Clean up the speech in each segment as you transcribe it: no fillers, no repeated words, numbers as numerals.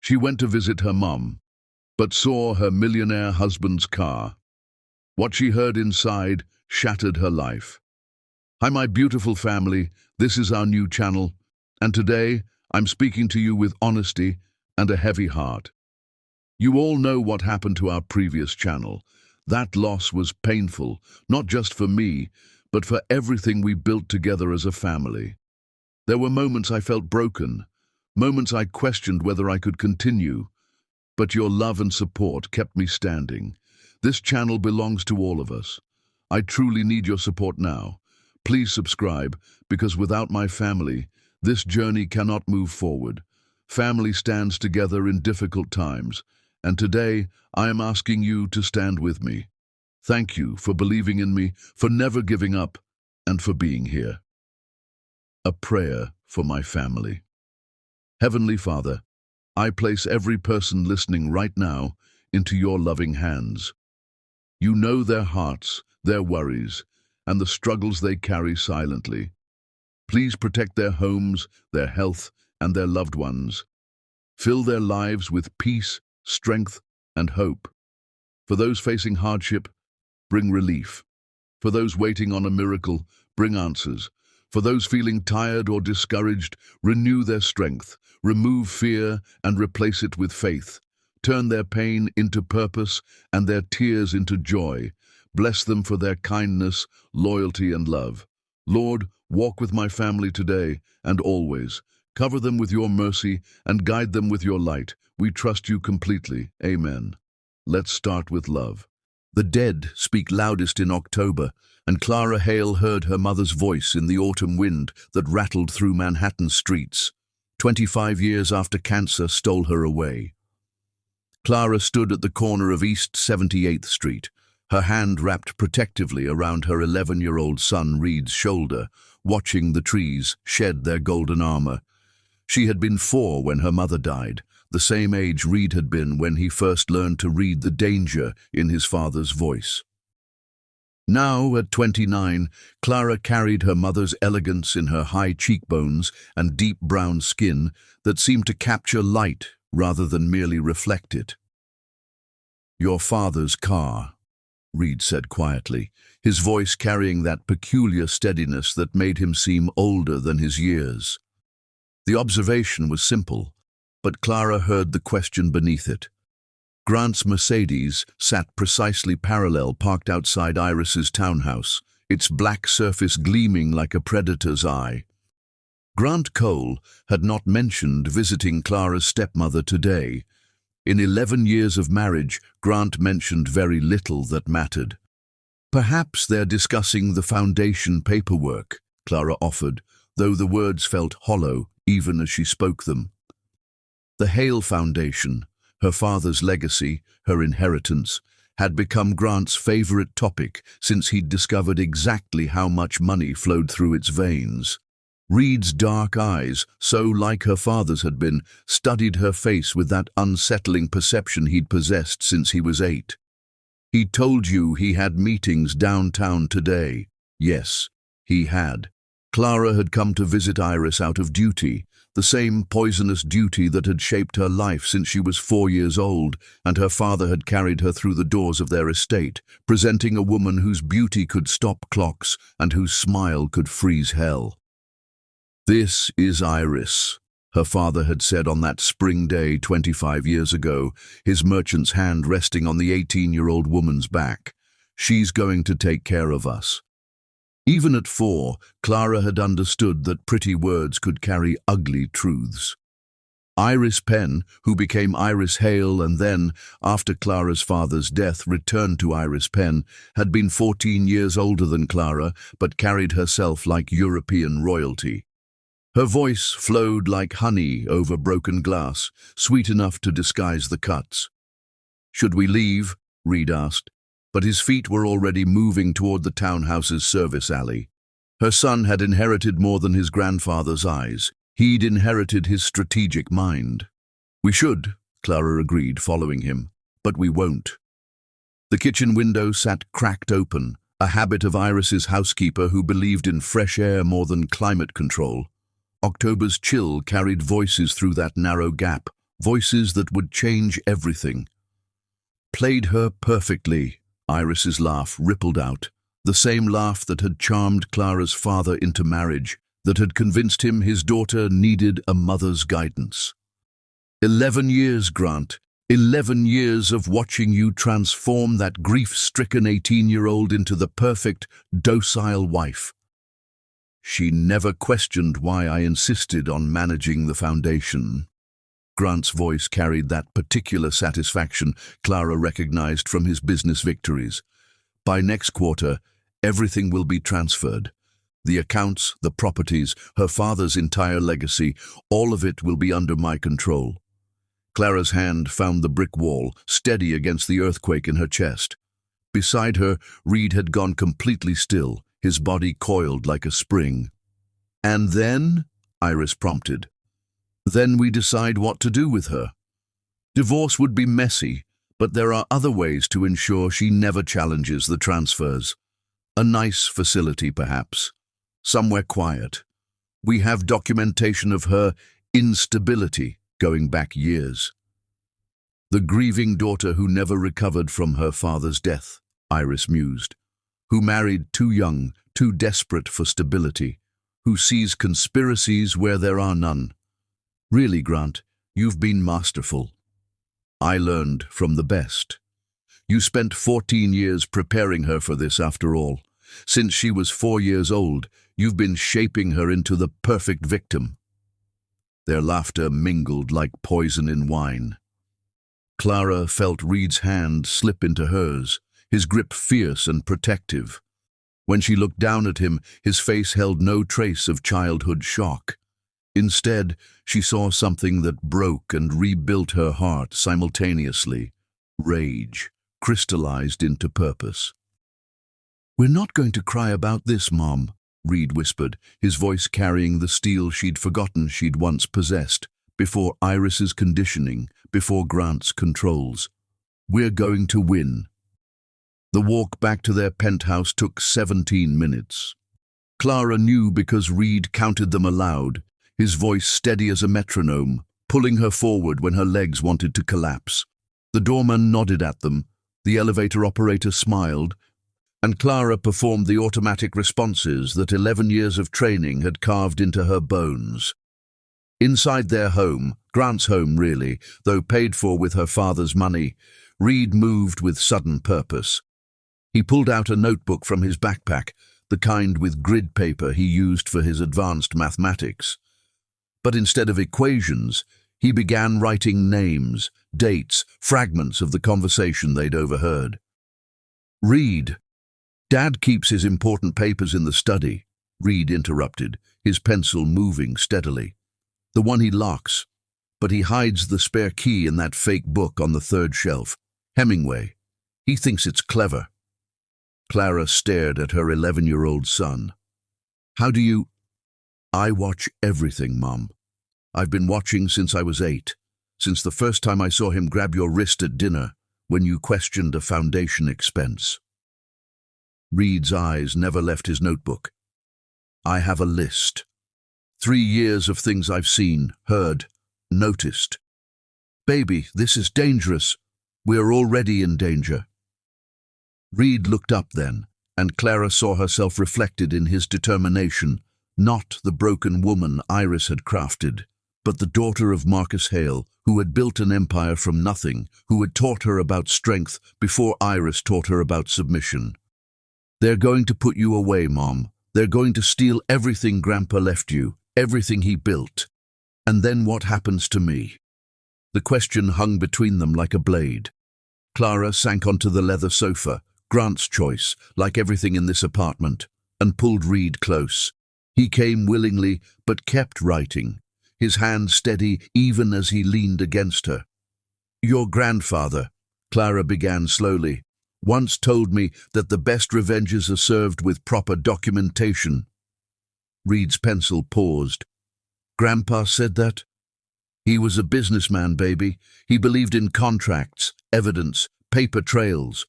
She went to visit her mum, but saw her millionaire husband's car. What she heard inside shattered her life. Hi, my beautiful family, this is our new channel, and today I'm speaking to you with honesty and a heavy heart. You all know what happened to our previous channel. That loss was painful, not just for me, but for everything we built together as a family. There were moments I felt broken, moments I questioned whether I could continue, but your love and support kept me standing. This channel belongs to all of us. I truly need your support now. Please subscribe, because without my family, this journey cannot move forward. Family stands together in difficult times, and today I am asking you to stand with me. Thank you for believing in me, for never giving up, and for being here. A prayer for my family. Heavenly Father, I place every person listening right now into your loving hands. You know their hearts, their worries, and the struggles they carry silently. Please protect their homes, their health, and their loved ones. Fill their lives with peace, strength, and hope. For those facing hardship, bring relief. For those waiting on a miracle, bring answers. For those feeling tired or discouraged, renew their strength. Remove fear and replace it with faith. Turn their pain into purpose and their tears into joy. Bless them for their kindness, loyalty, and love. Lord, walk with my family today and always. Cover them with your mercy and guide them with your light. We trust you completely. Amen. Let's start with love. The dead speak loudest in October, and Clara Hale heard her mother's voice in the autumn wind that rattled through Manhattan streets. 25 years after cancer stole her away. Clara stood at the corner of East 78th Street, her hand wrapped protectively around her 11-year-old son Reed's shoulder, watching the trees shed their golden armor. She had been 4 when her mother died, the same age Reed had been when he first learned to read the danger in his father's voice. Now, at 29, Clara carried her mother's elegance in her high cheekbones and deep brown skin that seemed to capture light rather than merely reflect it. "Your father's car," Reed said quietly, his voice carrying that peculiar steadiness that made him seem older than his years. The observation was simple, but Clara heard the question beneath it. Grant's Mercedes sat precisely parallel, parked outside Iris's townhouse, its black surface gleaming like a predator's eye. Grant Cole had not mentioned visiting Clara's stepmother today. In 11 years of marriage, Grant mentioned very little that mattered. "Perhaps they're discussing the foundation paperwork," Clara offered, though the words felt hollow even as she spoke them. The Hale Foundation, her father's legacy, her inheritance, had become Grant's favorite topic since he'd discovered exactly how much money flowed through its veins. Reed's dark eyes, so like her father's had been, studied her face with that unsettling perception he'd possessed since he was 8. "He told you he had meetings downtown today." Yes, he had. Clara had come to visit Iris out of duty, the same poisonous duty that had shaped her life since she was 4 years old, and her father had carried her through the doors of their estate, presenting a woman whose beauty could stop clocks and whose smile could freeze hell. "This is Iris," her father had said on that spring day 25 years ago, his merchant's hand resting on the 18-year-old woman's back. "She's going to take care of us." Even at 4, Clara had understood that pretty words could carry ugly truths. Iris Penn, who became Iris Hale and then, after Clara's father's death, returned to Iris Penn, had been 14 years older than Clara, but carried herself like European royalty. Her voice flowed like honey over broken glass, sweet enough to disguise the cuts. "Should we leave?" Reed asked, but his feet were already moving toward the townhouse's service alley. Her son had inherited more than his grandfather's eyes. He'd inherited his strategic mind. "We should," Clara agreed, following him, "but we won't." The kitchen window sat cracked open, a habit of Iris's housekeeper who believed in fresh air more than climate control. October's chill carried voices through that narrow gap, voices that would change everything. Played her perfectly. Iris's laugh rippled out, the same laugh that had charmed Clara's father into marriage, that had convinced him his daughter needed a mother's guidance. 11 years, Grant. 11 years of watching you transform that grief-stricken 18-year-old into the perfect, docile wife. She never questioned why I insisted on managing the foundation. Grant's voice carried that particular satisfaction Clara recognized from his business victories. By next quarter, everything will be transferred. The accounts, the properties, her father's entire legacy, all of it will be under my control. Clara's hand found the brick wall, steady against the earthquake in her chest. Beside her, Reed had gone completely still, his body coiled like a spring. "And then?" Iris prompted. "Then we decide what to do with her. Divorce would be messy, but there are other ways to ensure she never challenges the transfers. A nice facility, perhaps. Somewhere quiet. We have documentation of her instability going back years." The grieving daughter who never recovered from her father's death, Iris mused, who married too young, too desperate for stability, who sees conspiracies where there are none. Really, Grant, you've been masterful. I learned from the best. You spent 14 years preparing her for this after all. Since she was 4 years old, you've been shaping her into the perfect victim. Their laughter mingled like poison in wine. Clara felt Reed's hand slip into hers, his grip fierce and protective. When she looked down at him, his face held no trace of childhood shock. Instead, she saw something that broke and rebuilt her heart simultaneously. Rage, crystallized into purpose. "We're not going to cry about this, Mom," Reed whispered, his voice carrying the steel she'd forgotten she'd once possessed, before Iris's conditioning, before Grant's controls. "We're going to win." The walk back to their penthouse took 17 minutes. Clara knew because Reed counted them aloud, his voice steady as a metronome, pulling her forward when her legs wanted to collapse. The doorman nodded at them, the elevator operator smiled, and Clara performed the automatic responses that 11 years of training had carved into her bones. Inside their home, Grant's home really, though paid for with her father's money, Reed moved with sudden purpose. He pulled out a notebook from his backpack, the kind with grid paper he used for his advanced mathematics. But instead of equations, he began writing names, dates, fragments of the conversation they'd overheard. "Reed, Dad keeps his important papers in the study," Reed interrupted, his pencil moving steadily. "The one he locks, but he hides the spare key in that fake book on the third shelf. Hemingway. He thinks it's clever." Clara stared at her 11-year-old son. "How do you—" "I watch everything, Mom. I've been watching since I was 8, since the first time I saw him grab your wrist at dinner when you questioned a foundation expense." Reed's eyes never left his notebook. "I have a list. 3 years of things I've seen, heard, noticed. Baby, this is dangerous. We're already in danger." Reed looked up then, and Clara saw herself reflected in his determination, not the broken woman Iris had crafted, but the daughter of Marcus Hale, who had built an empire from nothing, who had taught her about strength before Iris taught her about submission. "They're going to put you away, Mom. They're going to steal everything Grandpa left you, everything he built. And then what happens to me?" The question hung between them like a blade. Clara sank onto the leather sofa, Grant's choice, like everything in this apartment, and pulled Reed close. He came willingly, but kept writing, his hand steady even as he leaned against her. "Your grandfather," Clara began slowly, "once told me that the best revenges are served with proper documentation." Reed's pencil paused. "Grandpa said that?" "He was a businessman, baby. He believed in contracts, evidence, paper trails."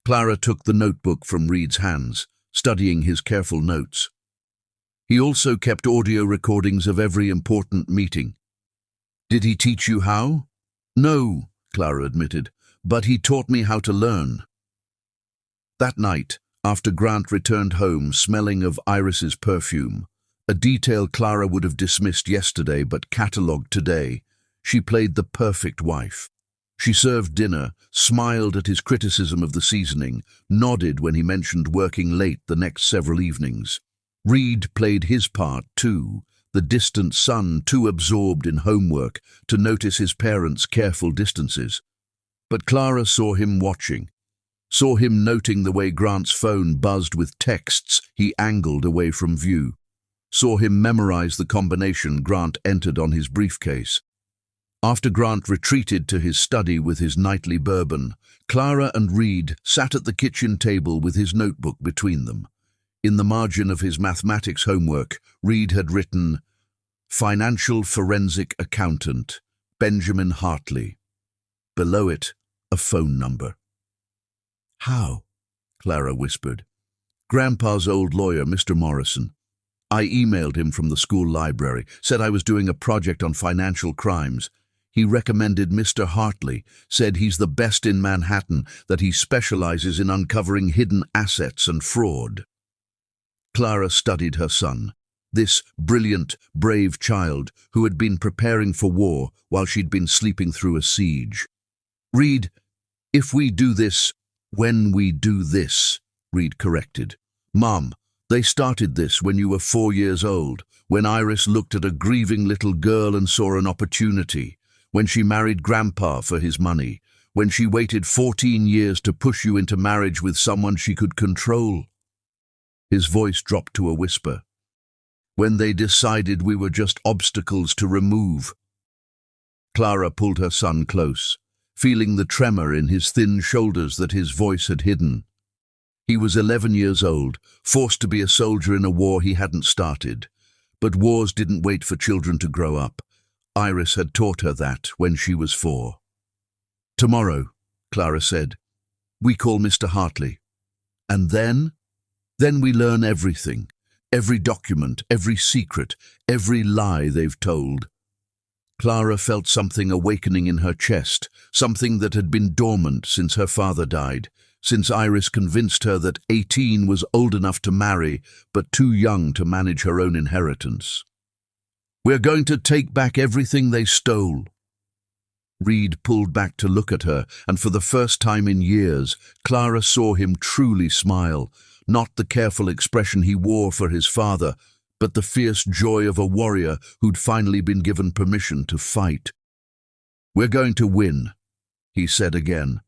Clara took the notebook from Reed's hands, studying his careful notes. He also kept audio recordings of every important meeting. Did he teach you how? No, Clara admitted, but he taught me how to learn. That night, after Grant returned home smelling of Iris's perfume, a detail Clara would have dismissed yesterday but catalogued today, she played the perfect wife. She served dinner, smiled at his criticism of the seasoning, nodded when he mentioned working late the next several evenings. Reed played his part too, the distant son too absorbed in homework to notice his parents' careful distances. But Clara saw him watching, saw him noting the way Grant's phone buzzed with texts he angled away from view, saw him memorize the combination Grant entered on his briefcase. After Grant retreated to his study with his nightly bourbon, Clara and Reed sat at the kitchen table with his notebook between them. In the margin of his mathematics homework, Reed had written, "Financial forensic accountant, Benjamin Hartley." Below it, a phone number. "How?" Clara whispered. "Grandpa's old lawyer, Mr. Morrison. I emailed him from the school library, said I was doing a project on financial crimes. He recommended Mr. Hartley, said he's the best in Manhattan, that he specializes in uncovering hidden assets and fraud." Clara studied her son, this brilliant, brave child who had been preparing for war while she'd been sleeping through a siege. "Reed, if we do this, when we do this," Reed corrected. "Mom, they started this when you were 4 years old, when Iris looked at a grieving little girl and saw an opportunity, when she married Grandpa for his money, when she waited 14 years to push you into marriage with someone she could control." His voice dropped to a whisper. "When they decided we were just obstacles to remove." Clara pulled her son close, feeling the tremor in his thin shoulders that his voice had hidden. He was 11 years old, forced to be a soldier in a war he hadn't started. But wars didn't wait for children to grow up. Iris had taught her that when she was 4. "Tomorrow," Clara said, "we call Mr. Hartley. And then we learn everything, every document, every secret, every lie they've told." Clara felt something awakening in her chest, something that had been dormant since her father died, since Iris convinced her that 18 was old enough to marry, but too young to manage her own inheritance. "We're going to take back everything they stole." Reed pulled back to look at her, and for the first time in years, Clara saw him truly smile, not the careful expression he wore for his father, but the fierce joy of a warrior who'd finally been given permission to fight. "We're going to win," he said again,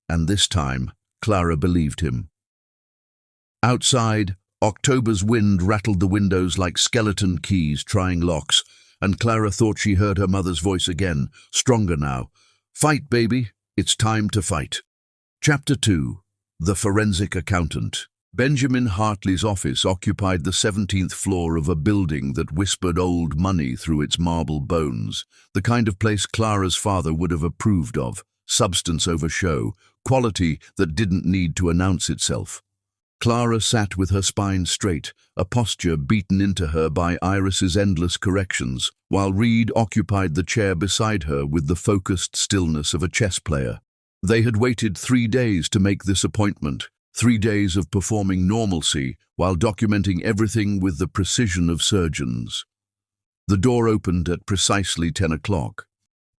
and this time Clara believed him. Outside, October's wind rattled the windows like skeleton keys trying locks, and Clara thought she heard her mother's voice again, stronger now. "Fight, baby, it's time to fight." Chapter 2. The Forensic Accountant. Benjamin Hartley's office occupied the 17th floor of a building that whispered old money through its marble bones, the kind of place Clara's father would have approved of, substance over show, quality that didn't need to announce itself. Clara sat with her spine straight, a posture beaten into her by Iris's endless corrections, while Reed occupied the chair beside her with the focused stillness of a chess player. They had waited 3 days to make this appointment, 3 days of performing normalcy while documenting everything with the precision of surgeons. The door opened at precisely 10 o'clock.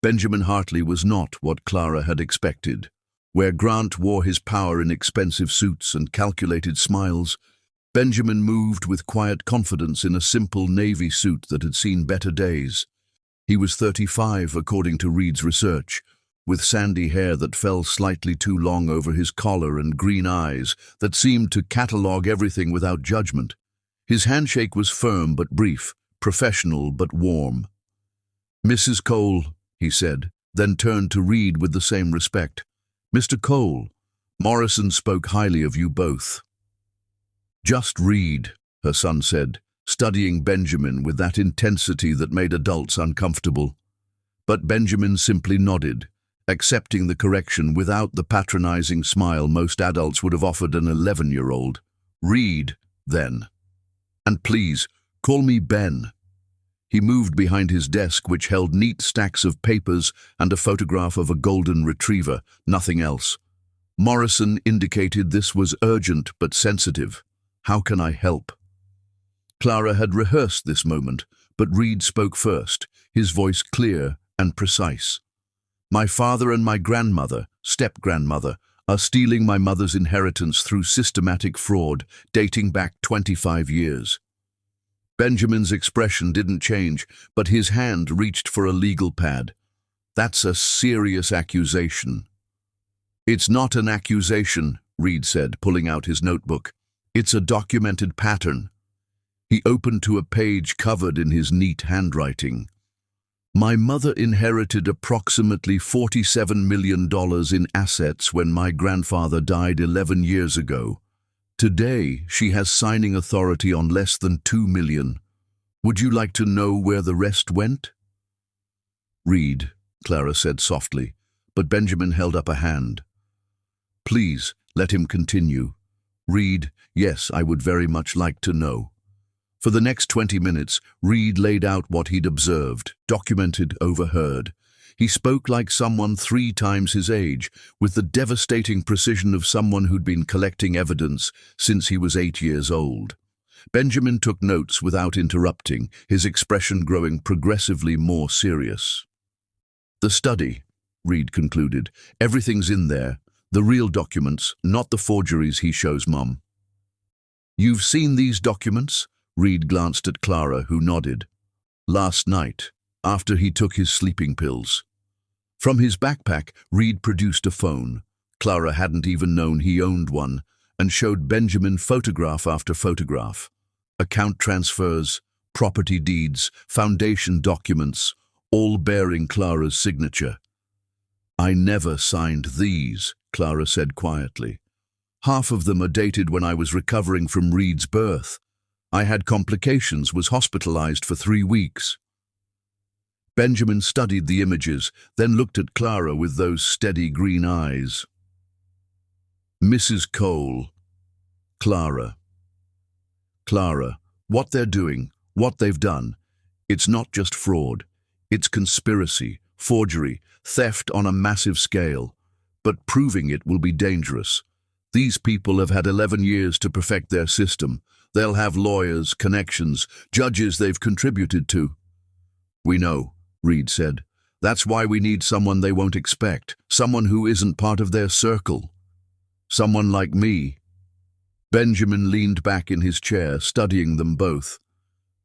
Benjamin Hartley was not what Clara had expected. Where Grant wore his power in expensive suits and calculated smiles, Benjamin moved with quiet confidence in a simple navy suit that had seen better days. He was 35, according to Reed's research, with sandy hair that fell slightly too long over his collar and green eyes that seemed to catalogue everything without judgment. His handshake was firm but brief, professional but warm. "Mrs. Cole," he said, then turned to Reed with the same respect. "Mr. Cole, Morrison spoke highly of you both." "Just Reed," her son said, studying Benjamin with that intensity that made adults uncomfortable. But Benjamin simply nodded, accepting the correction without the patronizing smile most adults would have offered an 11-year-old. "Reed, then. And please, call me Ben." He moved behind his desk, which held neat stacks of papers and a photograph of a golden retriever, nothing else. Morrison indicated this was urgent but sensitive. "How can I help?" Clara had rehearsed this moment, but Reed spoke first, his voice clear and precise. "My father and my grandmother, step-grandmother, are stealing my mother's inheritance through systematic fraud dating back 25 years. Benjamin's expression didn't change, but his hand reached for a legal pad. "That's a serious accusation." "It's not an accusation," Reed said, pulling out his notebook. "It's a documented pattern." He opened to a page covered in his neat handwriting. "My mother inherited approximately $47 million in assets when my grandfather died 11 years ago. Today, she has signing authority on less than $2 million. Would you like to know where the rest went?" "Reed," Clara said softly, but Benjamin held up a hand. "Please, let him continue." "Reed, yes, I would very much like to know." For the next 20 minutes, Reed laid out what he'd observed, documented, overheard. He spoke like someone 3 times his age, with the devastating precision of someone who'd been collecting evidence since he was 8 years old. Benjamin took notes without interrupting, his expression growing progressively more serious. "The study," Reed concluded. "Everything's in there. The real documents, not the forgeries he shows Mom." "You've seen these documents?" Reed glanced at Clara, who nodded. "Last night, after he took his sleeping pills." From his backpack, Reed produced a phone. Clara hadn't even known he owned one, and showed Benjamin photograph after photograph. Account transfers, property deeds, foundation documents, all bearing Clara's signature. "I never signed these," Clara said quietly. "Half of them are dated when I was recovering from Reed's birth. I had complications, was hospitalized for 3 weeks." Benjamin studied the images, then looked at Clara with those steady green eyes. "Mrs. Cole, Clara. Clara, what they're doing, what they've done, it's not just fraud. It's conspiracy, forgery, theft on a massive scale. But proving it will be dangerous. These people have had 11 years to perfect their system. They'll have lawyers, connections, judges they've contributed to." "We know," Reed said. "That's why we need someone they won't expect, someone who isn't part of their circle. Someone like me." Benjamin leaned back in his chair, studying them both.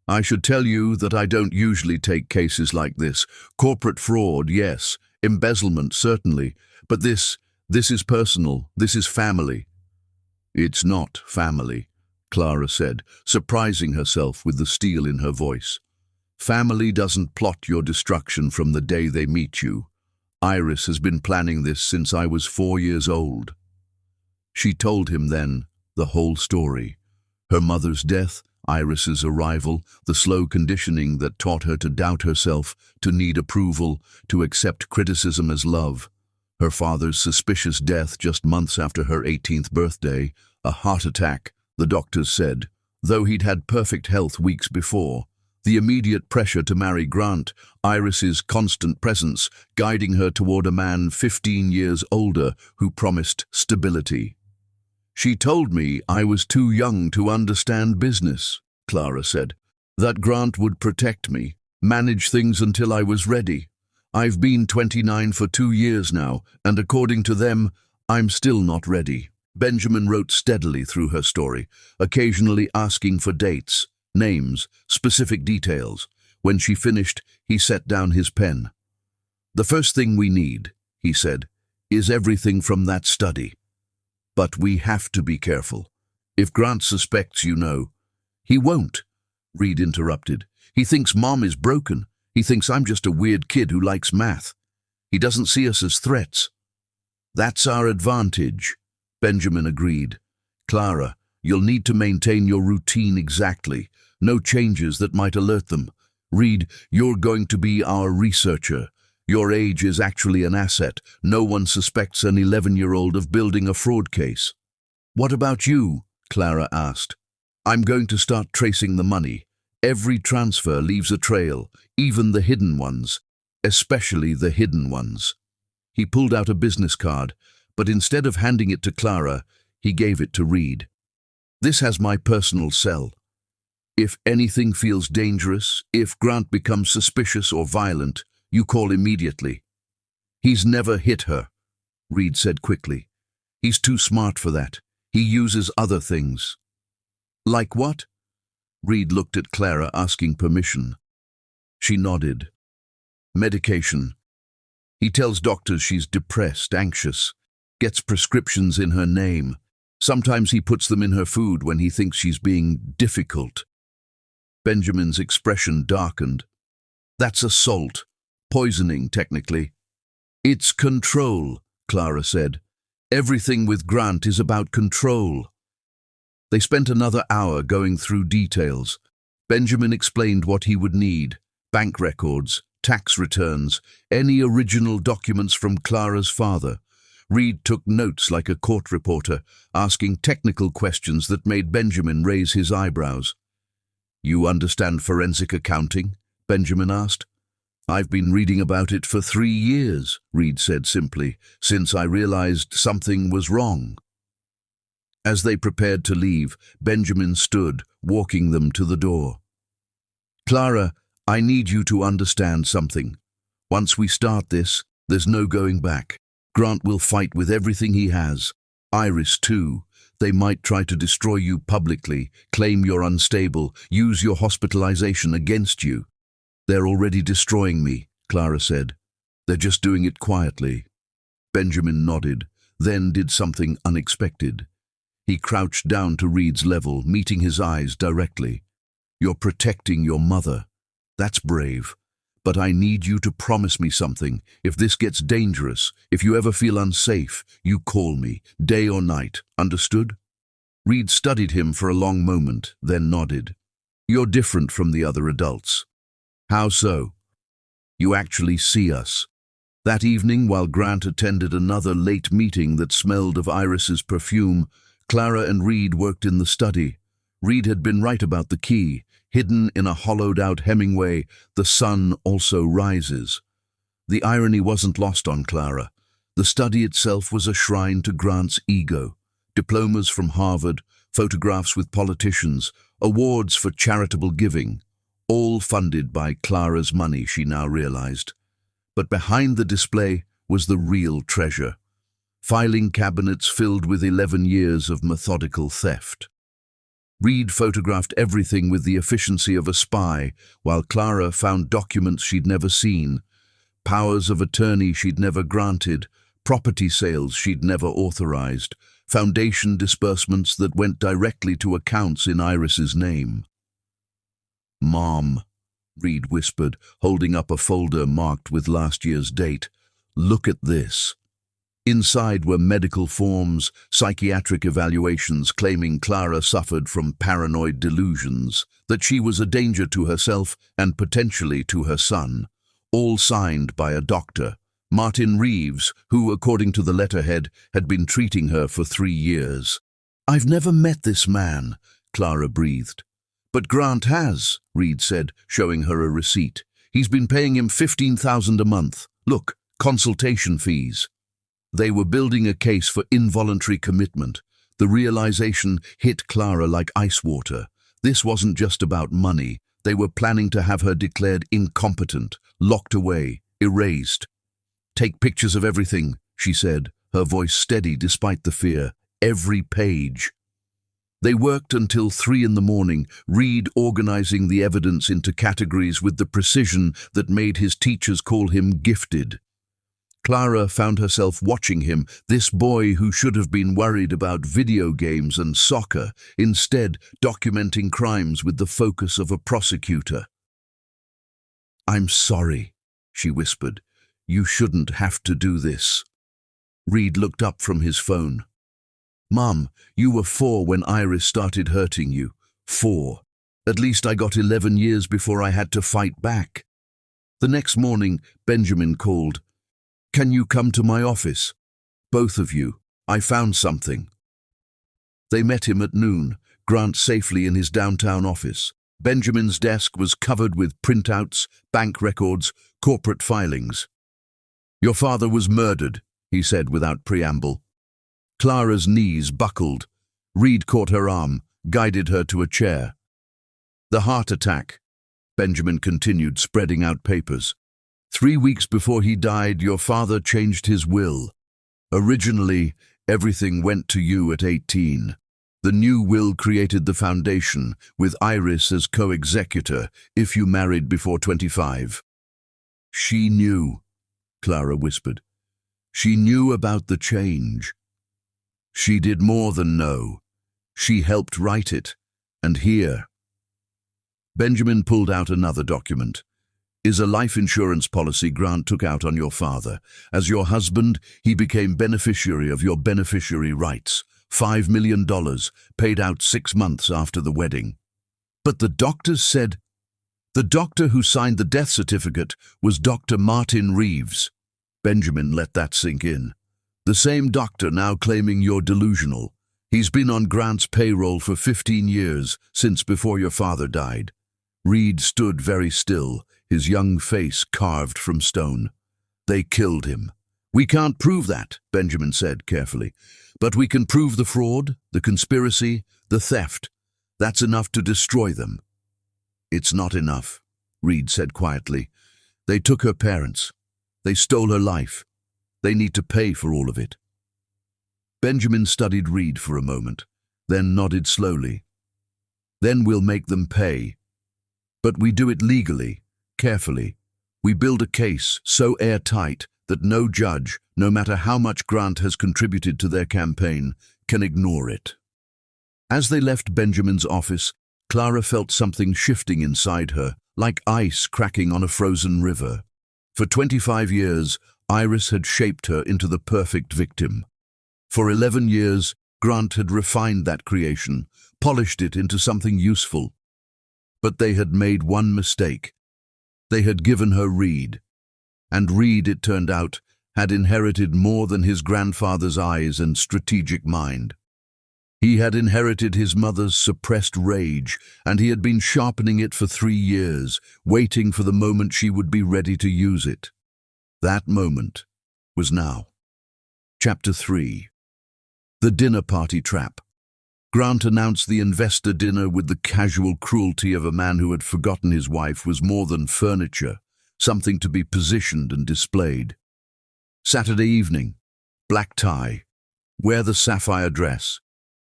"I should tell you that I don't usually take cases like this. Corporate fraud, yes. Embezzlement, certainly. But this is personal. This is family." "It's not family," Clara said, surprising herself with the steel in her voice. "Family doesn't plot your destruction from the day they meet you. Iris has been planning this since I was 4 years old." She told him then the whole story. Her mother's death, Iris's arrival, the slow conditioning that taught her to doubt herself, to need approval, to accept criticism as love. Her father's suspicious death just months after her 18th birthday, a heart attack, the doctors said, though he'd had perfect health weeks before. The immediate pressure to marry Grant, Iris's constant presence, guiding her toward a man 15 years older who promised stability. "She told me I was too young to understand business," Clara said. "That Grant would protect me, manage things until I was ready. I've been 29 for 2 years now, and according to them, I'm still not ready." Benjamin wrote steadily through her story, occasionally asking for dates, names, specific details. When she finished, he set down his pen. "The first thing we need," he said, "is everything from that study. But we have to be careful. If Grant suspects, you know." "He won't," Reed interrupted. "He thinks Mom is broken. He thinks I'm just a weird kid who likes math. He doesn't see us as threats." "That's our advantage," Benjamin agreed. "Clara, you'll need to maintain your routine exactly. No changes that might alert them. Reed, you're going to be our researcher. Your age is actually an asset. No one suspects an 11-year-old of building a fraud case." "What about you?" Clara asked. "I'm going to start tracing the money. Every transfer leaves a trail, even the hidden ones, especially the hidden ones. He pulled out a business card, but instead of handing it to Clara, he gave it to Reed. This has my personal cell. If anything feels dangerous, if Grant becomes suspicious or violent, you call immediately. He's never hit her, Reed said quickly. He's too smart for that. He uses other things. Like what? Reed looked at Clara, asking permission. She nodded. Medication. He tells doctors she's depressed, anxious, gets prescriptions in her name. Sometimes he puts them in her food when he thinks she's being difficult. Benjamin's expression darkened. That's assault. Poisoning, technically. It's control, Clara said. Everything with Grant is about control. They spent another hour going through details. Benjamin explained what he would need: bank records, tax returns, any original documents from Clara's father. Reed took notes like a court reporter, asking technical questions that made Benjamin raise his eyebrows. You understand forensic accounting? Benjamin asked. I've been reading about it for 3 years, Reed said simply, since I realized something was wrong. As they prepared to leave, Benjamin stood, walking them to the door. Clara, I need you to understand something. Once we start this, there's no going back. Grant will fight with everything he has. Iris, too. They might try to destroy you publicly, claim you're unstable, use your hospitalization against you. They're already destroying me, Clara said. They're just doing it quietly. Benjamin nodded, then did something unexpected. He crouched down to Reed's level, meeting his eyes directly. You're protecting your mother. That's brave. But I need you to promise me something. If this gets dangerous, if you ever feel unsafe, you call me, day or night. Understood? Reed studied him for a long moment, then nodded. You're different from the other adults. How so? You actually see us. That evening, while Grant attended another late meeting that smelled of Iris's perfume, Clara and Reed worked in the study. Reed had been right about the key. Hidden in a hollowed-out Hemingway, the sun also rises. The irony wasn't lost on Clara. The study itself was a shrine to Grant's ego. Diplomas from Harvard, photographs with politicians, awards for charitable giving, all funded by Clara's money, she now realized. But behind the display was the real treasure. Filing cabinets filled with 11 years of methodical theft. Reed photographed everything with the efficiency of a spy, while Clara found documents she'd never seen, powers of attorney she'd never granted, property sales she'd never authorized, foundation disbursements that went directly to accounts in Iris's name. Mom, Reed whispered, holding up a folder marked with last year's date. Look at this. Inside were medical forms, psychiatric evaluations claiming Clara suffered from paranoid delusions, that she was a danger to herself and potentially to her son, all signed by a doctor, Martin Reeves, who, according to the letterhead, had been treating her for 3 years. I've never met this man, Clara breathed. But Grant has, Reed said, showing her a receipt. He's been paying him $15,000 a month. Look, consultation fees. They were building a case for involuntary commitment. The realization hit Clara like ice water. This wasn't just about money. They were planning to have her declared incompetent, locked away, erased. Take pictures of everything, she said, her voice steady despite the fear. Every page. They worked until 3 in the morning, Reed organizing the evidence into categories with the precision that made his teachers call him gifted. Clara found herself watching him, this boy who should have been worried about video games and soccer, instead documenting crimes with the focus of a prosecutor. I'm sorry, she whispered. You shouldn't have to do this. Reed looked up from his phone. Mom, you were 4 when Iris started hurting you. 4. At least I got 11 years before I had to fight back. The next morning, Benjamin called. Can you come to my office? Both of you. I found something. They met him at noon, Grant safely in his downtown office. Benjamin's desk was covered with printouts, bank records, corporate filings. "Your father was murdered," he said without preamble. Clara's knees buckled. Reed caught her arm, guided her to a chair. "The heart attack," Benjamin continued, spreading out papers. "3 weeks before he died, your father changed his will. Originally, everything went to you at 18. The new will created the foundation, with Iris as co-executor, if you married before 25. She knew," Clara whispered. "She knew about the change. She did more than know. She helped write it. And here." Benjamin pulled out another document. "Is a life insurance policy Grant took out on your father. As your husband, he became beneficiary of your beneficiary rights. $5 million, paid out 6 months after the wedding." "But the doctors said—" "The doctor who signed the death certificate was Dr. Martin Reeves." Benjamin let that sink in. "The same doctor now claiming you're delusional. He's been on Grant's payroll for 15 years, since before your father died." Reed stood very still, his young face carved from stone. "They killed him." "We can't prove that," Benjamin said carefully. "But we can prove the fraud, the conspiracy, the theft. That's enough to destroy them." "It's not enough," Reed said quietly. "They took her parents. They stole her life. They need to pay for all of it." Benjamin studied Reed for a moment, then nodded slowly. "Then we'll make them pay. But we do it legally, carefully. We build a case so airtight that no judge, no matter how much Grant has contributed to their campaign, can ignore it." As they left Benjamin's office, Clara felt something shifting inside her, like ice cracking on a frozen river. For 25 years, Iris had shaped her into the perfect victim. For 11 years, Grant had refined that creation, polished it into something useful. But they had made one mistake. They had given her Reed. And Reed, it turned out, had inherited more than his grandfather's eyes and strategic mind. He had inherited his mother's suppressed rage, and he had been sharpening it for 3 years, waiting for the moment she would be ready to use it. That moment was now. Chapter 3. The Dinner Party Trap. Grant announced the investor dinner with the casual cruelty of a man who had forgotten his wife was more than furniture, something to be positioned and displayed. Saturday evening, black tie, wear the sapphire dress.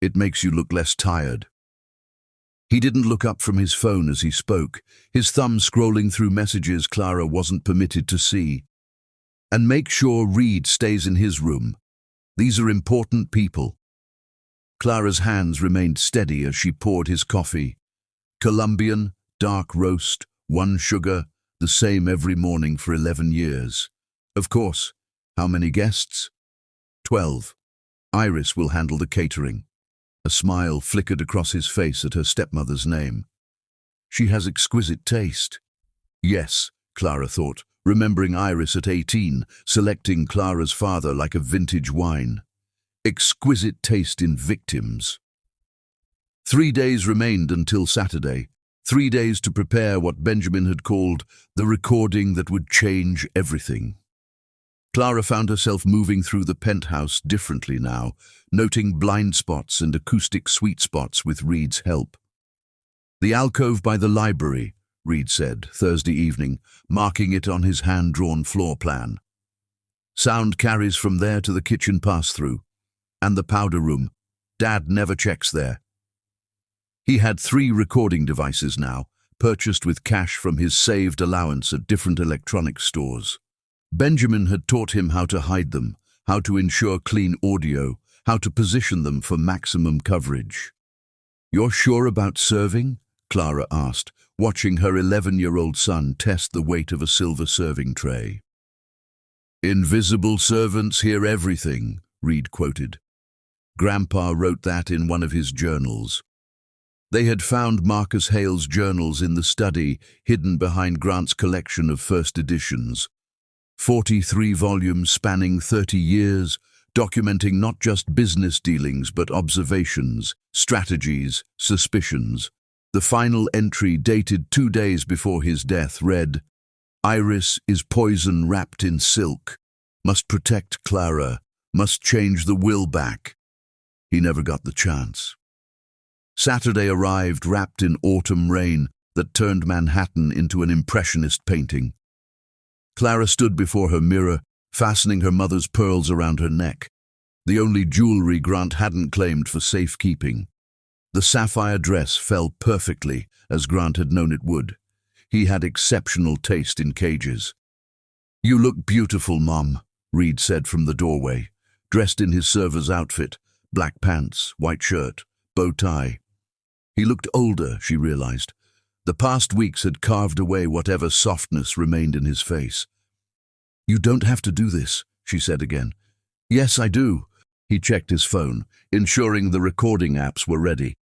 It makes you look less tired. He didn't look up from his phone as he spoke, his thumb scrolling through messages Clara wasn't permitted to see. "And make sure Reed stays in his room. These are important people." Clara's hands remained steady as she poured his coffee. Colombian, dark roast, 1 sugar, the same every morning for 11 years. "Of course. How many guests?" 12. "Iris will handle the catering." A smile flickered across his face at her stepmother's name. "She has exquisite taste." Yes, Clara thought, remembering Iris at 18, selecting Clara's father like a vintage wine. Exquisite taste in victims. 3 days remained until Saturday. 3 days to prepare what Benjamin had called the recording that would change everything. Clara found herself moving through the penthouse differently now, noting blind spots and acoustic sweet spots with Reed's help. "The alcove by the library," Reed said Thursday evening, marking it on his hand-drawn floor plan. "Sound carries from there to the kitchen pass-through. And the powder room. Dad never checks there." He had 3 recording devices now, purchased with cash from his saved allowance at different electronics stores. Benjamin had taught him how to hide them, how to ensure clean audio, how to position them for maximum coverage. "You're sure about serving?" Clara asked, watching her 11-year-old son test the weight of a silver serving tray. "Invisible servants hear everything," Reed quoted. Grandpa wrote that in one of his journals. They had found Marcus Hale's journals in the study, hidden behind Grant's collection of first editions. 43 volumes spanning 30 years, documenting not just business dealings but observations, strategies, suspicions. The final entry, dated 2 days before his death, read, "Iris is poison wrapped in silk. Must protect Clara. Must change the will back." He never got the chance. Saturday arrived wrapped in autumn rain that turned Manhattan into an impressionist painting. Clara stood before her mirror, fastening her mother's pearls around her neck, the only jewelry Grant hadn't claimed for safekeeping. The sapphire dress fell perfectly, as Grant had known it would. He had exceptional taste in cages. "You look beautiful, Mom," Reed said from the doorway, dressed in his server's outfit, black pants, white shirt, bow tie. He looked older, she realized. The past weeks had carved away whatever softness remained in his face. "You don't have to do this," she said again. "Yes, I do." He checked his phone, ensuring the recording apps were ready.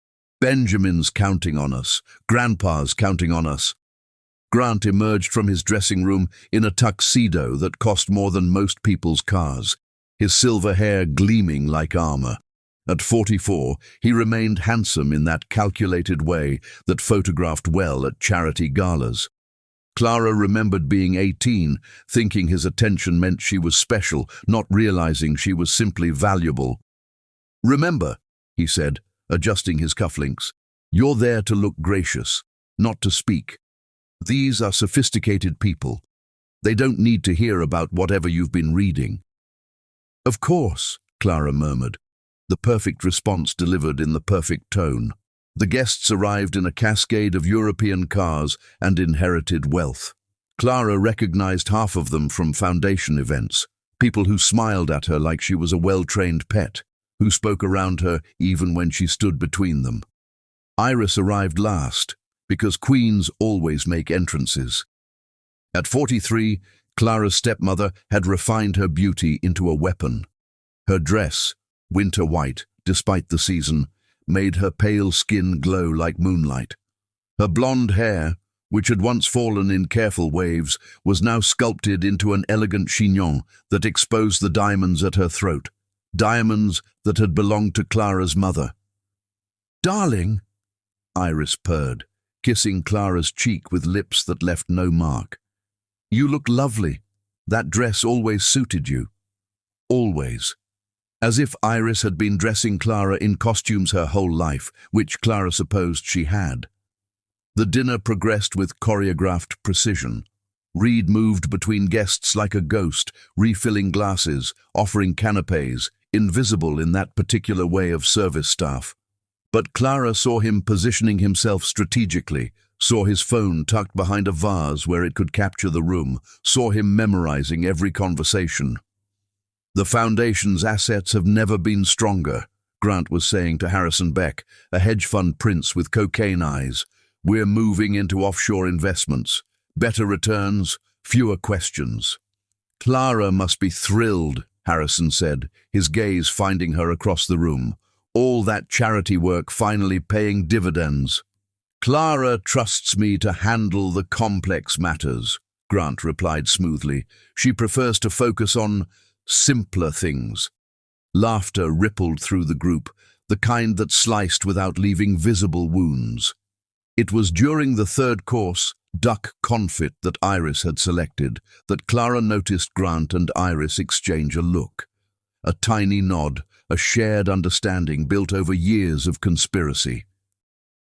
"Benjamin's counting on us. Grandpa's counting on us." Grant emerged from his dressing room in a tuxedo that cost more than most people's cars, his silver hair gleaming like armor. At 44, he remained handsome in that calculated way that photographed well at charity galas. Clara remembered being 18, thinking his attention meant she was special, not realizing she was simply valuable. "Remember," he said, adjusting his cufflinks, "you're there to look gracious, not to speak. These are sophisticated people. They don't need to hear about whatever you've been reading." "Of course," Clara murmured, the perfect response delivered in the perfect tone. The guests arrived in a cascade of European cars and inherited wealth. Clara recognized half of them from foundation events, people who smiled at her like she was a well-trained pet, who spoke around her even when she stood between them. Iris arrived last, because queens always make entrances. At 43, Clara's stepmother had refined her beauty into a weapon. Her dress, winter white, despite the season, made her pale skin glow like moonlight. Her blonde hair, which had once fallen in careful waves, was now sculpted into an elegant chignon that exposed the diamonds at her throat, diamonds that had belonged to Clara's mother. "Darling," Iris purred, kissing Clara's cheek with lips that left no mark. "You look lovely. That dress always suited you." Always. As if Iris had been dressing Clara in costumes her whole life, which Clara supposed she had. The dinner progressed with choreographed precision. Reed moved between guests like a ghost, refilling glasses, offering canapés, invisible in that particular way of service staff. But Clara saw him positioning himself strategically, saw his phone tucked behind a vase where it could capture the room, saw him memorizing every conversation. "The Foundation's assets have never been stronger," Grant was saying to Harrison Beck, a hedge fund prince with cocaine eyes. "We're moving into offshore investments. Better returns, fewer questions." "Clara must be thrilled," Harrison said, his gaze finding her across the room. "All that charity work finally paying dividends." "Clara trusts me to handle the complex matters," Grant replied smoothly. "She prefers to focus on simpler things." Laughter rippled through the group, the kind that sliced without leaving visible wounds. It was during the third course, duck confit that Iris had selected, that Clara noticed Grant and Iris exchange a look. A tiny nod, a shared understanding built over years of conspiracy.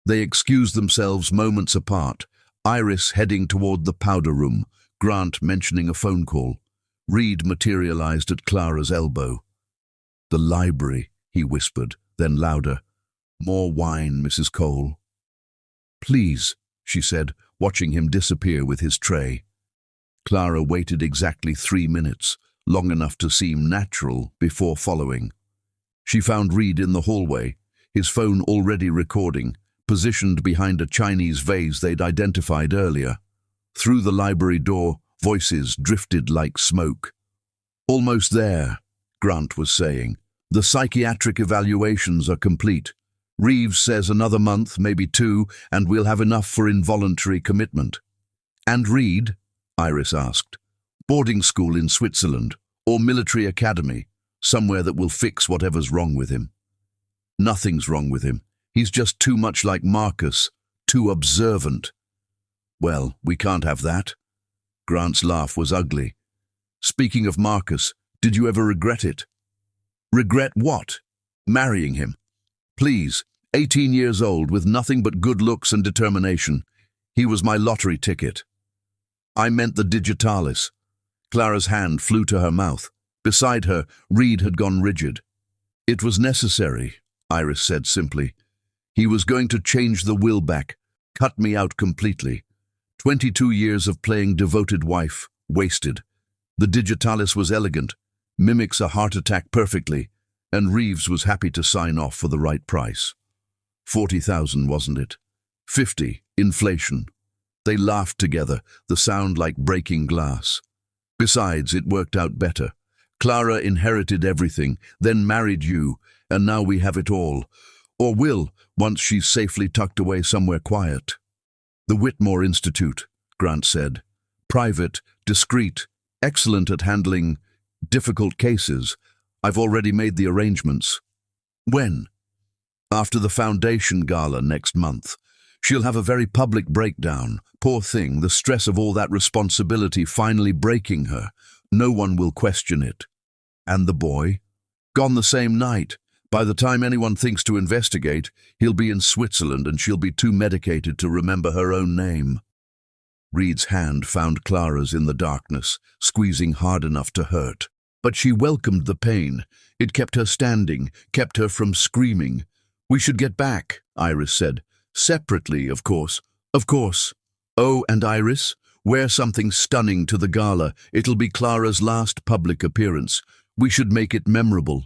They excused themselves moments apart, Iris heading toward the powder room, Grant mentioning a phone call. Reed materialized at Clara's elbow. "The library," he whispered, then louder. "More wine, Mrs. Cole." "Please," she said, watching him disappear with his tray. Clara waited exactly 3 minutes, long enough to seem natural, before following. She found Reed in the hallway, his phone already recording, positioned behind a Chinese vase they'd identified earlier. Through the library door, voices drifted like smoke. "Almost there," Grant was saying. "The psychiatric evaluations are complete. Reeves says another month, maybe 2, and we'll have enough for involuntary commitment." "And Reed?" Iris asked. "Boarding school in Switzerland, or military academy, somewhere that will fix whatever's wrong with him." "Nothing's wrong with him. He's just too much like Marcus, too observant. Well, we can't have that. Grant's laugh was ugly. Speaking of Marcus, did you ever regret it? Regret what? Marrying him. Please, 18 years old with nothing but good looks and determination. He was my lottery ticket. I meant the digitalis. Clara's hand flew to her mouth. Beside her, Reed had gone rigid. It was necessary, Iris said simply. He was going to change the will back, cut me out completely. 22 years of playing devoted wife, wasted. The digitalis was elegant, mimics a heart attack perfectly, and Reeves was happy to sign off for the right price. 40,000, wasn't it? 50, inflation. They laughed together, the sound like breaking glass. Besides, it worked out better. Clara inherited everything, then married you, and now we have it all. Or will, once she's safely tucked away somewhere quiet. The Whitmore Institute, Grant said. Private, discreet, excellent at handling difficult cases. I've already made the arrangements. When? After the foundation gala next month. She'll have a very public breakdown. Poor thing, the stress of all that responsibility finally breaking her. No one will question it. And the boy? Gone the same night. By the time anyone thinks to investigate, he'll be in Switzerland and she'll be too medicated to remember her own name. Reed's hand found Clara's in the darkness, squeezing hard enough to hurt. But she welcomed the pain. It kept her standing, kept her from screaming. We should get back, Iris said. Separately, of course. Of course. Oh, and Iris, wear something stunning to the gala. It'll be Clara's last public appearance. We should make it memorable.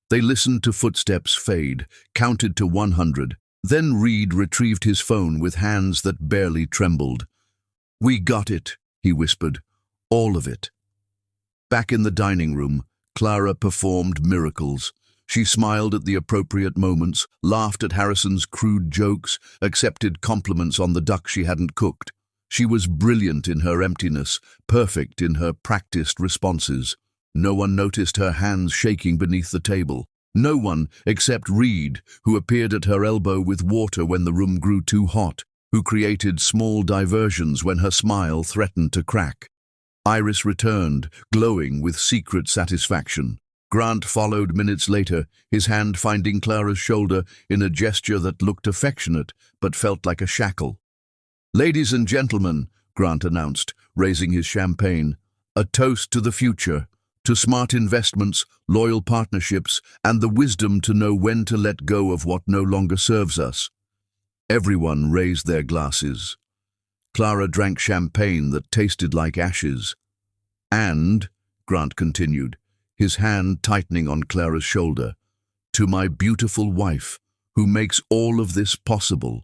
They listened to footsteps fade, counted to 100. Then Reed retrieved his phone with hands that barely trembled. We got it, he whispered. All of it. Back in the dining room, Clara performed miracles. She smiled at the appropriate moments, laughed at Harrison's crude jokes, accepted compliments on the duck she hadn't cooked. She was brilliant in her emptiness, perfect in her practiced responses. No one noticed her hands shaking beneath the table. No one except Reed, who appeared at her elbow with water when the room grew too hot, who created small diversions when her smile threatened to crack. Iris returned, glowing with secret satisfaction. Grant followed minutes later, his hand finding Clara's shoulder in a gesture that looked affectionate but felt like a shackle. Ladies and gentlemen, Grant announced, raising his champagne, a toast to the future, to smart investments, loyal partnerships, and the wisdom to know when to let go of what no longer serves us. Everyone raised their glasses. Clara drank champagne that tasted like ashes. And, Grant continued, his hand tightening on Clara's shoulder, to my beautiful wife, who makes all of this possible.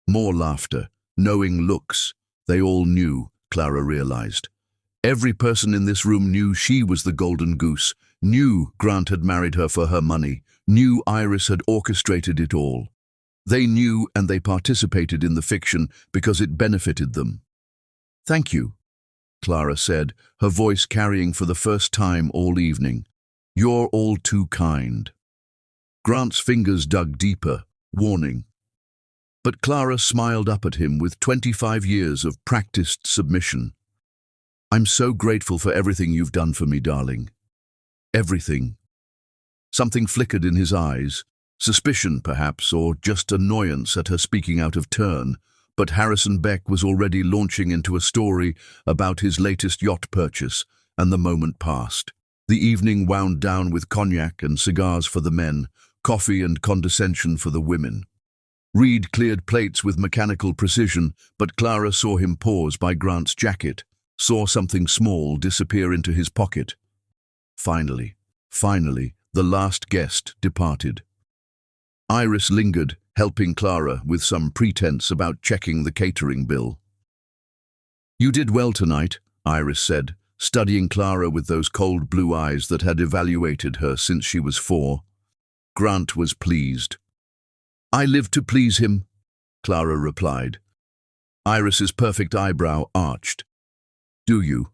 More laughter, knowing looks. They all knew, Clara realized. Every person in this room knew she was the golden goose, knew Grant had married her for her money, knew Iris had orchestrated it all. They knew and they participated in the fiction because it benefited them. Thank you, Clara said, her voice carrying for the first time all evening. You're all too kind. Grant's fingers dug deeper, warning. But Clara smiled up at him with 25 years of practiced submission. I'm so grateful for everything you've done for me, darling. Everything. Something flickered in his eyes, suspicion perhaps, or just annoyance at her speaking out of turn, but Harrison Beck was already launching into a story about his latest yacht purchase, and the moment passed. The evening wound down with cognac and cigars for the men, coffee and condescension for the women. Reed cleared plates with mechanical precision, but Clara saw him pause by Grant's jacket, saw something small disappear into his pocket. Finally, the last guest departed. Iris lingered, helping Clara with some pretense about checking the catering bill. You did well tonight, Iris said, studying Clara with those cold blue eyes that had evaluated her since she was 4. Grant was pleased. I live to please him, Clara replied. Iris's perfect eyebrow arched. Do you?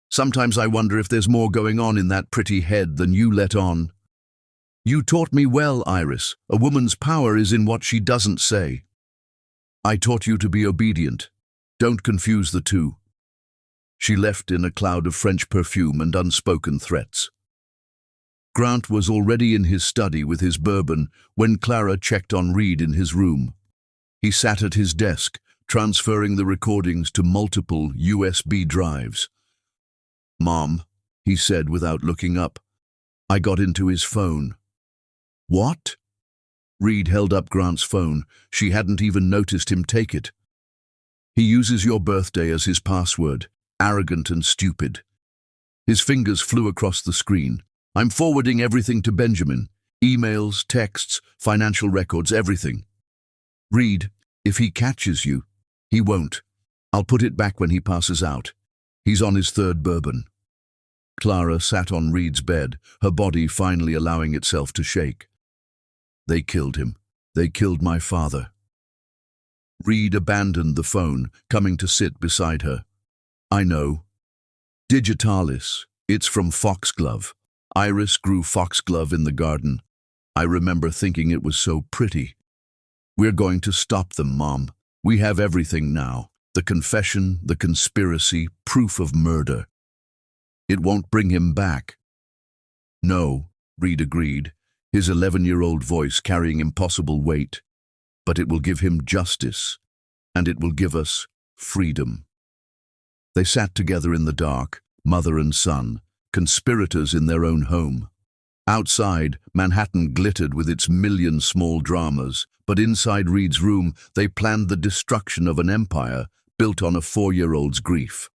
Sometimes I wonder if there's more going on in that pretty head than you let on. You taught me well, Iris. A woman's power is in what she doesn't say. I taught you to be obedient. Don't confuse the two. She left in a cloud of French perfume and unspoken threats. Grant was already in his study with his bourbon when Clara checked on Reed in his room. He sat at his desk, transferring the recordings to multiple USB drives. "Mom," he said without looking up. "I got into his phone." "What?" Reed held up Grant's phone. She hadn't even noticed him take it. "He uses your birthday as his password. Arrogant and stupid." His fingers flew across the screen. "I'm forwarding everything to Benjamin. Emails, texts, financial records, everything." "Reed, if he catches you..." "He won't. I'll put it back when he passes out. He's on his third bourbon." Clara sat on Reed's bed, her body finally allowing itself to shake. "They killed him. They killed my father." Reed abandoned the phone, coming to sit beside her. "I know. Digitalis. It's from foxglove. Iris grew foxglove in the garden. I remember thinking it was so pretty. We're going to stop them, Mom. We have everything now. The confession, the conspiracy, proof of murder. It won't bring him back." "No," Reed agreed, his 11-year-old voice carrying impossible weight. "But it will give him justice, and it will give us freedom." They sat together in the dark, mother and son, conspirators in their own home. Outside, Manhattan glittered with its million small dramas, but inside Reed's room, they planned the destruction of an empire built on a 4-year-old's grief.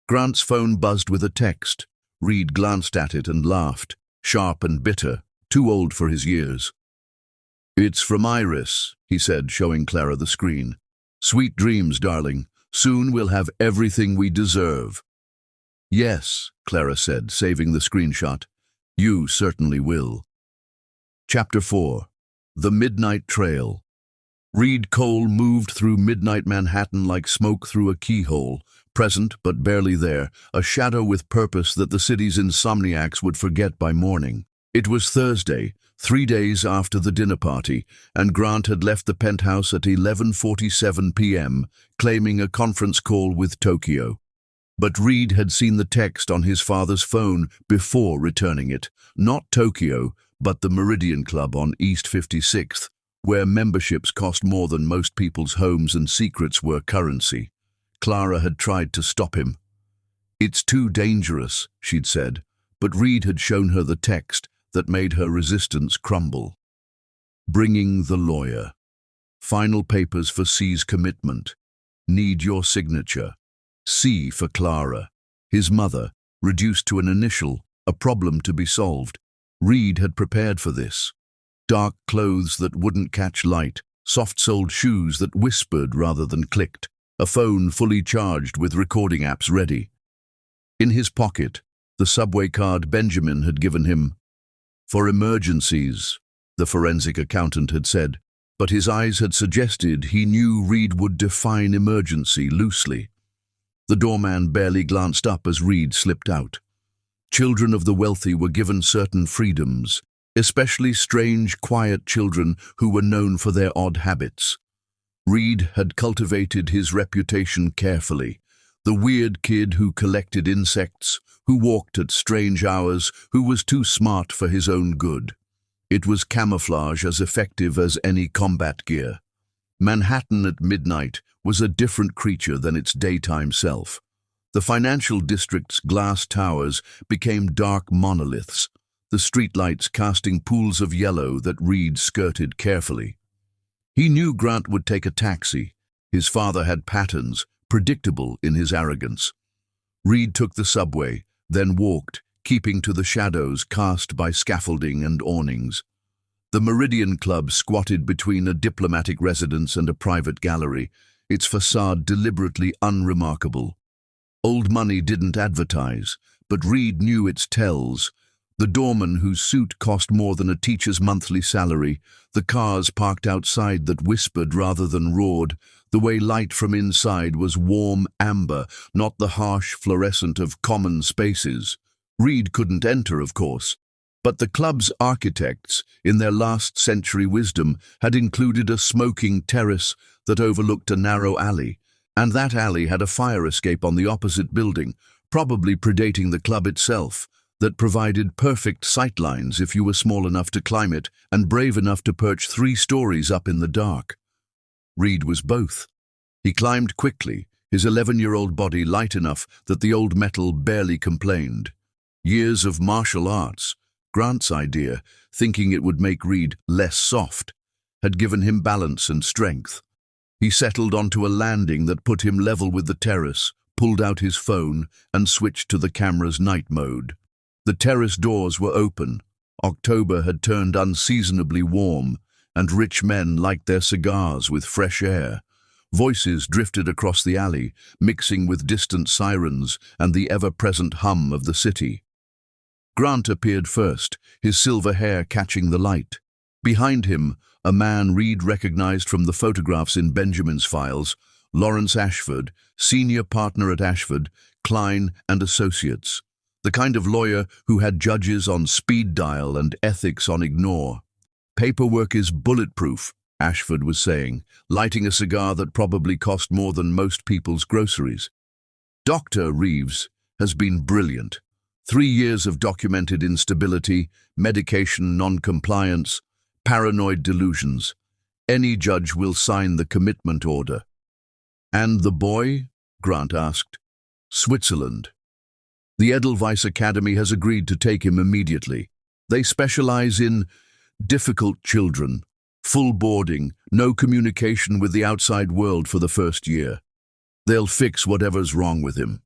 Grant's phone buzzed with a text. Reed glanced at it and laughed, sharp and bitter, too old for his years. "It's from Iris," he said, showing Clara the screen. "Sweet dreams, darling. Soon we'll have everything we deserve." "Yes," Clara said, saving the screenshot. "You certainly will." Chapter 4. The Midnight Trail. Reed Cole moved through midnight Manhattan like smoke through a keyhole, present but barely there, a shadow with purpose that the city's insomniacs would forget by morning. It was Thursday, 3 days after the dinner party, and Grant had left the penthouse at 11:47 p.m., claiming a conference call with Tokyo. But Reed had seen the text on his father's phone before returning it, not Tokyo, but the Meridian Club on East 56th, where memberships cost more than most people's homes and secrets were currency. Clara had tried to stop him. "It's too dangerous," she'd said, but Reed had shown her the text that made her resistance crumble. "Bringing the lawyer. Final papers for C's commitment. Need your signature. C for Clara." His mother, reduced to an initial, a problem to be solved. Reed had prepared for this. Dark clothes that wouldn't catch light, soft-soled shoes that whispered rather than clicked, a phone fully charged with recording apps ready. In his pocket, the subway card Benjamin had given him. "For emergencies," the forensic accountant had said, but his eyes had suggested he knew Reed would define emergency loosely. The doorman barely glanced up as Reed slipped out. Children of the wealthy were given certain freedoms, especially strange, quiet children who were known for their odd habits. Reed had cultivated his reputation carefully. The weird kid who collected insects, who walked at strange hours, who was too smart for his own good. It was camouflage as effective as any combat gear. Manhattan at midnight was a different creature than its daytime self. The financial district's glass towers became dark monoliths, the streetlights casting pools of yellow that Reed skirted carefully. He knew Grant would take a taxi. His father had patterns, predictable in his arrogance. Reed took the subway, then walked, keeping to the shadows cast by scaffolding and awnings. The Meridian Club squatted between a diplomatic residence and a private gallery, its facade deliberately unremarkable. Old money didn't advertise, but Reed knew its tells. The doorman whose suit cost more than a teacher's monthly salary, the cars parked outside that whispered rather than roared, the way light from inside was warm amber, not the harsh fluorescent of common spaces. Reed couldn't enter, of course. But the club's architects, in their last-century wisdom, had included a smoking terrace that overlooked a narrow alley, and that alley had a fire escape on the opposite building, probably predating the club itself, that provided perfect sightlines if you were small enough to climb it and brave enough to perch 3 stories up in the dark. Reed was both. He climbed quickly, his 11-year-old body light enough that the old metal barely complained. Years of martial arts, Grant's idea, thinking it would make Reed less soft, had given him balance and strength. He settled onto a landing that put him level with the terrace, pulled out his phone, and switched to the camera's night mode. The terrace doors were open. October had turned unseasonably warm, and rich men liked their cigars with fresh air. Voices drifted across the alley, mixing with distant sirens and the ever-present hum of the city. Grant appeared first, his silver hair catching the light. Behind him, a man Reed recognized from the photographs in Benjamin's files, Lawrence Ashford, senior partner at Ashford, Klein and Associates, the kind of lawyer who had judges on speed dial and ethics on ignore. "Paperwork is bulletproof," Ashford was saying, lighting a cigar that probably cost more than most people's groceries. "Dr. Reeves has been brilliant. 3 years of documented instability, medication non-compliance, paranoid delusions. Any judge will sign the commitment order." "And the boy?" Grant asked. "Switzerland. The Edelweiss Academy has agreed to take him immediately. They specialize in difficult children, full boarding, no communication with the outside world for the first year. They'll fix whatever's wrong with him."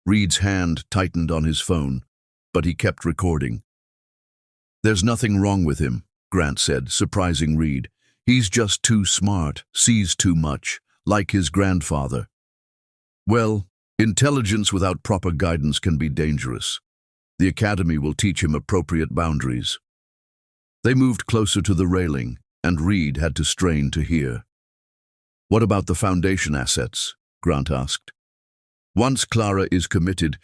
Reed's hand tightened on his phone, but he kept recording. "There's nothing wrong with him," Grant said, surprising Reed. "He's just too smart, sees too much, like his grandfather." "Well, intelligence without proper guidance can be dangerous. The academy will teach him appropriate boundaries." They moved closer to the railing, and Reed had to strain to hear. "What about the foundation assets?" Grant asked. "Once Clara is committed,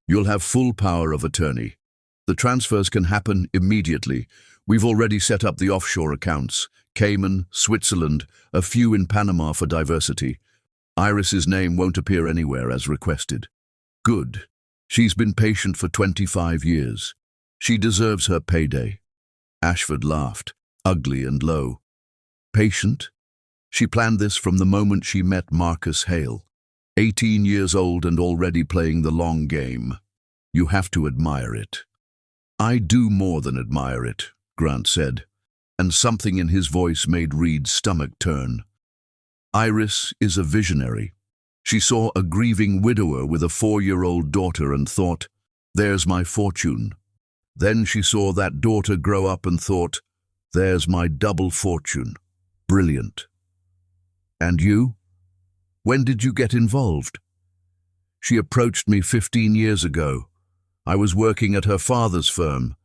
you'll have full power of attorney. The transfers can happen immediately. We've already set up the offshore accounts, Cayman, Switzerland, a few in Panama for diversity. Iris's name won't appear anywhere as requested." "Good. She's been patient for 25 years. She deserves her payday." Ashford laughed, ugly and low. "Patient? She planned this from the moment she met Marcus Hale. 18 years old and already playing the long game. You have to admire it." "I do more than admire it," Grant said, and something in his voice made Reed's stomach turn. "Iris is a visionary. She saw a grieving widower with a 4-year-old daughter and thought, 'There's my fortune.' Then she saw that daughter grow up and thought, 'There's my double fortune.' Brilliant." "And you? When did you get involved?" "She approached me 15 years ago. I was working at her father's firm.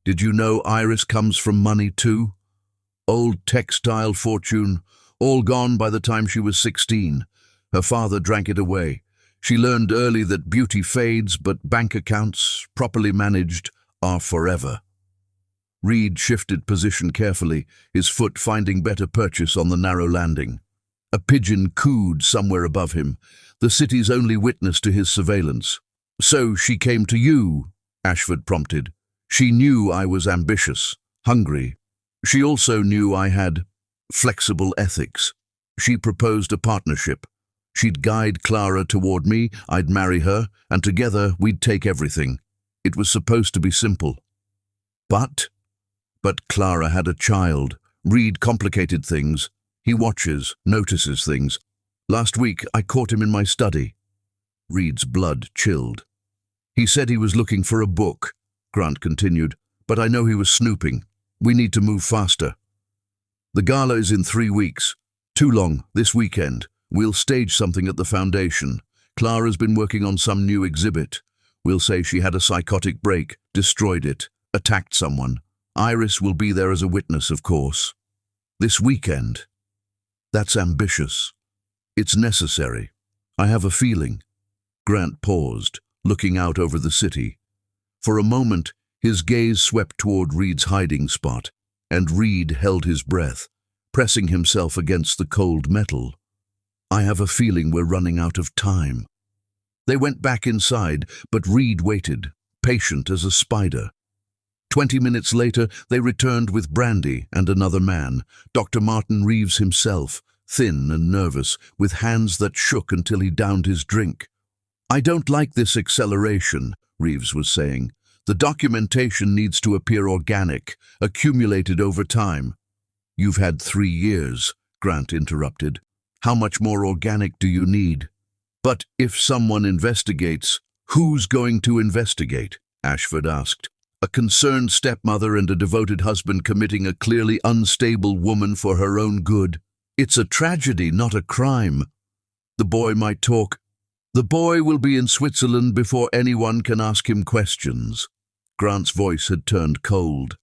Did you know Iris comes from money too? Old textile fortune, all gone by the time she was 16. Her father drank it away. She learned early that beauty fades, but bank accounts, properly managed, are forever." Reed shifted position carefully, his foot finding better purchase on the narrow landing. A pigeon cooed somewhere above him, the city's only witness to his surveillance. "So she came to you," Ashford prompted. "She knew I was ambitious, hungry. She also knew I had flexible ethics. She proposed a partnership. She'd guide Clara toward me, I'd marry her, and together we'd take everything. It was supposed to be simple. But Clara had a child. Reed complicated things. He watches, notices things. Last week, I caught him in my study." Reed's blood chilled. "He said he was looking for a book," Grant continued, "but I know he was snooping. We need to move faster. The gala is in 3 weeks. Too long, this weekend. We'll stage something at the foundation. Clara's been working on some new exhibit. We'll say she had a psychotic break, destroyed it, attacked someone. Iris will be there as a witness, of course. This weekend. That's ambitious. It's necessary. I have a feeling." Grant paused, looking out over the city. For a moment, His gaze swept toward Reed's hiding spot, and Reed held his breath, pressing himself against the cold metal. "I have a feeling we're running out of time." They went back inside, but Reed waited, patient as a spider. 20 minutes later, they returned with brandy and another man, Dr. Martin Reeves himself, thin and nervous, with hands that shook until he downed his drink. "I don't like this acceleration," Reeves was saying. "The documentation needs to appear organic, accumulated over time." "You've had 3 years," Grant interrupted. "How much more organic do you need?" "But if someone investigates, who's going to investigate?" Ashford asked. "A concerned stepmother and a devoted husband committing a clearly unstable woman for her own good. It's a tragedy, not a crime. The boy might talk. The boy will be in Switzerland before anyone can ask him questions." Grant's voice had turned cold.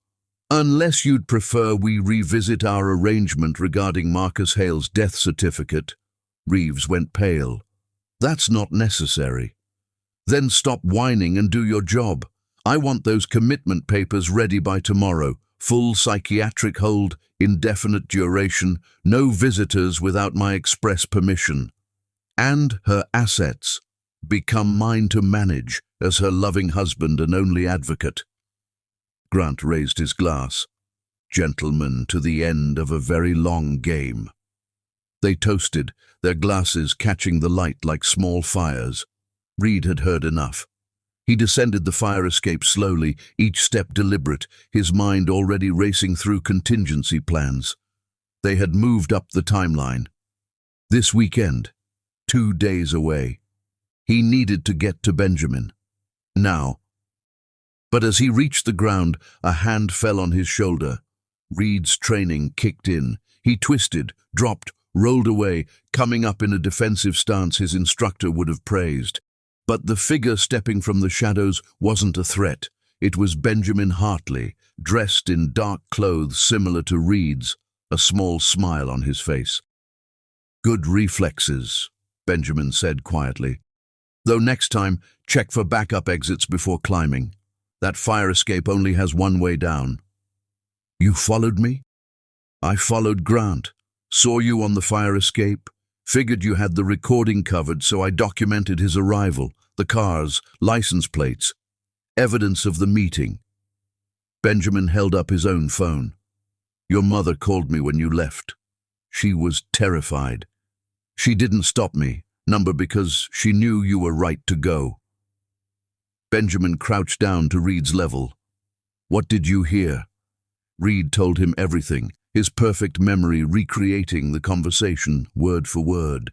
"Unless you'd prefer we revisit our arrangement regarding Marcus Hale's death certificate." Reeves went pale. "That's not necessary." "Then stop whining and do your job. I want those commitment papers ready by tomorrow. Full psychiatric hold, indefinite duration, no visitors without my express permission. And her assets become mine to manage as her loving husband and only advocate." Grant raised his glass. "Gentlemen, to the end of a very long game." They toasted, their glasses catching the light like small fires. Reed had heard enough. He descended the fire escape slowly, each step deliberate, his mind already racing through contingency plans. They had moved up the timeline. This weekend, 2 days away. He needed to get to Benjamin. Now. But as he reached the ground, a hand fell on his shoulder. Reed's training kicked in. He twisted, dropped, rolled away, coming up in a defensive stance his instructor would have praised. But the figure stepping from the shadows wasn't a threat. It was Benjamin Hartley, dressed in dark clothes similar to Reed's, a small smile on his face. "Good reflexes," Benjamin said quietly. "Though next time, check for backup exits before climbing. That fire escape only has one way down." "You followed me?" "I followed Grant. Saw you on the fire escape. Figured you had the recording covered, so I documented his arrival, the cars, license plates, evidence of the meeting." Benjamin held up his own phone. "Your mother called me when you left. She was terrified. She didn't stop me, number because she knew you were right to go." Benjamin crouched down to Reed's level. "What did you hear?" Reed told him everything, his perfect memory recreating the conversation word for word.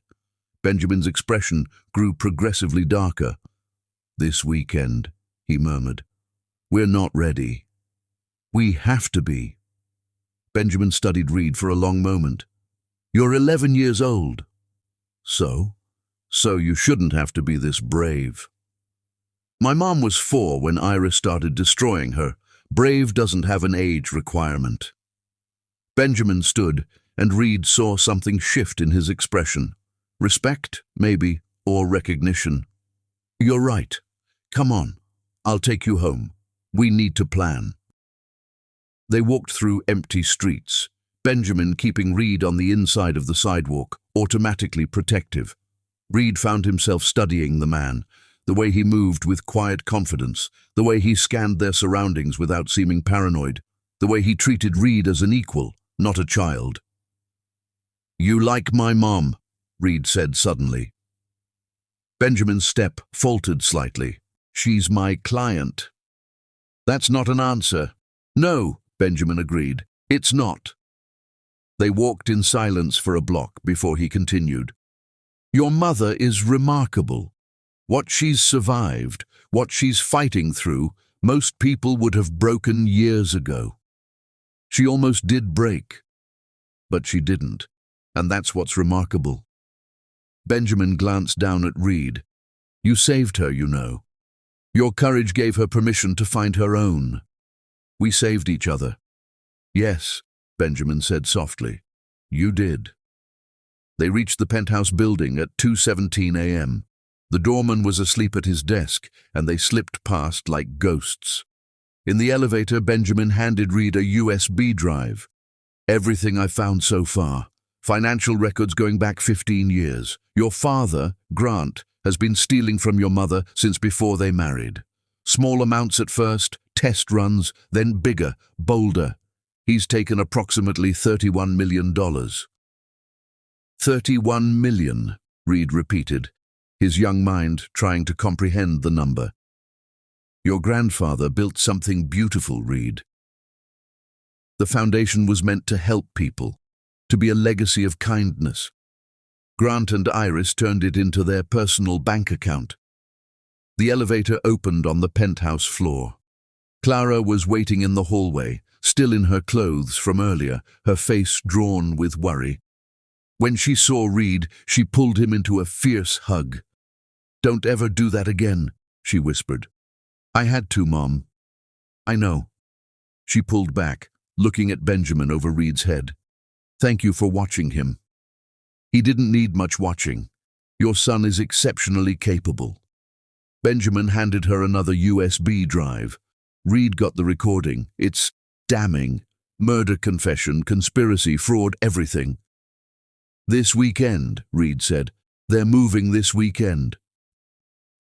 Benjamin's expression grew progressively darker. "This weekend," he murmured. "We're not ready." "We have to be." Benjamin studied Reed for a long moment. "You're 11 years old." So you shouldn't have to be this brave." "My mom was 4 when Ira started destroying her. Brave doesn't have an age requirement." Benjamin stood, and Reed saw something shift in his expression. Respect, maybe, or recognition. "You're right. Come on. I'll take you home. We need to plan." They walked through empty streets, Benjamin keeping Reed on the inside of the sidewalk, automatically protective. Reed found himself studying the man, the way he moved with quiet confidence, the way he scanned their surroundings without seeming paranoid, the way he treated Reed as an equal, not a child. "You like my mom," Reed said suddenly. Benjamin's step faltered slightly. "She's my client." "That's not an answer." "No," Benjamin agreed. "It's not." They walked in silence for a block before he continued. "Your mother is remarkable. What she's survived, what she's fighting through, most people would have broken years ago. She almost did break, but she didn't, and that's what's remarkable." Benjamin glanced down at Reed. "You saved her, you know. Your courage gave her permission to find her own. We saved each other." "Yes," Benjamin said softly. "You did." They reached the penthouse building at 2:17 a.m. The doorman was asleep at his desk, and they slipped past like ghosts. In the elevator, Benjamin handed Reed a USB drive. Everything I've found so far. Financial records going back 15 years. Your father, Grant, has been stealing from your mother since before they married. Small amounts at first, test runs, then bigger, bolder. He's taken approximately $31 million. $31 million, Reed repeated, his young mind trying to comprehend the number. Your grandfather built something beautiful, Reed. The foundation was meant to help people, to be a legacy of kindness. Grant and Iris turned it into their personal bank account. The elevator opened on the penthouse floor. Clara was waiting in the hallway, still in her clothes from earlier, her face drawn with worry. When she saw Reed, she pulled him into a fierce hug. "Don't ever do that again," she whispered. "I had to, Mom." "I know." She pulled back, looking at Benjamin over Reed's head. "Thank you for watching him." "He didn't need much watching. Your son is exceptionally capable." Benjamin handed her another USB drive. Reed got the recording. It's damning. Murder confession, conspiracy, fraud, everything. "This weekend," Reed said. "They're moving this weekend."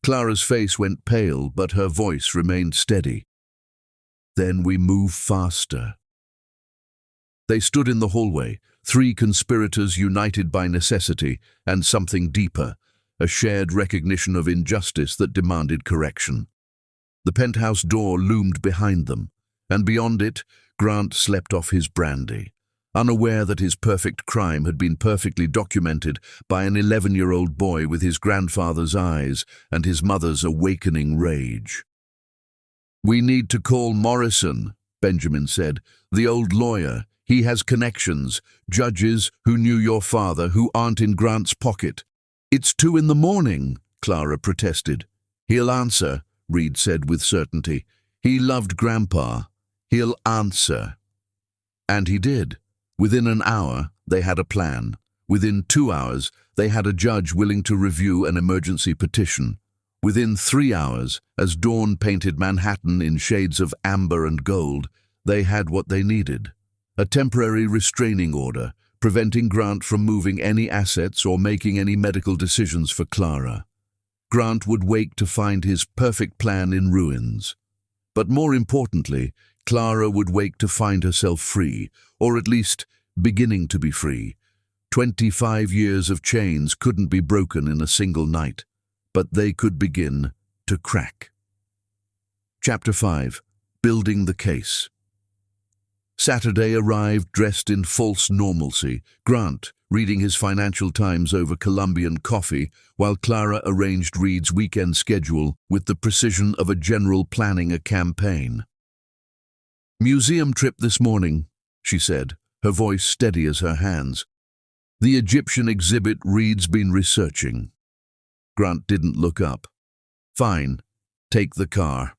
Clara's face went pale, but her voice remained steady. "Then we move faster." They stood in the hallway, three conspirators united by necessity and something deeper, a shared recognition of injustice that demanded correction. The penthouse door loomed behind them, and beyond it, Grant slept off his brandy, unaware that his perfect crime had been perfectly documented by an 11-year-old boy with his grandfather's eyes and his mother's awakening rage. "We need to call Morrison," Benjamin said, "the old lawyer. He has connections, judges who knew your father who aren't in Grant's pocket." "It's 2 in the morning, Clara protested. "He'll answer," Reed said with certainty. "He loved Grandpa. He'll answer." And he did. Within an hour, they had a plan. Within 2 hours, they had a judge willing to review an emergency petition. Within 3 hours, as dawn painted Manhattan in shades of amber and gold, they had what they needed. A temporary restraining order, preventing Grant from moving any assets or making any medical decisions for Clara. Grant would wake to find his perfect plan in ruins. But more importantly, Clara would wake to find herself free, or at least beginning to be free. 25 years of chains couldn't be broken in a single night, but they could begin to crack. Chapter 5. Building the Case. Saturday arrived dressed in false normalcy, Grant reading his Financial Times over Colombian coffee, while Clara arranged Reed's weekend schedule with the precision of a general planning a campaign. "Museum trip this morning," she said, her voice steady as her hands. "The Egyptian exhibit Reed's been researching." Grant didn't look up. "Fine, take the car."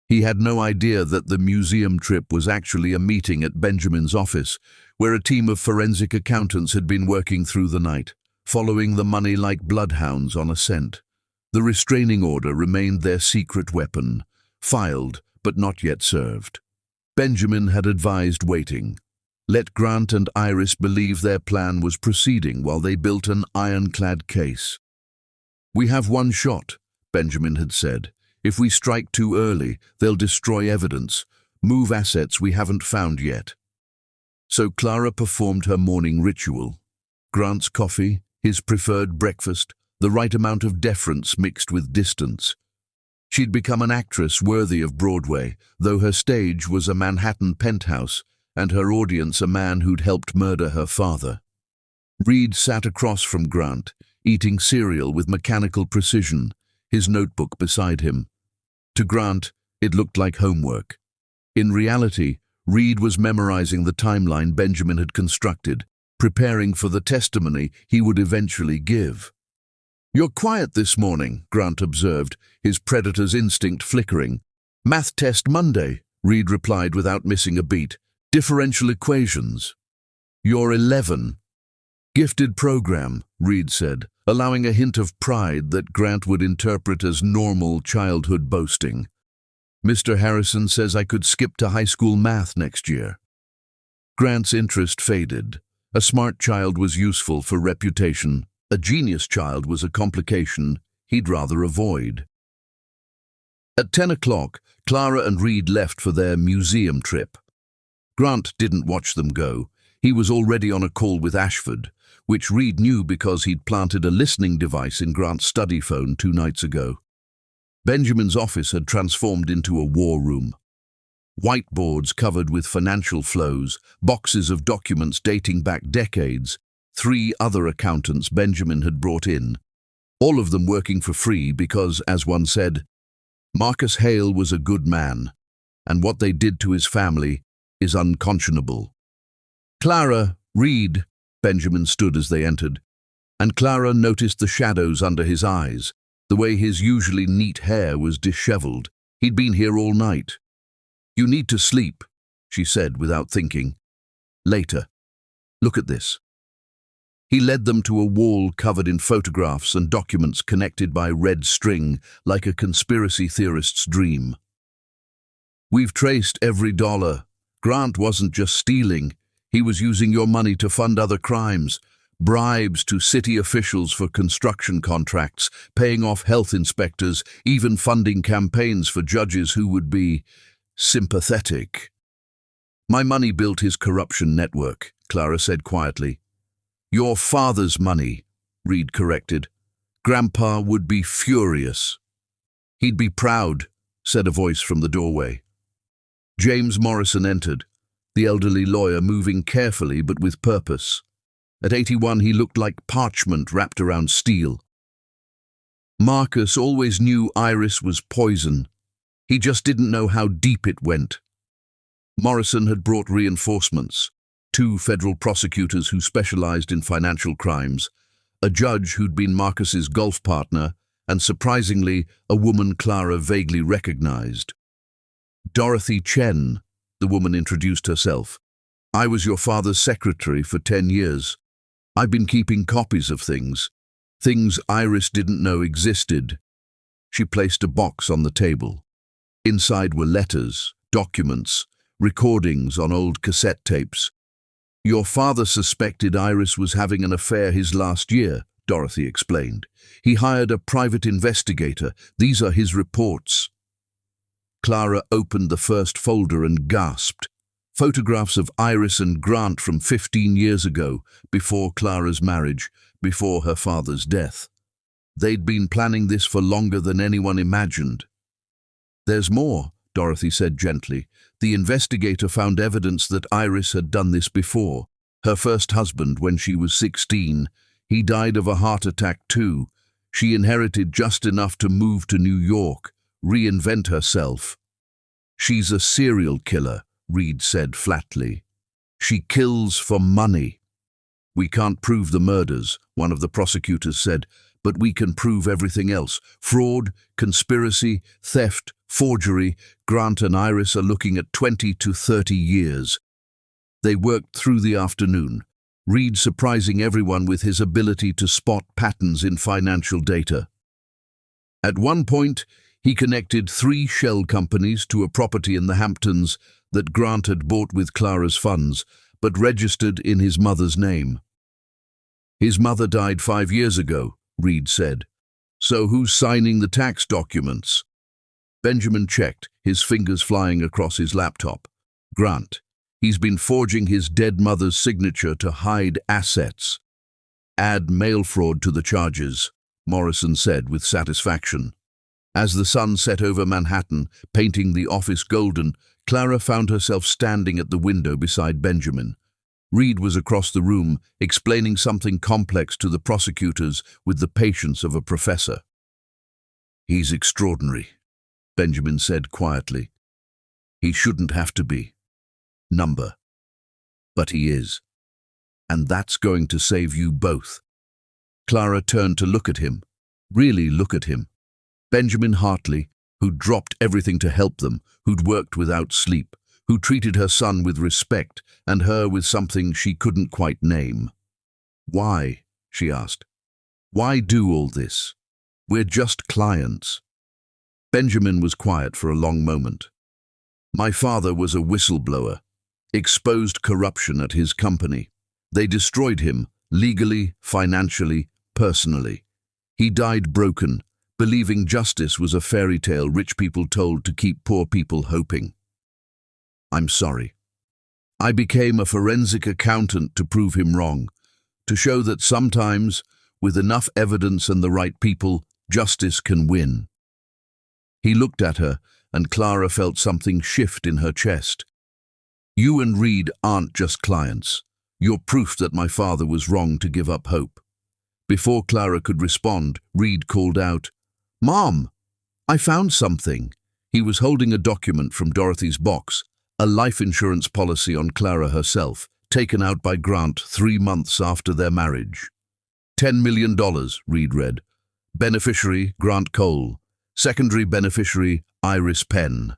He had no idea that the museum trip was actually a meeting at Benjamin's office, where a team of forensic accountants had been working through the night, following the money like bloodhounds on a scent. The restraining order remained their secret weapon, filed but not yet served. Benjamin had advised waiting. Let Grant and Iris believe their plan was proceeding while they built an ironclad case. "We have one shot," Benjamin had said. "If we strike too early, they'll destroy evidence, move assets we haven't found yet." So Clara performed her morning ritual. Grant's coffee, his preferred breakfast, the right amount of deference mixed with distance. She'd become an actress worthy of Broadway, though her stage was a Manhattan penthouse and her audience a man who'd helped murder her father. Reed sat across from Grant, eating cereal with mechanical precision, his notebook beside him. To Grant, it looked like homework. In reality, Reed was memorizing the timeline Benjamin had constructed, preparing for the testimony he would eventually give. "You're quiet this morning," Grant observed, his predator's instinct flickering. "Math test Monday," Reed replied without missing a beat. "Differential equations." "You're 11. "Gifted program," Reed said, allowing a hint of pride that Grant would interpret as normal childhood boasting. Mr. Harrison says I could skip to high school math next year. Grant's interest faded. A smart child was useful for reputation. A genius child was a complication he'd rather avoid. At 10 o'clock, Clara and Reed left for their museum trip. Grant didn't watch them go. He was already on a call with Ashford, which Reed knew because he'd planted a listening device in Grant's study phone 2 nights ago. Benjamin's office had transformed into a war room. Whiteboards covered with financial flows, boxes of documents dating back decades, 3 other accountants Benjamin had brought in, all of them working for free because, as one said, Marcus Hale was a good man, and what they did to his family is unconscionable. Clara, Reed, Benjamin stood as they entered, and Clara noticed the shadows under his eyes, the way his usually neat hair was disheveled. He'd been here all night. You need to sleep, she said without thinking. Later. Look at this. He led them to a wall covered in photographs and documents connected by red string, like a conspiracy theorist's dream. We've traced every dollar. Grant wasn't just stealing. He was using your money to fund other crimes, bribes to city officials for construction contracts, paying off health inspectors, even funding campaigns for judges who would be sympathetic. My money built his corruption network, Clara said quietly. Your father's money, Reed corrected. Grandpa would be furious. He'd be proud, said a voice from the doorway. James Morrison entered, the elderly lawyer moving carefully but with purpose. At 81, he looked like parchment wrapped around steel. Marcus always knew Iris was poison. He just didn't know how deep it went. Morrison had brought reinforcements, 2 federal prosecutors who specialized in financial crimes, a judge who'd been Marcus's golf partner, and surprisingly, a woman Clara vaguely recognized. Dorothy Chen, the woman introduced herself. I was your father's secretary for 10 years. I've been keeping copies of things Iris didn't know existed. She placed a box on the table. Inside were letters, documents, recordings on old cassette tapes. Your father suspected Iris was having an affair his last year, Dorothy explained. He hired a private investigator. These are his reports. Clara opened the first folder and gasped. Photographs of Iris and Grant from 15 years ago, before Clara's marriage, before her father's death. They'd been planning this for longer than anyone imagined. There's more, Dorothy said gently. The investigator found evidence that Iris had done this before. Her first husband, when she was 16, he died of a heart attack too. She inherited just enough to move to New York, reinvent herself. She's a serial killer, Reed said flatly. She kills for money. We can't prove the murders, one of the prosecutors said, but we can prove everything else. Fraud, conspiracy, theft, forgery. Grant and Iris are looking at 20 to 30 years. They worked through the afternoon, Reed surprising everyone with his ability to spot patterns in financial data. At one point, he connected 3 shell companies to a property in the Hamptons that Grant had bought with Clara's funds, but registered in his mother's name. His mother died 5 years ago, Reed said. So who's signing the tax documents? Benjamin checked, his fingers flying across his laptop. Grant. He's been forging his dead mother's signature to hide assets. Add mail fraud to the charges, Morrison said with satisfaction. As the sun set over Manhattan, painting the office golden, Clara found herself standing at the window beside Benjamin. Reed was across the room, explaining something complex to the prosecutors with the patience of a professor. He's extraordinary, Benjamin said quietly. He shouldn't have to be. Number. But he is. And that's going to save you both. Clara turned to look at him. Really look at him. Benjamin Hartley, who'd dropped everything to help them, who'd worked without sleep, who treated her son with respect and her with something she couldn't quite name. Why? She asked. Why do all this? We're just clients. Benjamin was quiet for a long moment. My father was a whistleblower, exposed corruption at his company. They destroyed him, legally, financially, personally. He died broken, believing justice was a fairy tale rich people told to keep poor people hoping. I'm sorry. I became a forensic accountant to prove him wrong, to show that sometimes, with enough evidence and the right people, justice can win. He looked at her, and Clara felt something shift in her chest. You and Reed aren't just clients. You're proof that my father was wrong to give up hope. Before Clara could respond, Reed called out, "Mom, I found something." He was holding a document from Dorothy's box, a life insurance policy on Clara herself, taken out by Grant 3 months after their marriage. $10 million, Reed read. Beneficiary, Grant Cole. Secondary beneficiary, Iris Penn.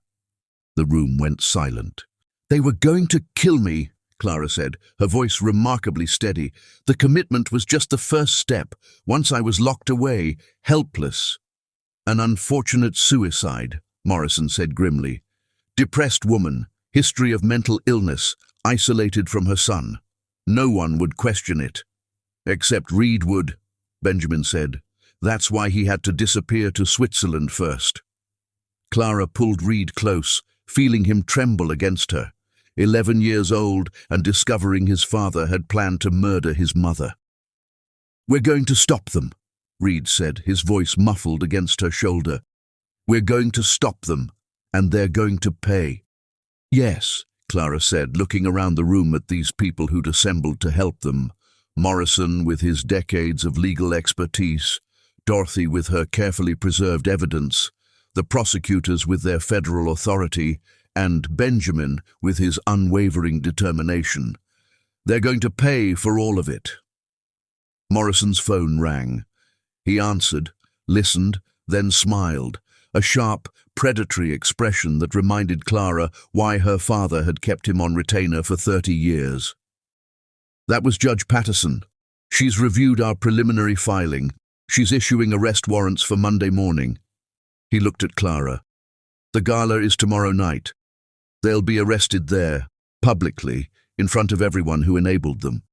The room went silent. "They were going to kill me," Clara said, her voice remarkably steady. "The commitment was just the first step. Once I was locked away, helpless." "An unfortunate suicide," Morrison said grimly. "Depressed woman, history of mental illness, isolated from her son. No one would question it." "Except Reed would," Benjamin said. "That's why he had to disappear to Switzerland first." Clara pulled Reed close, feeling him tremble against her. 11 years old and discovering his father had planned to murder his mother. "We're going to stop them," Reed said, his voice muffled against her shoulder. "We're going to stop them, and they're going to pay." "Yes," Clara said, looking around the room at these people who'd assembled to help them. Morrison with his decades of legal expertise, Dorothy with her carefully preserved evidence, the prosecutors with their federal authority, and Benjamin with his unwavering determination. They're going to pay for all of it. Morrison's phone rang. He answered, listened, then smiled, a sharp, predatory expression that reminded Clara why her father had kept him on retainer for 30 years. "That was Judge Patterson. She's reviewed our preliminary filing. She's issuing arrest warrants for Monday morning." He looked at Clara. "The gala is tomorrow night. They'll be arrested there, publicly, in front of everyone who enabled them."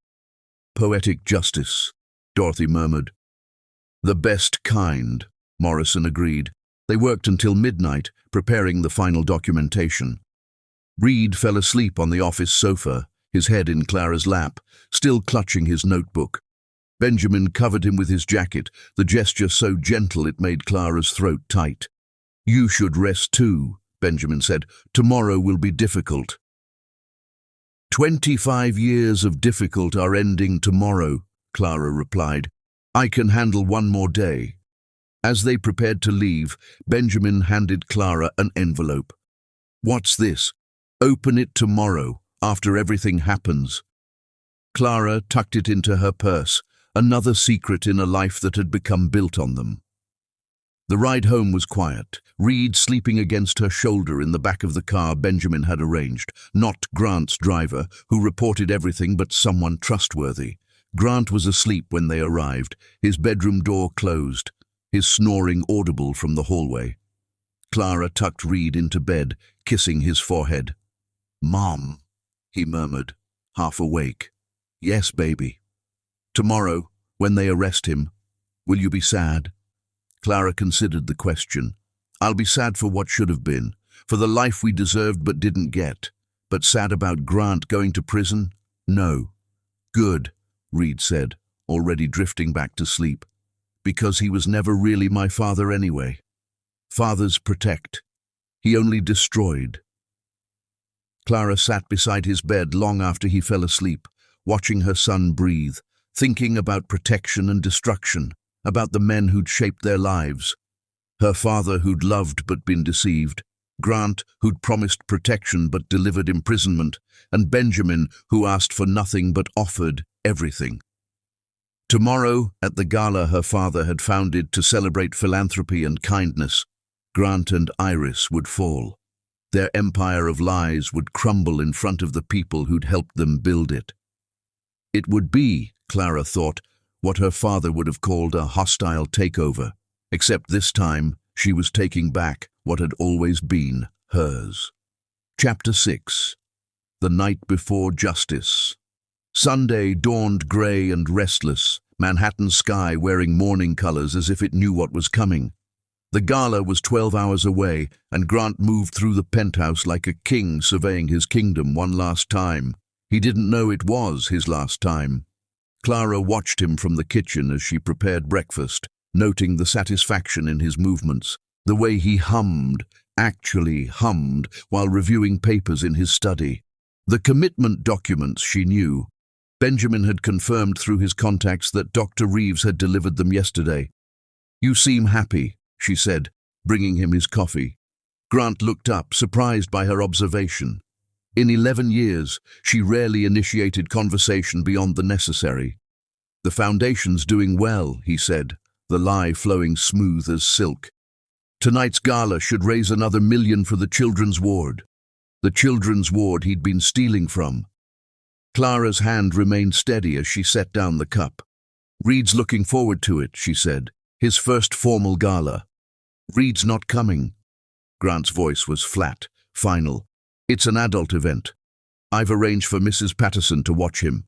"Poetic justice," Dorothy murmured. "The best kind," Morrison agreed. They worked until midnight, preparing the final documentation. Reed fell asleep on the office sofa, his head in Clara's lap, still clutching his notebook. Benjamin covered him with his jacket, the gesture so gentle it made Clara's throat tight. "You should rest too," Benjamin said. "Tomorrow will be difficult." 25 years of difficult are ending tomorrow," Clara replied. "I can handle one more day." As they prepared to leave, Benjamin handed Clara an envelope. "What's this? Open it tomorrow, after everything happens." Clara tucked it into her purse, another secret in a life that had become built on them. The ride home was quiet, Reed sleeping against her shoulder in the back of the car Benjamin had arranged, not Grant's driver, who reported everything but someone trustworthy. Grant was asleep when they arrived, his bedroom door closed, his snoring audible from the hallway. Clara tucked Reed into bed, kissing his forehead. "Mom," he murmured, half awake. "Yes, baby." "Tomorrow, when they arrest him, will you be sad?" Clara considered the question. "I'll be sad for what should have been, for the life we deserved but didn't get. But sad about Grant going to prison? No." "Good," Reed said, already drifting back to sleep. "Because he was never really my father anyway. Fathers protect. He only destroyed." Clara sat beside his bed long after he fell asleep, watching her son breathe, thinking about protection and destruction, about the men who'd shaped their lives. Her father who'd loved but been deceived, Grant who'd promised protection but delivered imprisonment, and Benjamin who asked for nothing but offered everything. Tomorrow, at the gala her father had founded to celebrate philanthropy and kindness, Grant and Iris would fall. Their empire of lies would crumble in front of the people who'd helped them build it. It would be, Clara thought, what her father would have called a hostile takeover, except this time she was taking back what had always been hers. Chapter 6. The Night Before Justice. Sunday dawned grey and restless, Manhattan sky wearing morning colors as if it knew what was coming. The gala was 12 hours away, and Grant moved through the penthouse like a king surveying his kingdom one last time. He didn't know it was his last time. Clara watched him from the kitchen as she prepared breakfast, noting the satisfaction in his movements, the way he hummed, actually hummed, while reviewing papers in his study. The commitment documents, she knew. Benjamin had confirmed through his contacts that Dr. Reeves had delivered them yesterday. "You seem happy," she said, bringing him his coffee. Grant looked up, surprised by her observation. In 11 years, she rarely initiated conversation beyond the necessary. "The foundation's doing well," he said, the lie flowing smooth as silk. "Tonight's gala should raise another $1 million for the children's ward." The children's ward he'd been stealing from. Clara's hand remained steady as she set down the cup. "Reed's looking forward to it," she said. "His first formal gala." "Reed's not coming." Grant's voice was flat, final. "It's an adult event. I've arranged for Mrs. Patterson to watch him."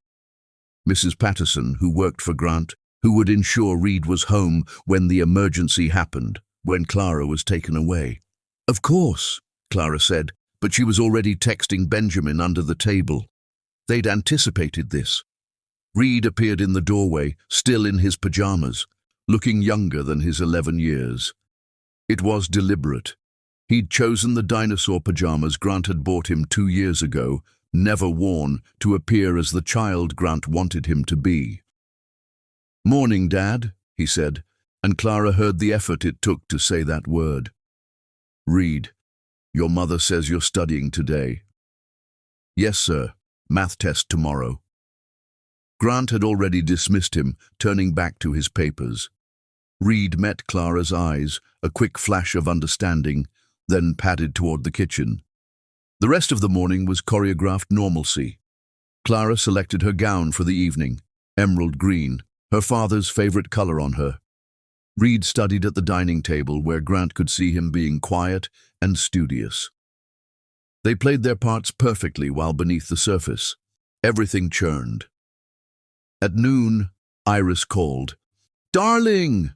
Mrs. Patterson, who worked for Grant, who would ensure Reed was home when the emergency happened, when Clara was taken away. "Of course," Clara said, but she was already texting Benjamin under the table. They'd anticipated this. Reed appeared in the doorway, still in his pajamas, looking younger than his 11 years. It was deliberate. He'd chosen the dinosaur pajamas Grant had bought him 2 years ago, never worn, to appear as the child Grant wanted him to be. "Morning, Dad," he said, and Clara heard the effort it took to say that word. "Reed, your mother says you're studying today." "Yes, sir. Math test tomorrow." Grant had already dismissed him, turning back to his papers. Reed met Clara's eyes, a quick flash of understanding, then padded toward the kitchen. The rest of the morning was choreographed normalcy. Clara selected her gown for the evening, emerald green, her father's favorite color on her. Reed studied at the dining table where Grant could see him being quiet and studious. They played their parts perfectly while beneath the surface. Everything churned. At noon, Iris called. "Darling!"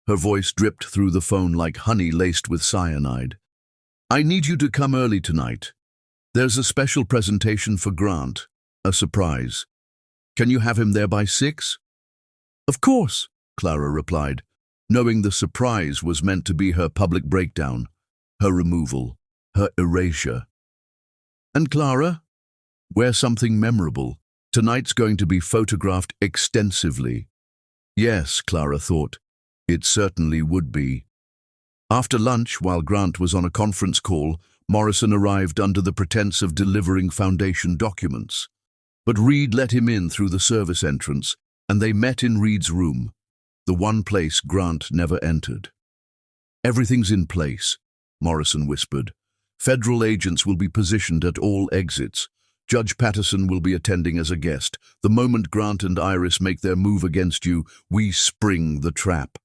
Her voice dripped through the phone like honey laced with cyanide. "I need you to come early tonight. There's a special presentation for Grant, a surprise. Can you have him there by 6? "Of course," Clara replied, knowing the surprise was meant to be her public breakdown, her removal, her erasure. "And Clara, wear something memorable. Tonight's going to be photographed extensively." Yes, Clara thought, it certainly would be. After lunch, while Grant was on a conference call, Morrison arrived under the pretense of delivering foundation documents. But Reed let him in through the service entrance, and they met in Reed's room, the one place Grant never entered. "Everything's in place," Morrison whispered. "Federal agents will be positioned at all exits. Judge Patterson will be attending as a guest. The moment Grant and Iris make their move against you, we spring the trap."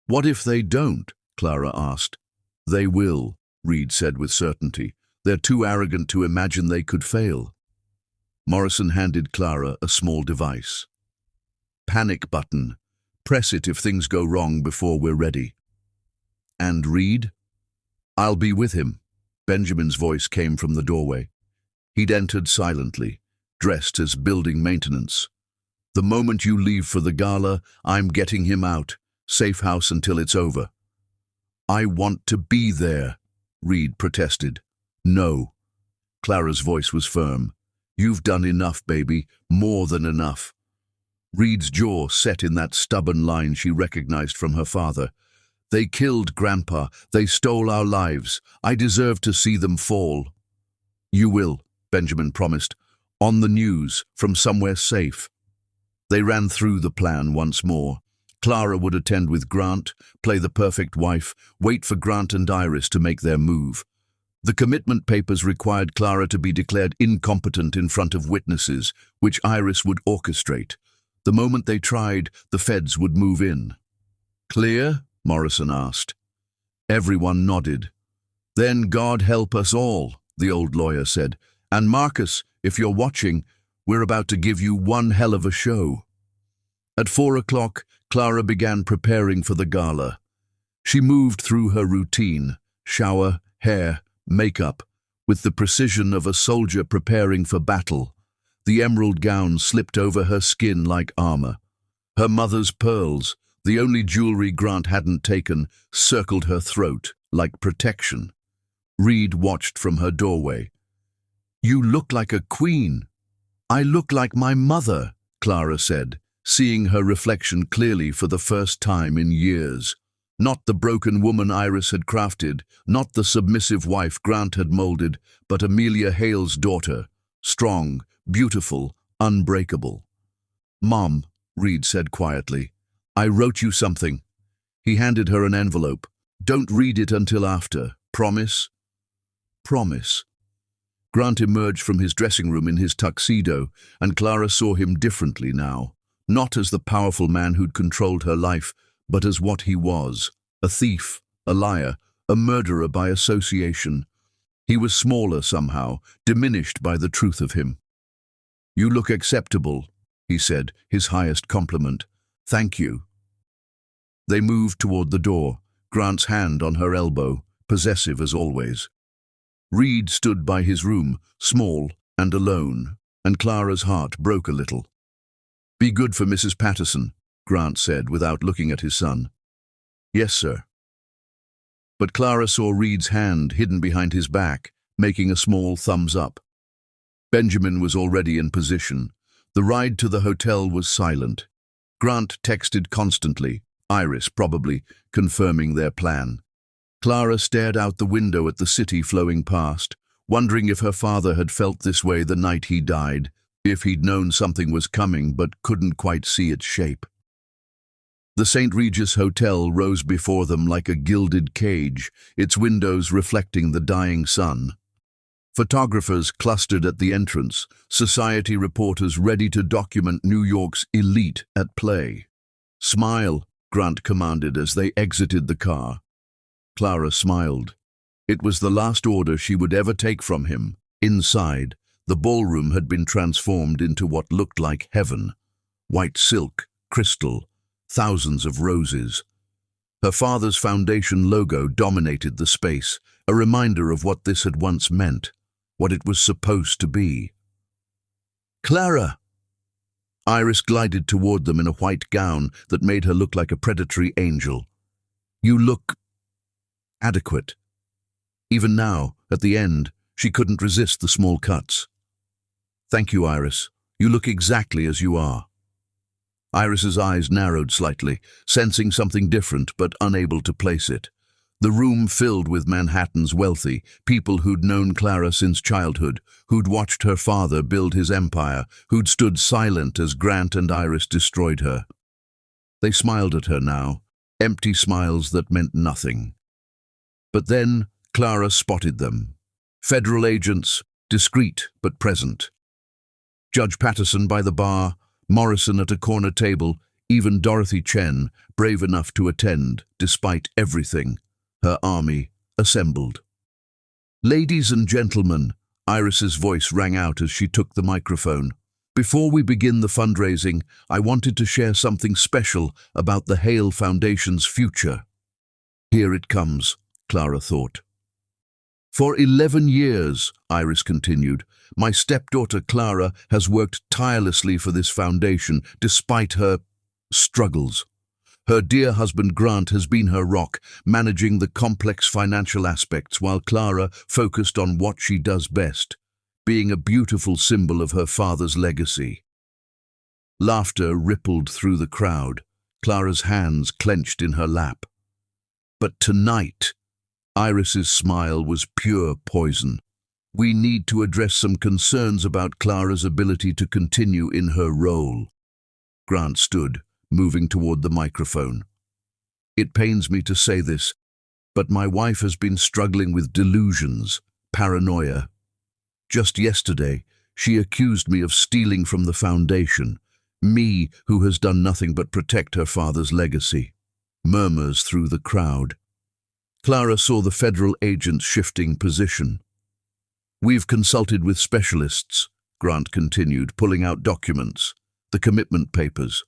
"What if they don't?" Clara asked. "They will," Reed said with certainty. "They're too arrogant to imagine they could fail." Morrison handed Clara a small device. "Panic button. Press it if things go wrong before we're ready." "And Reed?" "I'll be with him." Benjamin's voice came from the doorway. He'd entered silently, dressed as building maintenance. "The moment you leave for the gala, I'm getting him out. Safe house until it's over." "I want to be there," Reed protested. "No." Clara's voice was firm. "You've done enough, baby. More than enough." Reed's jaw set in that stubborn line she recognized from her father. "They killed Grandpa. They stole our lives. I deserve to see them fall." "You will," Benjamin promised. "On the news, from somewhere safe." They ran through the plan once more. Clara would attend with Grant, play the perfect wife, wait for Grant and Iris to make their move. The commitment papers required Clara to be declared incompetent in front of witnesses, which Iris would orchestrate. The moment they tried, the feds would move in. "Clear?" Morrison asked. Everyone nodded. Then God help us all, the old lawyer said. And Marcus, if you're watching, we're about to give you one hell of a show. At 4 o'clock, Clara began preparing for the gala. She moved through her routine, shower, hair, makeup, with the precision of a soldier preparing for battle. The emerald gown slipped over her skin like armor. Her mother's pearls, the only jewelry Grant hadn't taken, circled her throat like protection. Reed watched from her doorway. "You look like a queen." "I look like my mother," Clara said, seeing her reflection clearly for the first time in years. Not the broken woman Iris had crafted, not the submissive wife Grant had molded, but Amelia Hale's daughter, strong, beautiful, unbreakable. "Mom," Reed said quietly, "I wrote you something." He handed her an envelope. "Don't read it until after. Promise?" "Promise." Grant emerged from his dressing room in his tuxedo, and Clara saw him differently now, not as the powerful man who'd controlled her life, but as what he was, a thief, a liar, a murderer by association. He was smaller somehow, diminished by the truth of him. "You look acceptable," he said, his highest compliment. "Thank you." They moved toward the door, Grant's hand on her elbow, possessive as always. Reed stood by his room, small and alone, and Clara's heart broke a little. "Be good for Mrs. Patterson," Grant said without looking at his son. "Yes, sir." But Clara saw Reed's hand hidden behind his back, making a small thumbs up. Benjamin was already in position. The ride to the hotel was silent. Grant texted constantly, Iris probably, confirming their plan. Clara stared out the window at the city flowing past, wondering if her father had felt this way the night he died, if he'd known something was coming but couldn't quite see its shape. The St. Regis Hotel rose before them like a gilded cage, its windows reflecting the dying sun. Photographers clustered at the entrance, society reporters ready to document New York's elite at play. "Smile," Grant commanded as they exited the car. Clara smiled. It was the last order she would ever take from him. Inside, the ballroom had been transformed into what looked like heaven. White silk, crystal, thousands of roses. Her father's foundation logo dominated the space, a reminder of what this had once meant, what it was supposed to be. "Clara!" Iris glided toward them in a white gown that made her look like a predatory angel. "You look adequate." Even now, at the end, she couldn't resist the small cuts. "Thank you, Iris. You look exactly as you are." Iris's eyes narrowed slightly, sensing something different but unable to place it. The room filled with Manhattan's wealthy, people who'd known Clara since childhood, who'd watched her father build his empire, who'd stood silent as Grant and Iris destroyed her. They smiled at her now, empty smiles that meant nothing. But then Clara spotted them. Federal agents, discreet but present. Judge Patterson by the bar, Morrison at a corner table, even Dorothy Chen, brave enough to attend, despite everything. Her army assembled. "Ladies and gentlemen," Iris's voice rang out as she took the microphone. "Before we begin the fundraising, I wanted to share something special about the Hale Foundation's future." Here it comes, Clara thought. "For 11 years, Iris continued, my stepdaughter Clara has worked tirelessly for this foundation, despite her struggles. Her dear husband Grant has been her rock, managing the complex financial aspects while Clara focused on what she does best, being a beautiful symbol of her father's legacy." Laughter rippled through the crowd, Clara's hands clenched in her lap. "But tonight," Iris's smile was pure poison. "We need to address some concerns about Clara's ability to continue in her role." Grant stood, moving toward the microphone. "It pains me to say this, but my wife has been struggling with delusions, paranoia. Just yesterday, she accused me of stealing from the foundation, me who has done nothing but protect her father's legacy." Murmurs through the crowd. Clara saw the federal agents shifting position. "We've consulted with specialists," Grant continued, pulling out documents, the commitment papers.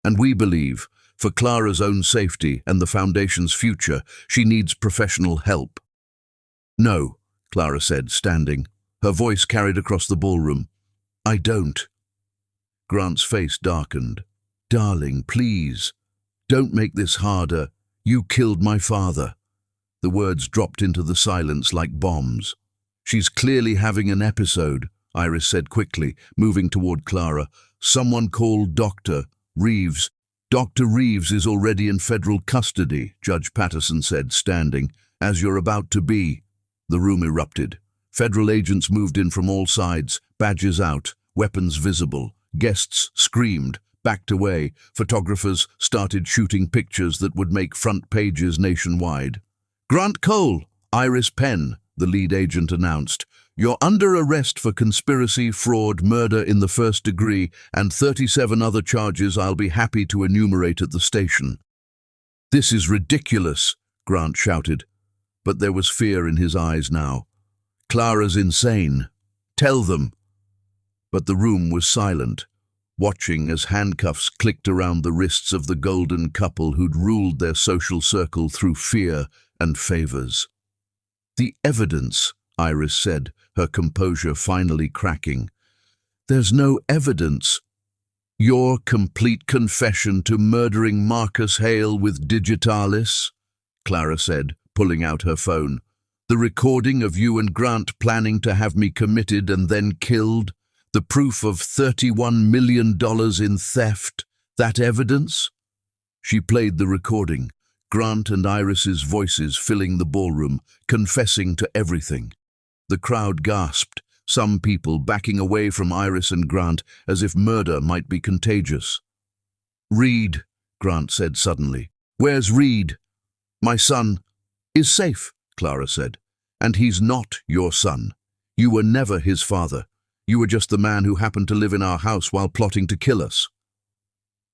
"And we believe, for Clara's own safety and the Foundation's future, she needs professional help." "No," Clara said, standing. Her voice carried across the ballroom. "I don't." Grant's face darkened. "Darling, please, don't make this harder. You killed my father." The words dropped into the silence like bombs. "She's clearly having an episode," Iris said quickly, moving toward Clara. "Someone called Dr. Reeves." "Dr. Reeves is already in federal custody," Judge Patterson said, standing. "As you're about to be." The room erupted. Federal agents moved in from all sides, badges out, weapons visible. Guests screamed, backed away. Photographers started shooting pictures that would make front pages nationwide. "Grant Cole, Iris Penn," the lead agent announced. "You're under arrest for conspiracy, fraud, murder in the first degree, and 37 other charges I'll be happy to enumerate at the station." "This is ridiculous," Grant shouted. But there was fear in his eyes now. "Clara's insane. Tell them." But the room was silent, watching as handcuffs clicked around the wrists of the golden couple who'd ruled their social circle through fear and favors. "The evidence," Iris said, her composure finally cracking. "There's no evidence." "Your complete confession to murdering Marcus Hale with Digitalis," Clara said, pulling out her phone. "The recording of you and Grant planning to have me committed and then killed. The proof of $31 million in theft. That evidence?" She played the recording, Grant and Iris's voices filling the ballroom, confessing to everything. The crowd gasped, some people backing away from Iris and Grant as if murder might be contagious. "Reed," Grant said suddenly. "Where's Reed?" "My son is safe," Clara said. "And he's not your son. You were never his father. You were just the man who happened to live in our house while plotting to kill us."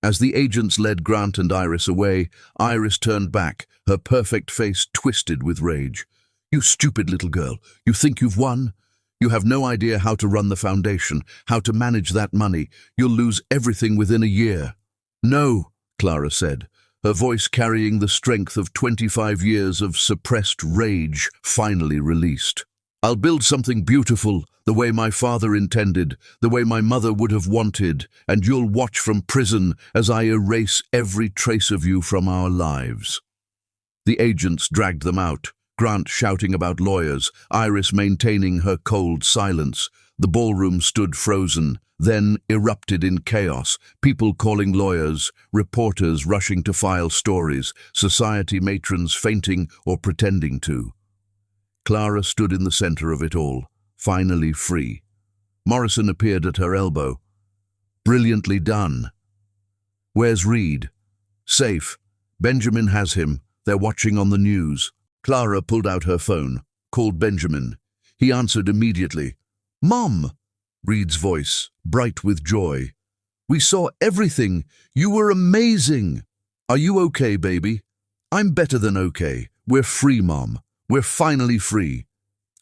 As the agents led Grant and Iris away, Iris turned back, her perfect face twisted with rage. "You stupid little girl, you think you've won? You have no idea how to run the Foundation, how to manage that money. You'll lose everything within a year." "No," Clara said, her voice carrying the strength of 25 years of suppressed rage finally released. "I'll build something beautiful, the way my father intended, the way my mother would have wanted, and you'll watch from prison as I erase every trace of you from our lives." The agents dragged them out, Grant shouting about lawyers, Iris maintaining her cold silence. The ballroom stood frozen, then erupted in chaos, people calling lawyers, reporters rushing to file stories, society matrons fainting or pretending to. Clara stood in the center of it all, finally free. Morrison appeared at her elbow. "Brilliantly done." "Where's Reed?" "Safe. Benjamin has him. They're watching on the news." Clara pulled out her phone, called Benjamin. He answered immediately. "Mom!" Reed's voice, bright with joy. "We saw everything. You were amazing." "Are you okay, baby?" "I'm better than okay. We're free, Mom. We're finally free."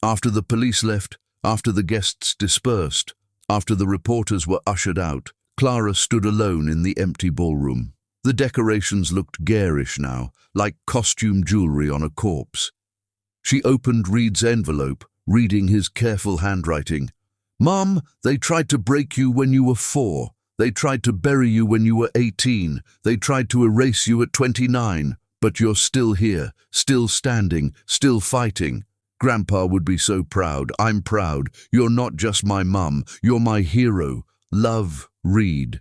After the police left, after the guests dispersed, after the reporters were ushered out, Clara stood alone in the empty ballroom. The decorations looked garish now, like costume jewelry on a corpse. She opened Reed's envelope, reading his careful handwriting. "Mom, they tried to break you when you were 4. They tried to bury you when you were 18. They tried to erase you at 29. But you're still here, still standing, still fighting. Grandpa would be so proud. I'm proud. You're not just my mum. You're my hero. Love, Reed."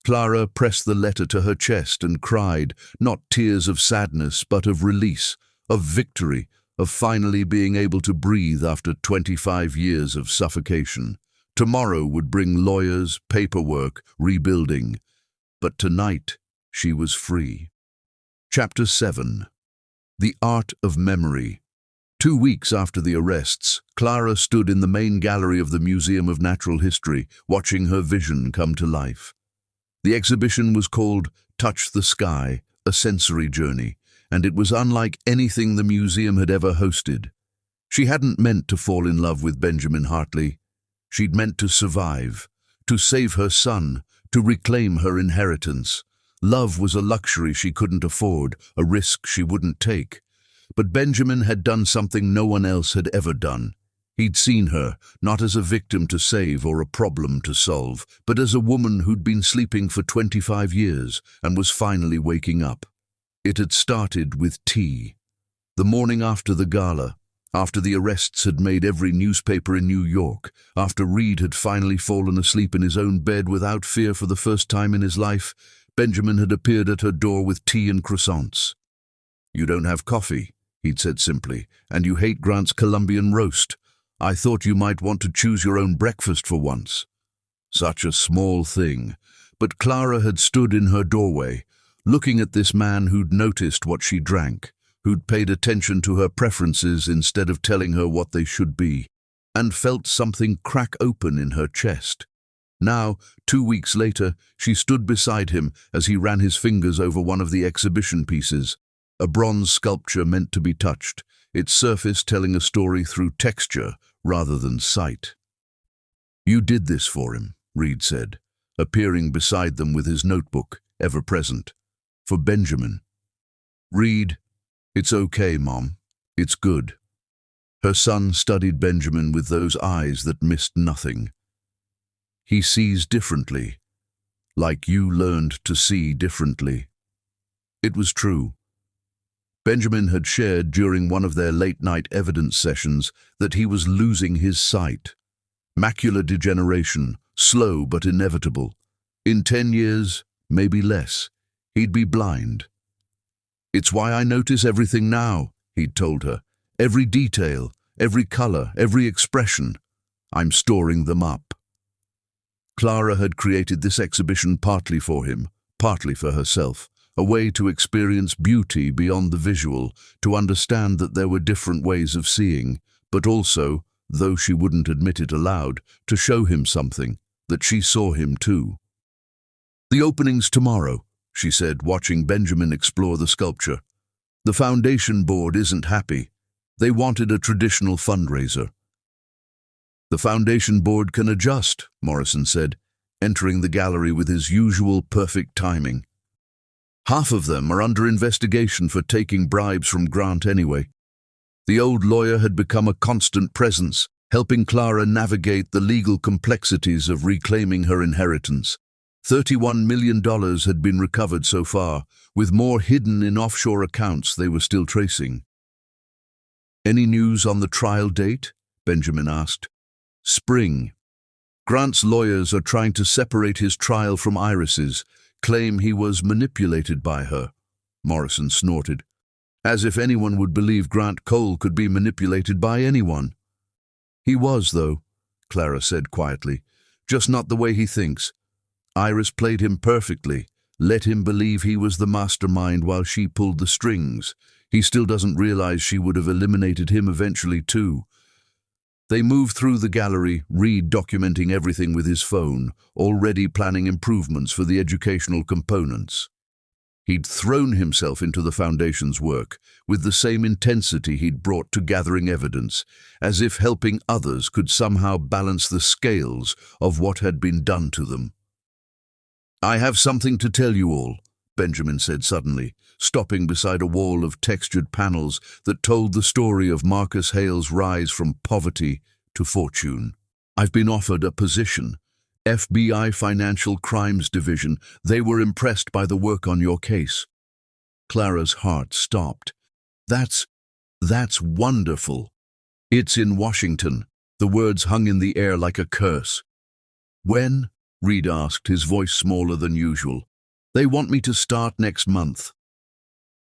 Clara pressed the letter to her chest and cried, not tears of sadness, but of release, of victory, of finally being able to breathe after 25 years of suffocation. Tomorrow would bring lawyers, paperwork, rebuilding. But tonight, she was free. Chapter 7. The Art of Memory. 2 weeks after the arrests, Clara stood in the main gallery of the Museum of Natural History, watching her vision come to life. The exhibition was called Touch the Sky, A Sensory Journey, and it was unlike anything the museum had ever hosted. She hadn't meant to fall in love with Benjamin Hartley. She'd meant to survive, to save her son, to reclaim her inheritance. Love was a luxury she couldn't afford, a risk she wouldn't take. But Benjamin had done something no one else had ever done. He'd seen her, not as a victim to save or a problem to solve, but as a woman who'd been sleeping for 25 years and was finally waking up. It had started with tea. The morning after the gala, after the arrests had made every newspaper in New York, after Reed had finally fallen asleep in his own bed without fear for the first time in his life, Benjamin had appeared at her door with tea and croissants. "You don't have coffee," he'd said simply, "and you hate Grant's Colombian roast. I thought you might want to choose your own breakfast for once." Such a small thing, but Clara had stood in her doorway, looking at this man who'd noticed what she drank, who'd paid attention to her preferences instead of telling her what they should be, and felt something crack open in her chest. Now, 2 weeks later, she stood beside him as he ran his fingers over one of the exhibition pieces, a bronze sculpture meant to be touched, its surface telling a story through texture rather than sight. "You did this for him," Reed said, appearing beside them with his notebook, ever present. "For Benjamin." "Reed, it's okay, Mom. It's good." Her son studied Benjamin with those eyes that missed nothing. "He sees differently, like you learned to see differently." It was true. Benjamin had shared during one of their late-night evidence sessions that he was losing his sight. Macular degeneration, slow but inevitable. In 10 years, maybe less, he'd be blind. "It's why I notice everything now," he'd told her. "Every detail, every color, every expression. I'm storing them up." Clara had created this exhibition partly for him, partly for herself. A way to experience beauty beyond the visual, to understand that there were different ways of seeing, but also, though she wouldn't admit it aloud, to show him something, that she saw him too. "The opening's tomorrow," she said, watching Benjamin explore the sculpture. "The foundation board isn't happy. They wanted a traditional fundraiser." "The foundation board can adjust," Morrison said, entering the gallery with his usual perfect timing. "Half of them are under investigation for taking bribes from Grant anyway." The old lawyer had become a constant presence, helping Clara navigate the legal complexities of reclaiming her inheritance. $31 million had been recovered so far, with more hidden in offshore accounts they were still tracing. "Any news on the trial date?" Benjamin asked. "Spring. Grant's lawyers are trying to separate his trial from Iris's, claim he was manipulated by her," Morrison snorted. "As if anyone would believe Grant Cole could be manipulated by anyone." "He was, though," Clara said quietly. "Just not the way he thinks. Iris played him perfectly, let him believe he was the mastermind while she pulled the strings. He still doesn't realize she would have eliminated him eventually, too." They moved through the gallery, Reed documenting everything with his phone, already planning improvements for the educational components. He'd thrown himself into the Foundation's work with the same intensity he'd brought to gathering evidence, as if helping others could somehow balance the scales of what had been done to them. "I have something to tell you all," Benjamin said suddenly, stopping beside a wall of textured panels that told the story of Marcus Hale's rise from poverty to fortune. "I've been offered a position. FBI Financial Crimes Division. They were impressed by the work on your case." Clara's heart stopped. That's wonderful." "It's in Washington." The words hung in the air like a curse. "When?" Reed asked, his voice smaller than usual. "They want me to start next month."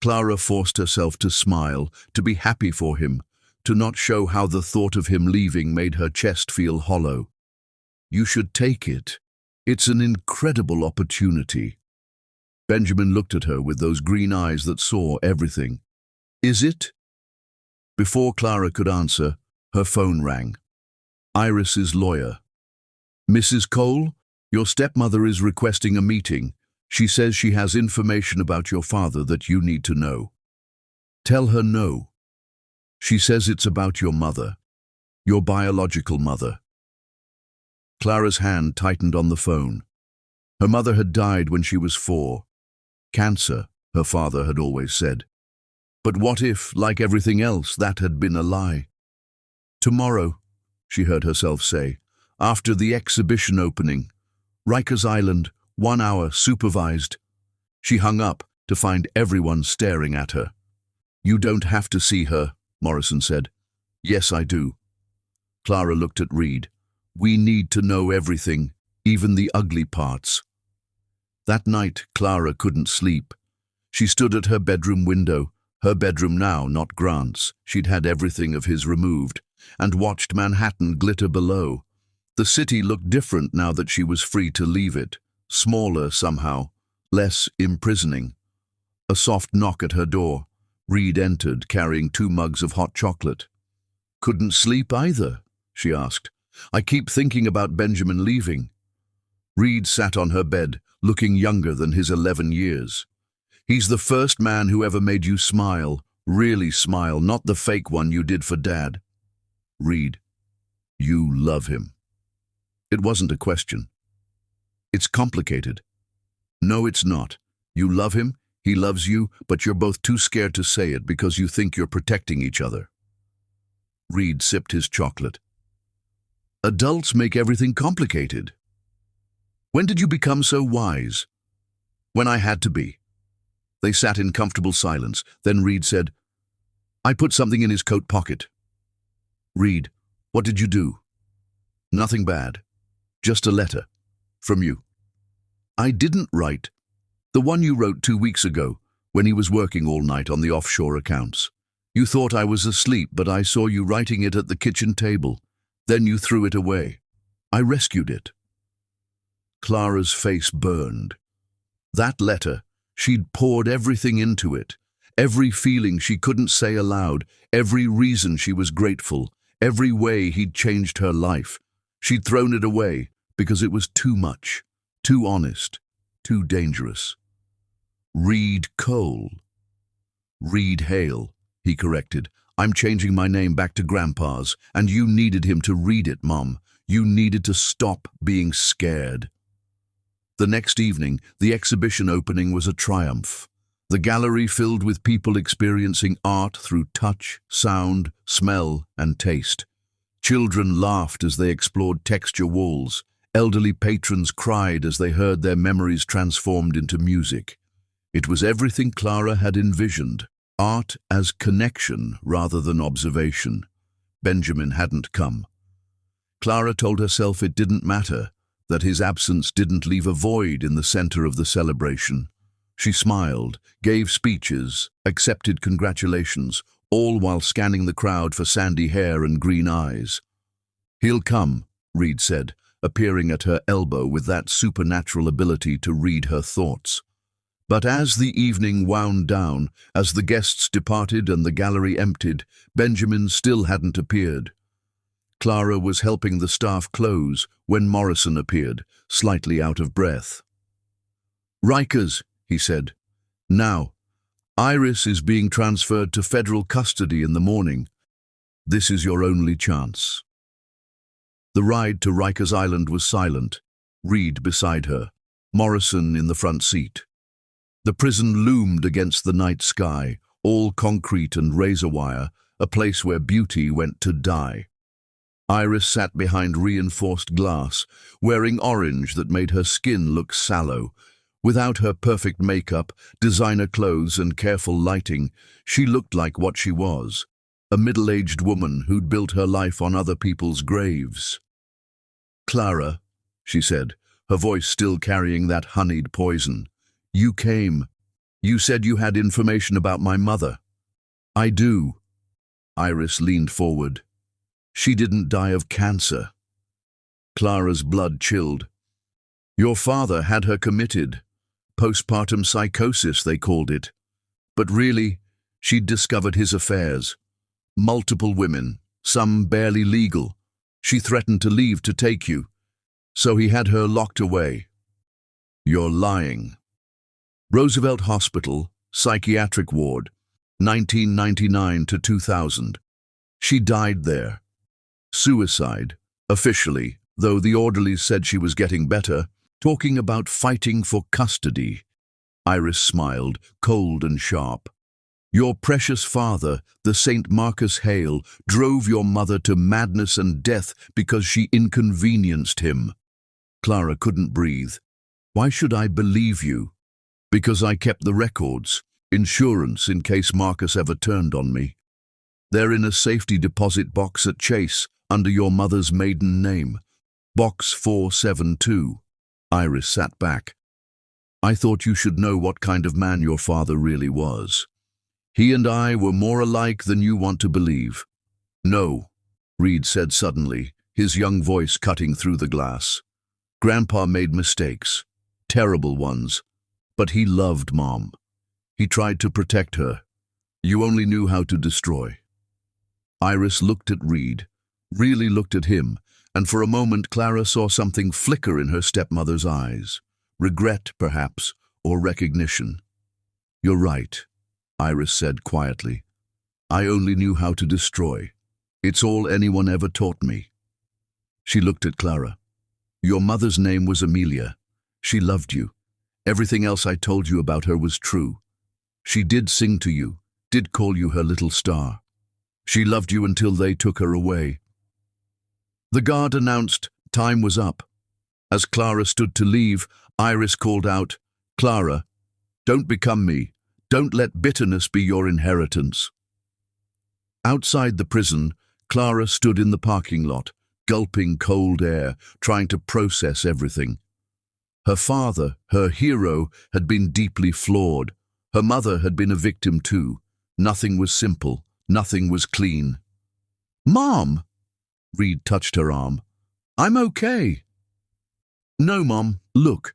Clara forced herself to smile, to be happy for him, to not show how the thought of him leaving made her chest feel hollow. "You should take it. It's an incredible opportunity." Benjamin looked at her with those green eyes that saw everything. "Is it?" Before Clara could answer, her phone rang. Iris's lawyer. "Mrs. Cole, your stepmother is requesting a meeting. She says she has information about your father that you need to know." Tell her no. She says it's about your mother, your biological mother. Clara's hand tightened on the phone. Her mother had died when she was 4. Cancer, her father had always said. But what if, like everything else, that had been a lie? Tomorrow, she heard herself say, after the exhibition opening, Rikers Island, 1 hour, supervised. She hung up to find everyone staring at her. You don't have to see her, Morrison said. Yes, I do. Clara looked at Reed. We need to know everything, even the ugly parts. That night, Clara couldn't sleep. She stood at her bedroom window, her bedroom now, not Grant's. She'd had everything of his removed, and watched Manhattan glitter below. The city looked different now that she was free to leave it, smaller somehow, less imprisoning. A soft knock at her door. Reed entered, carrying 2 mugs of hot chocolate. Couldn't sleep either, she asked. I keep thinking about Benjamin leaving. Reed sat on her bed, looking younger than his 11 years. He's the first man who ever made you smile, really smile, not the fake one you did for Dad. Reed, you love him. It wasn't a question. It's complicated. No, it's not. You love him, he loves you, but you're both too scared to say it because you think you're protecting each other. Reed sipped his chocolate. Adults make everything complicated. When did you become so wise? When I had to be. They sat in comfortable silence. Then Reed said, I put something in his coat pocket. Reed, what did you do? Nothing bad. Just a letter. From you. I didn't write. The one you wrote 2 weeks ago, when he was working all night on the offshore accounts. You thought I was asleep, but I saw you writing it at the kitchen table. Then you threw it away. I rescued it. Clara's face burned. That letter, she'd poured everything into it. Every feeling she couldn't say aloud, every reason she was grateful, every way he'd changed her life. She'd thrown it away because it was too much, too honest, too dangerous. Reed Cole. Reed Hale, he corrected. I'm changing my name back to Grandpa's, and you needed him to read it, Mom. You needed to stop being scared. The next evening, the exhibition opening was a triumph. The gallery filled with people experiencing art through touch, sound, smell, and taste. Children laughed as they explored texture walls. Elderly patrons cried as they heard their memories transformed into music. It was everything Clara had envisioned. Art as connection rather than observation. Benjamin hadn't come. Clara told herself it didn't matter, that his absence didn't leave a void in the center of the celebration. She smiled, gave speeches, accepted congratulations, all while scanning the crowd for sandy hair and green eyes. He'll come, Reed said, appearing at her elbow with that supernatural ability to read her thoughts. But as the evening wound down, as the guests departed and the gallery emptied, Benjamin still hadn't appeared. Clara was helping the staff close when Morrison appeared, slightly out of breath. Rikers, he said. Now, Iris is being transferred to federal custody in the morning. This is your only chance. The ride to Rikers Island was silent, Reed beside her, Morrison in the front seat. The prison loomed against the night sky, all concrete and razor wire, a place where beauty went to die. Iris sat behind reinforced glass, wearing orange that made her skin look sallow. Without her perfect makeup, designer clothes and careful lighting, she looked like what she was, a middle-aged woman who'd built her life on other people's graves. Clara, she said, her voice still carrying that honeyed poison. You came. You said you had information about my mother. I do. Iris leaned forward. She didn't die of cancer. Clara's blood chilled. Your father had her committed. Postpartum psychosis, they called it. But really, she'd discovered his affairs. Multiple women, some barely legal. She threatened to leave to take you. So he had her locked away. You're lying. Roosevelt Hospital, psychiatric ward. 1999 to 2000. She died there. Suicide, officially, though the orderlies said she was getting better, talking about fighting for custody. Iris smiled, cold and sharp. Your precious father, the Saint Marcus Hale, drove your mother to madness and death because she inconvenienced him. Clara couldn't breathe. Why should I believe you? Because I kept the records, insurance in case Marcus ever turned on me. They're in a safety deposit box at Chase, under your mother's maiden name. Box 472. Iris sat back. I thought you should know what kind of man your father really was. He and I were more alike than you want to believe. No, Reed said suddenly, his young voice cutting through the glass. Grandpa made mistakes, terrible ones, but he loved Mom. He tried to protect her. You only knew how to destroy. Iris looked at Reed, really looked at him, and for a moment Clara saw something flicker in her stepmother's eyes. Regret, perhaps, or recognition. You're right, Iris said quietly. I only knew how to destroy. It's all anyone ever taught me. She looked at Clara. Your mother's name was Amelia. She loved you. Everything else I told you about her was true. She did sing to you, did call you her little star. She loved you until they took her away. The guard announced time was up. As Clara stood to leave, Iris called out, Clara, don't become me. Don't let bitterness be your inheritance. Outside the prison, Clara stood in the parking lot, gulping cold air, trying to process everything. Her father, her hero, had been deeply flawed. Her mother had been a victim too. Nothing was simple. Nothing was clean. Mom! Reed touched her arm. I'm okay. No, Mom, look.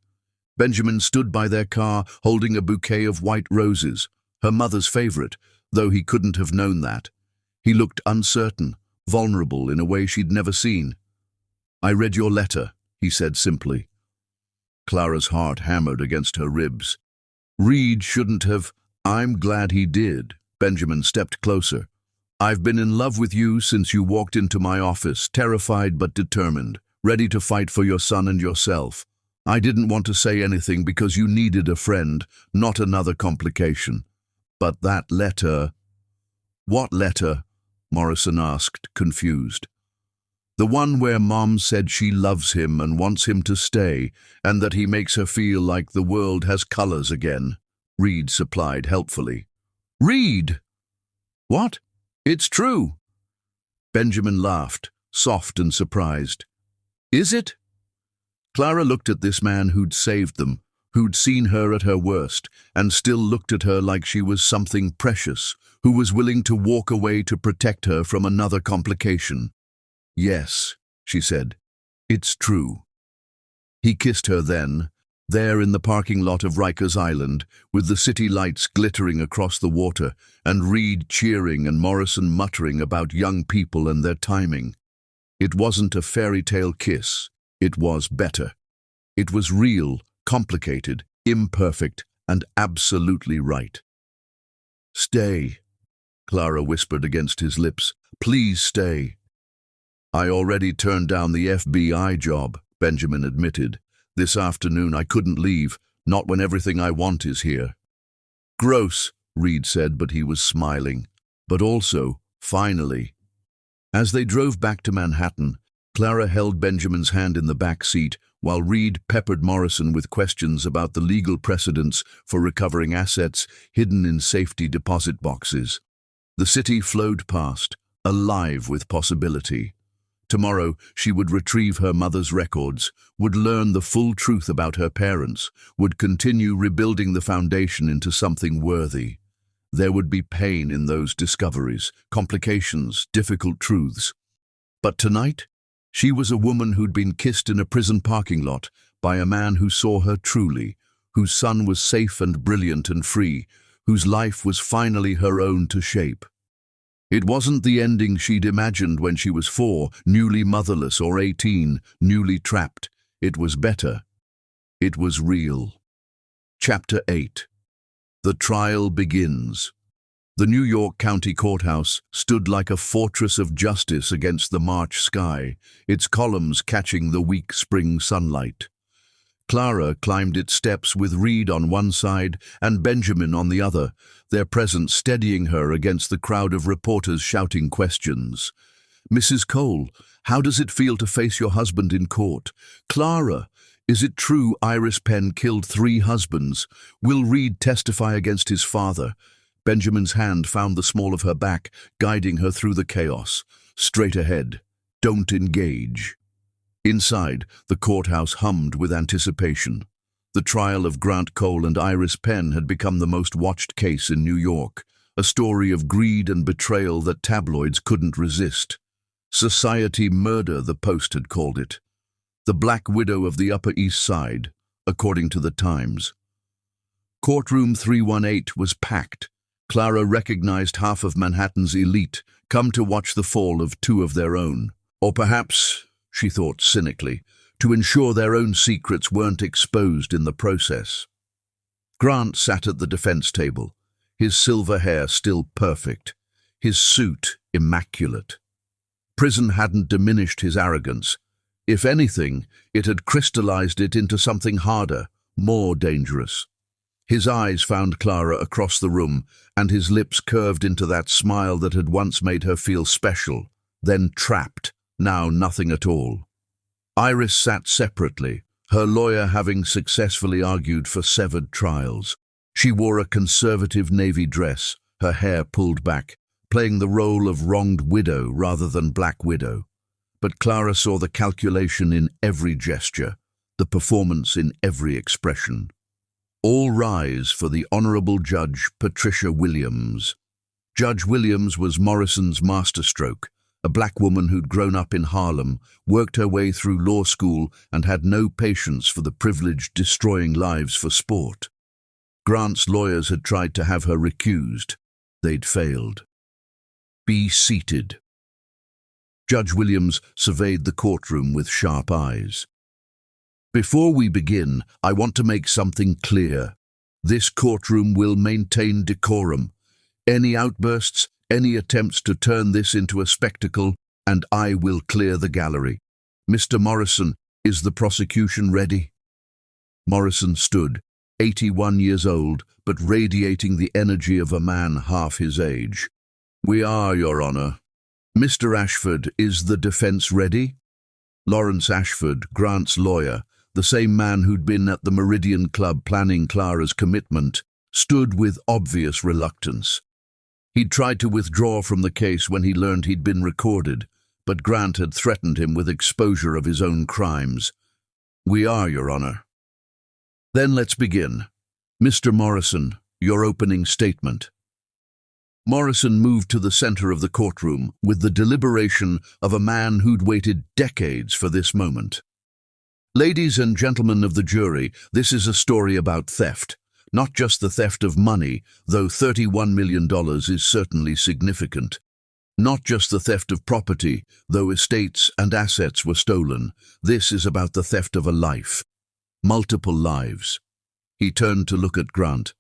Benjamin stood by their car, holding a bouquet of white roses, her mother's favorite, though he couldn't have known that. He looked uncertain, vulnerable in a way she'd never seen. I read your letter, he said simply. Clara's heart hammered against her ribs. Reed shouldn't have. I'm glad he did. Benjamin stepped closer. I've been in love with you since you walked into my office, terrified but determined, ready to fight for your son and yourself. I didn't want to say anything because you needed a friend, not another complication. But that letter... What letter? Morrison asked, confused. The one where Mom said she loves him and wants him to stay, and that he makes her feel like the world has colors again, Reed supplied helpfully. Reed! What? It's true. Benjamin laughed, soft and surprised. Is it? Clara looked at this man who'd saved them, who'd seen her at her worst, and still looked at her like she was something precious, who was willing to walk away to protect her from another complication. Yes, she said, it's true. He kissed her then, there in the parking lot of Rikers Island, with the city lights glittering across the water, and Reed cheering and Morrison muttering about young people and their timing. It wasn't a fairy tale kiss. It was better. It was real, complicated, imperfect, and absolutely right. Stay, Clara whispered against his lips. Please stay. I already turned down the FBI job, Benjamin admitted. This afternoon I couldn't leave, not when everything I want is here. Gross, Reed said, but he was smiling. But also, finally. As they drove back to Manhattan, Clara held Benjamin's hand in the back seat while Reed peppered Morrison with questions about the legal precedents for recovering assets hidden in safety deposit boxes. The city flowed past, alive with possibility. Tomorrow she would retrieve her mother's records, would learn the full truth about her parents, would continue rebuilding the foundation into something worthy. There would be pain in those discoveries, complications, difficult truths. But tonight, she was a woman who'd been kissed in a prison parking lot by a man who saw her truly, whose son was safe and brilliant and free, whose life was finally her own to shape. It wasn't the ending she'd imagined when she was 4, newly motherless, or 18, newly trapped. It was better. It was real. Chapter 8. The trial begins. The New York County Courthouse stood like a fortress of justice against the March sky, its columns catching the weak spring sunlight. Clara climbed its steps with Reed on one side and Benjamin on the other, their presence steadying her against the crowd of reporters shouting questions. "Mrs. Cole, how does it feel to face your husband in court? Clara, is it true Iris Penn killed 3 husbands? Will Reed testify against his father?" Benjamin's hand found the small of her back, guiding her through the chaos. "Straight ahead. Don't engage." Inside, the courthouse hummed with anticipation. The trial of Grant Cole and Iris Penn had become the most watched case in New York, a story of greed and betrayal that tabloids couldn't resist. Society murder, the Post had called it. The Black Widow of the Upper East Side, according to the Times. Courtroom 318 was packed. Clara recognized half of Manhattan's elite, come to watch the fall of 2 of their own. Or perhaps, she thought cynically, to ensure their own secrets weren't exposed in the process. Grant sat at the defense table, his silver hair still perfect, his suit immaculate. Prison hadn't diminished his arrogance. If anything, it had crystallized it into something harder, more dangerous. His eyes found Clara across the room, and his lips curved into that smile that had once made her feel special, then trapped, now nothing at all. Iris sat separately, her lawyer having successfully argued for severed trials. She wore a conservative navy dress, her hair pulled back, playing the role of wronged widow rather than Black Widow. But Clara saw the calculation in every gesture, the performance in every expression. All rise for the Honorable Judge Patricia Williams. Judge Williams was Morrison's masterstroke, a black woman who'd grown up in Harlem, worked her way through law school, and had no patience for the privileged destroying lives for sport. Grant's lawyers had tried to have her recused. They'd failed. "Be seated." Judge Williams surveyed the courtroom with sharp eyes. "Before we begin, I want to make something clear. This courtroom will maintain decorum. Any outbursts, any attempts to turn this into a spectacle, and I will clear the gallery. Mr. Morrison, is the prosecution ready?" Morrison stood, 81 years old, but radiating the energy of a man half his age. "We are, Your Honor." "Mr. Ashford, is the defense ready?" Lawrence Ashford, Grant's lawyer, the same man who'd been at the Meridian Club planning Clara's commitment, stood with obvious reluctance. He'd tried to withdraw from the case when he learned he'd been recorded, but Grant had threatened him with exposure of his own crimes. "We are, Your Honor." "Then let's begin. Mr. Morrison, your opening statement." Morrison moved to the center of the courtroom with the deliberation of a man who'd waited decades for this moment. "Ladies and gentlemen of the jury, this is a story about theft. Not just the theft of money, though $31 million is certainly significant. Not just the theft of property, though estates and assets were stolen. This is about the theft of a life. Multiple lives." He turned to look at Grant.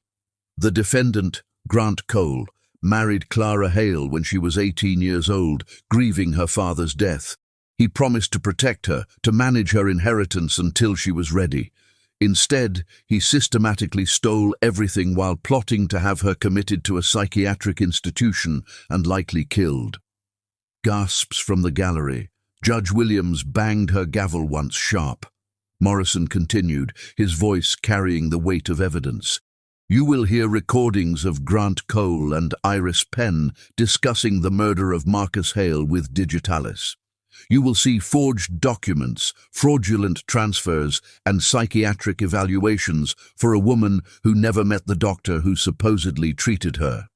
The defendant, Grant Cole, married Clara Hale when she was 18 years old, grieving her father's death. He promised to protect her, to manage her inheritance until she was ready. Instead, he systematically stole everything while plotting to have her committed to a psychiatric institution and likely killed. Gasps from the gallery. Judge Williams banged her gavel once sharp. Morrison continued, his voice carrying the weight of evidence. "You will hear recordings of Grant Cole and Iris Penn discussing the murder of Marcus Hale with Digitalis. You will see forged documents, fraudulent transfers, and psychiatric evaluations for a woman who never met the doctor who supposedly treated her.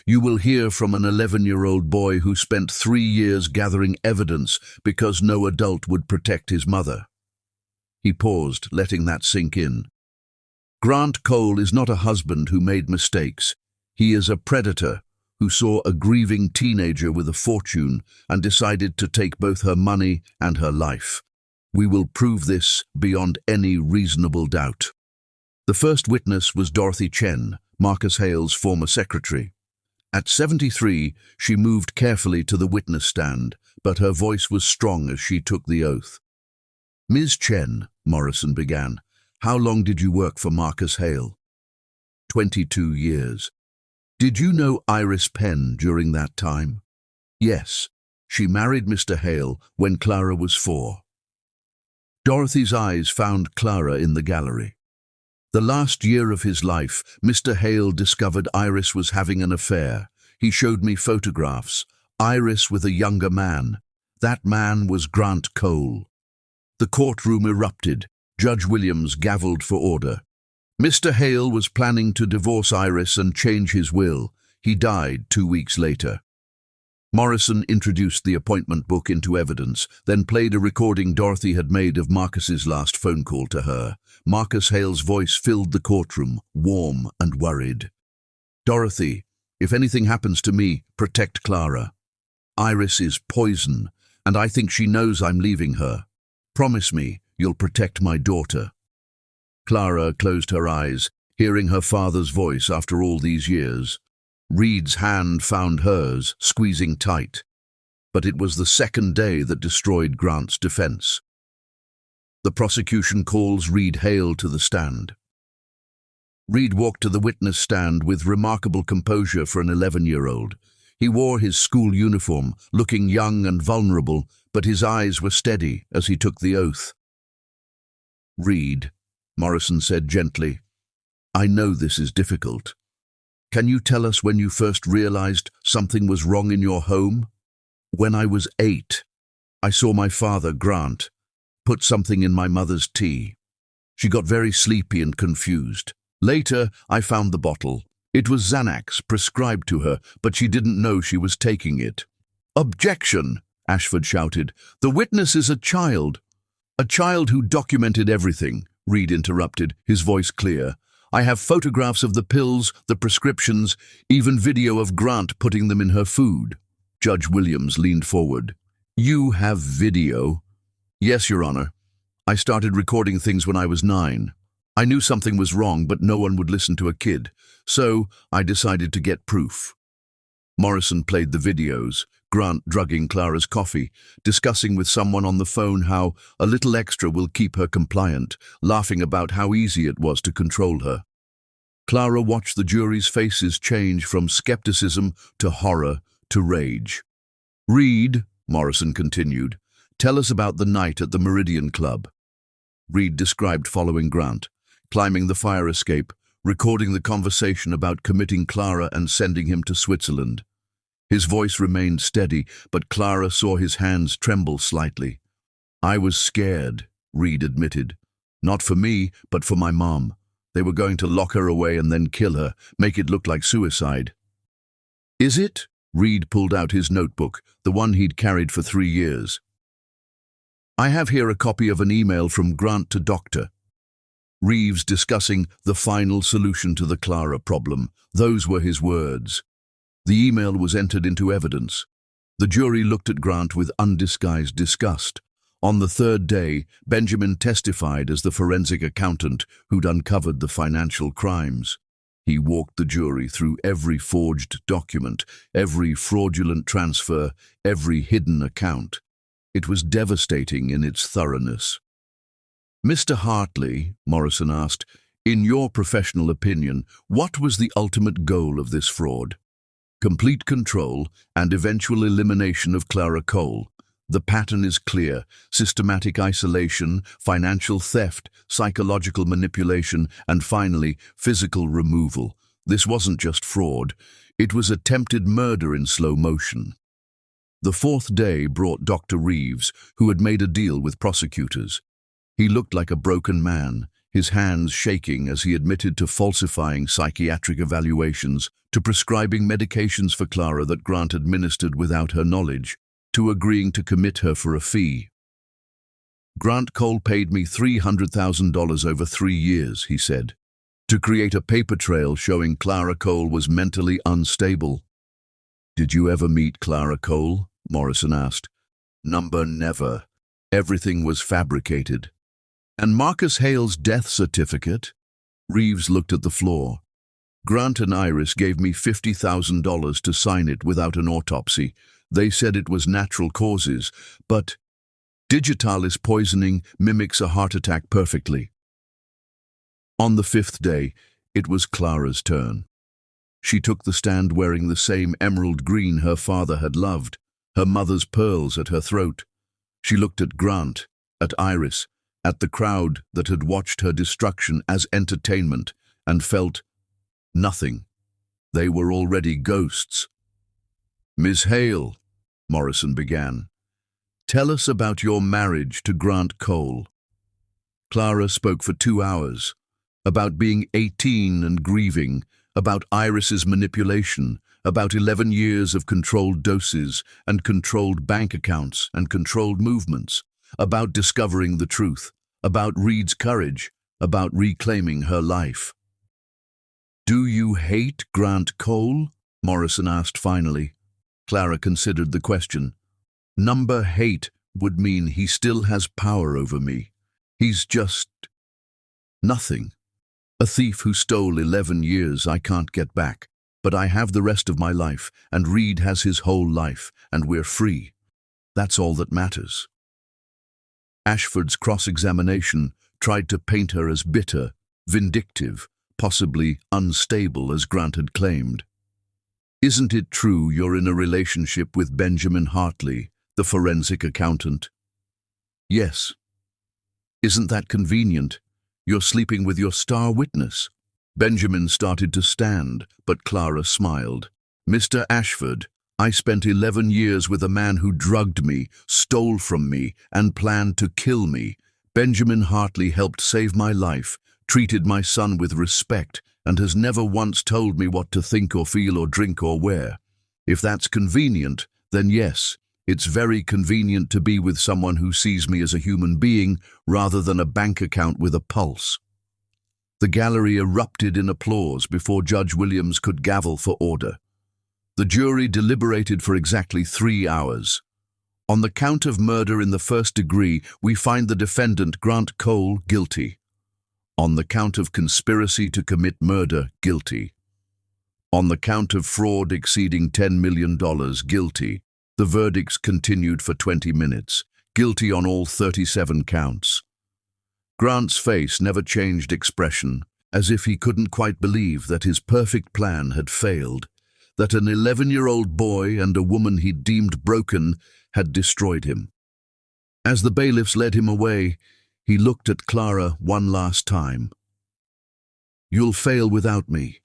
You will hear from an 11-year-old boy who spent 3 years gathering evidence because no adult would protect his mother." He paused, letting that sink in. "Grant Cole is not a husband who made mistakes. He is a predator who saw a grieving teenager with a fortune and decided to take both her money and her life. We will prove this beyond any reasonable doubt." The first witness was Dorothy Chen, Marcus Hale's former secretary. At 73, she moved carefully to the witness stand, but her voice was strong as she took the oath. "Ms. Chen," Morrison began, "how long did you work for Marcus Hale?" 22 years. "Did you know Iris Penn during that time?" "Yes. She married Mr. Hale when Clara was 4. Dorothy's eyes found Clara in the gallery. The last year of his life, Mr. Hale discovered Iris was having an affair. He showed me photographs. Iris with a younger man. That man was Grant Cole. The courtroom erupted. Judge Williams gavelled for order. Mr. Hale was planning to divorce Iris and change his will. He died 2 weeks later. Morrison introduced the appointment book into evidence, then played a recording Dorothy had made of Marcus's last phone call to her. Marcus Hale's voice filled the courtroom, warm and worried. "Dorothy, if anything happens to me, protect Clara. Iris is poison, and I think she knows I'm leaving her. Promise me you'll protect my daughter." Clara closed her eyes, hearing her father's voice after all these years. Reed's hand found hers, squeezing tight. But it was the second day that destroyed Grant's defense. The prosecution calls Reed Hale to the stand. Reed walked to the witness stand with remarkable composure for an 11-year-old. He wore his school uniform, looking young and vulnerable, but his eyes were steady as he took the oath. "Reed," Morrison said gently, "I know this is difficult. Can you tell us when you first realized something was wrong in your home?" "When I was 8, I saw my father, Grant, put something in my mother's tea. She got very sleepy and confused. Later, I found the bottle. It was Xanax prescribed to her, but she didn't know she was taking it." "Objection!" Ashford shouted. "The witness is a child." "A child who documented everything," Reed interrupted, his voice clear. "I have photographs of the pills, the prescriptions, even video of Grant putting them in her food." Judge Williams leaned forward. "You have video?" "Yes, Your Honor. I started recording things when I was 9. I knew something was wrong, but no one would listen to a kid, so I decided to get proof." Morrison played the videos, Grant drugging Clara's coffee, discussing with someone on the phone how a little extra will keep her compliant, laughing about how easy it was to control her. Clara watched the jury's faces change from skepticism to horror to rage. "Reed," Morrison continued, "tell us about the night at the Meridian Club." Reed described following Grant, climbing the fire escape, recording the conversation about committing Clara and sending him to Switzerland. His voice remained steady, but Clara saw his hands tremble slightly. "I was scared," Reed admitted. "Not for me, but for my mom. They were going to lock her away and then kill her, make it look like suicide." "Is it?" Reed pulled out his notebook, the one he'd carried for 3 years. "I have here a copy of an email from Grant to Dr. Reeves discussing the final solution to the Clara problem. Those were his words. The email was entered into evidence. The jury looked at Grant with undisguised disgust. On the 3rd day, Benjamin testified as the forensic accountant who'd uncovered the financial crimes. He walked the jury through every forged document, every fraudulent transfer, every hidden account. It was devastating in its thoroughness. "Mr. Hartley," Morrison asked, "in your professional opinion, what was the ultimate goal of this fraud?" "Complete control and eventual elimination of Clara Cole. The pattern is clear: systematic isolation, financial theft, psychological manipulation, and finally, physical removal. This wasn't just fraud. It was attempted murder in slow motion." The 4th day brought Dr. Reeves, who had made a deal with prosecutors. He looked like a broken man, his hands shaking as he admitted to falsifying psychiatric evaluations, to prescribing medications for Clara that Grant administered without her knowledge, to agreeing to commit her for a fee. "Grant Cole paid me $300,000 over 3 years, he said, to create a paper trail showing Clara Cole was mentally unstable." "Did you ever meet Clara Cole?" Morrison asked. Never. Everything was fabricated." "And Marcus Hale's death certificate?" Reeves looked at the floor. Grant and Iris gave me $50,000 to sign it without an autopsy. They said it was natural causes, but digitalis poisoning mimics a heart attack perfectly. On the 5th day, it was Clara's turn. She took the stand wearing the same emerald green her father had loved, her mother's pearls at her throat. She looked at Grant, at Iris, at the crowd that had watched her destruction as entertainment, and felt nothing. They were already ghosts. "Miss Hale," Morrison began, "tell us about your marriage to Grant Cole." Clara spoke for 2 hours, about being 18 and grieving, about Iris's manipulation, about 11 years of controlled doses and controlled bank accounts and controlled movements, about discovering the truth, about Reed's courage, about reclaiming her life. "Do you hate Grant Cole?" Morrison asked finally. Clara considered the question. "Number hate would mean he still has power over me. He's just nothing. A thief who stole 11 years I can't get back. But I have the rest of my life, and Reed has his whole life, and we're free. That's all that matters." Ashford's cross-examination tried to paint her as bitter, vindictive, possibly unstable as Grant had claimed. "Isn't it true you're in a relationship with Benjamin Hartley, the forensic accountant?" "Yes." "Isn't that convenient? You're sleeping with your star witness." Benjamin started to stand, but Clara smiled. "Mr. Ashford, I spent 11 years with a man who drugged me, stole from me, and planned to kill me. Benjamin Hartley helped save my life, treated my son with respect, and has never once told me what to think or feel or drink or wear. If that's convenient, then yes, it's very convenient to be with someone who sees me as a human being rather than a bank account with a pulse." The gallery erupted in applause before Judge Williams could gavel for order. The jury deliberated for exactly 3 hours. "On the count of murder in the first degree, we find the defendant, Grant Cole, guilty. On the count of conspiracy to commit murder, guilty. On the count of fraud exceeding $10 million, guilty." The verdicts continued for 20 minutes, guilty on all 37 counts. Grant's face never changed expression, as if he couldn't quite believe that his perfect plan had failed, that an 11-year-old boy and a woman he deemed broken had destroyed him. As the bailiffs led him away, he looked at Clara one last time. "You'll fail without me.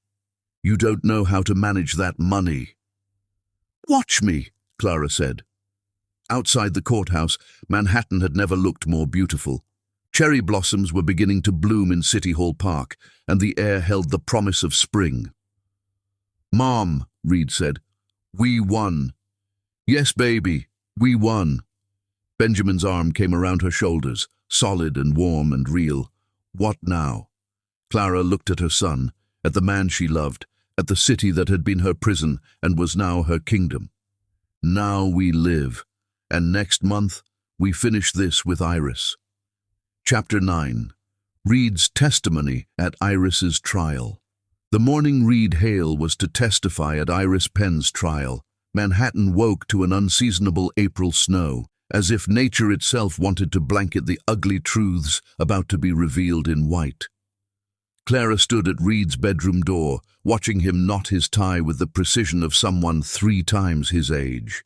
You don't know how to manage that money." "Watch me," Clara said. Outside the courthouse, Manhattan had never looked more beautiful. Cherry blossoms were beginning to bloom in City Hall Park, and the air held the promise of spring. "Mom," Reed said, "we won." "Yes, baby, we won." Benjamin's arm came around her shoulders, solid and warm and real. "What now?" Clara looked at her son, at the man she loved, at the city that had been her prison and was now her kingdom. "Now we live, and next month we finish this with Iris." Chapter 9. Reed's testimony at Iris's trial. The morning Reed Hale was to testify at Iris Penn's trial, Manhattan woke to an unseasonable April snow, as if nature itself wanted to blanket the ugly truths about to be revealed in white. Clara stood at Reed's bedroom door, watching him knot his tie with the precision of someone 3 times his age.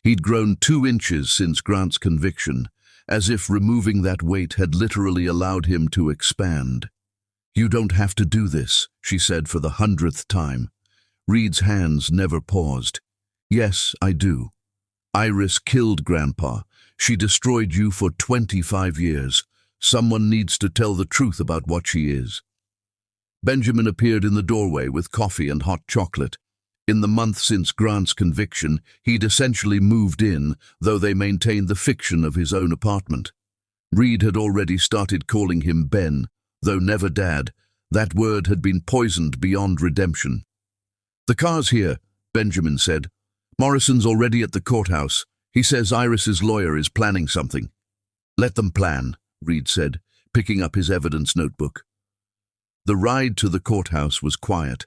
He'd grown 2 inches since Grant's conviction, as if removing that weight had literally allowed him to expand. "You don't have to do this," she said for the 100th time. Reed's hands never paused. "Yes, I do. Iris killed Grandpa. She destroyed you for 25 years. Someone needs to tell the truth about what she is." Benjamin appeared in the doorway with coffee and hot chocolate. In the month since Grant's conviction, he'd essentially moved in, though they maintained the fiction of his own apartment. Reed had already started calling him Ben, though never Dad. That word had been poisoned beyond redemption. "The car's here," Benjamin said. "Morrison's already at the courthouse. He says Iris's lawyer is planning something." "Let them plan," Reed said, picking up his evidence notebook. The ride to the courthouse was quiet.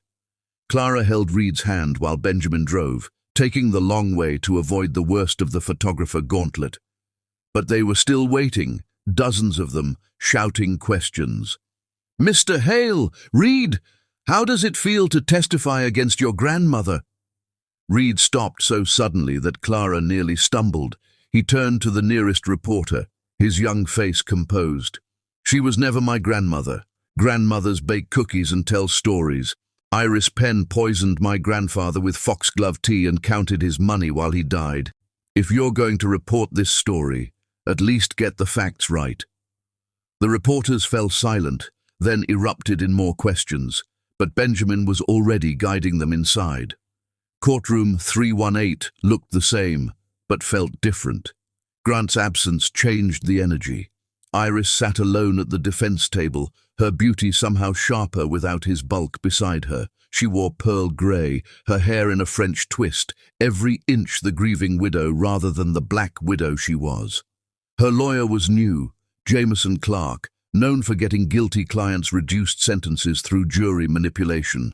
Clara held Reed's hand while Benjamin drove, taking the long way to avoid the worst of the photographer gauntlet. But they were still waiting, dozens of them, shouting questions. "Mr. Hale! Reed! How does it feel to testify against your grandmother?" Reed stopped so suddenly that Clara nearly stumbled. He turned to the nearest reporter, his young face composed. "She was never my grandmother. Grandmothers bake cookies and tell stories. Iris Penn poisoned my grandfather with foxglove tea and counted his money while he died. If you're going to report this story, at least get the facts right." The reporters fell silent, then erupted in more questions, but Benjamin was already guiding them inside. Courtroom 318 looked the same, but felt different. Grant's absence changed the energy. Iris sat alone at the defense table, her beauty somehow sharper without his bulk beside her. She wore pearl grey, her hair in a French twist, every inch the grieving widow rather than the black widow she was. Her lawyer was new, Jameson Clark, known for getting guilty clients reduced sentences through jury manipulation.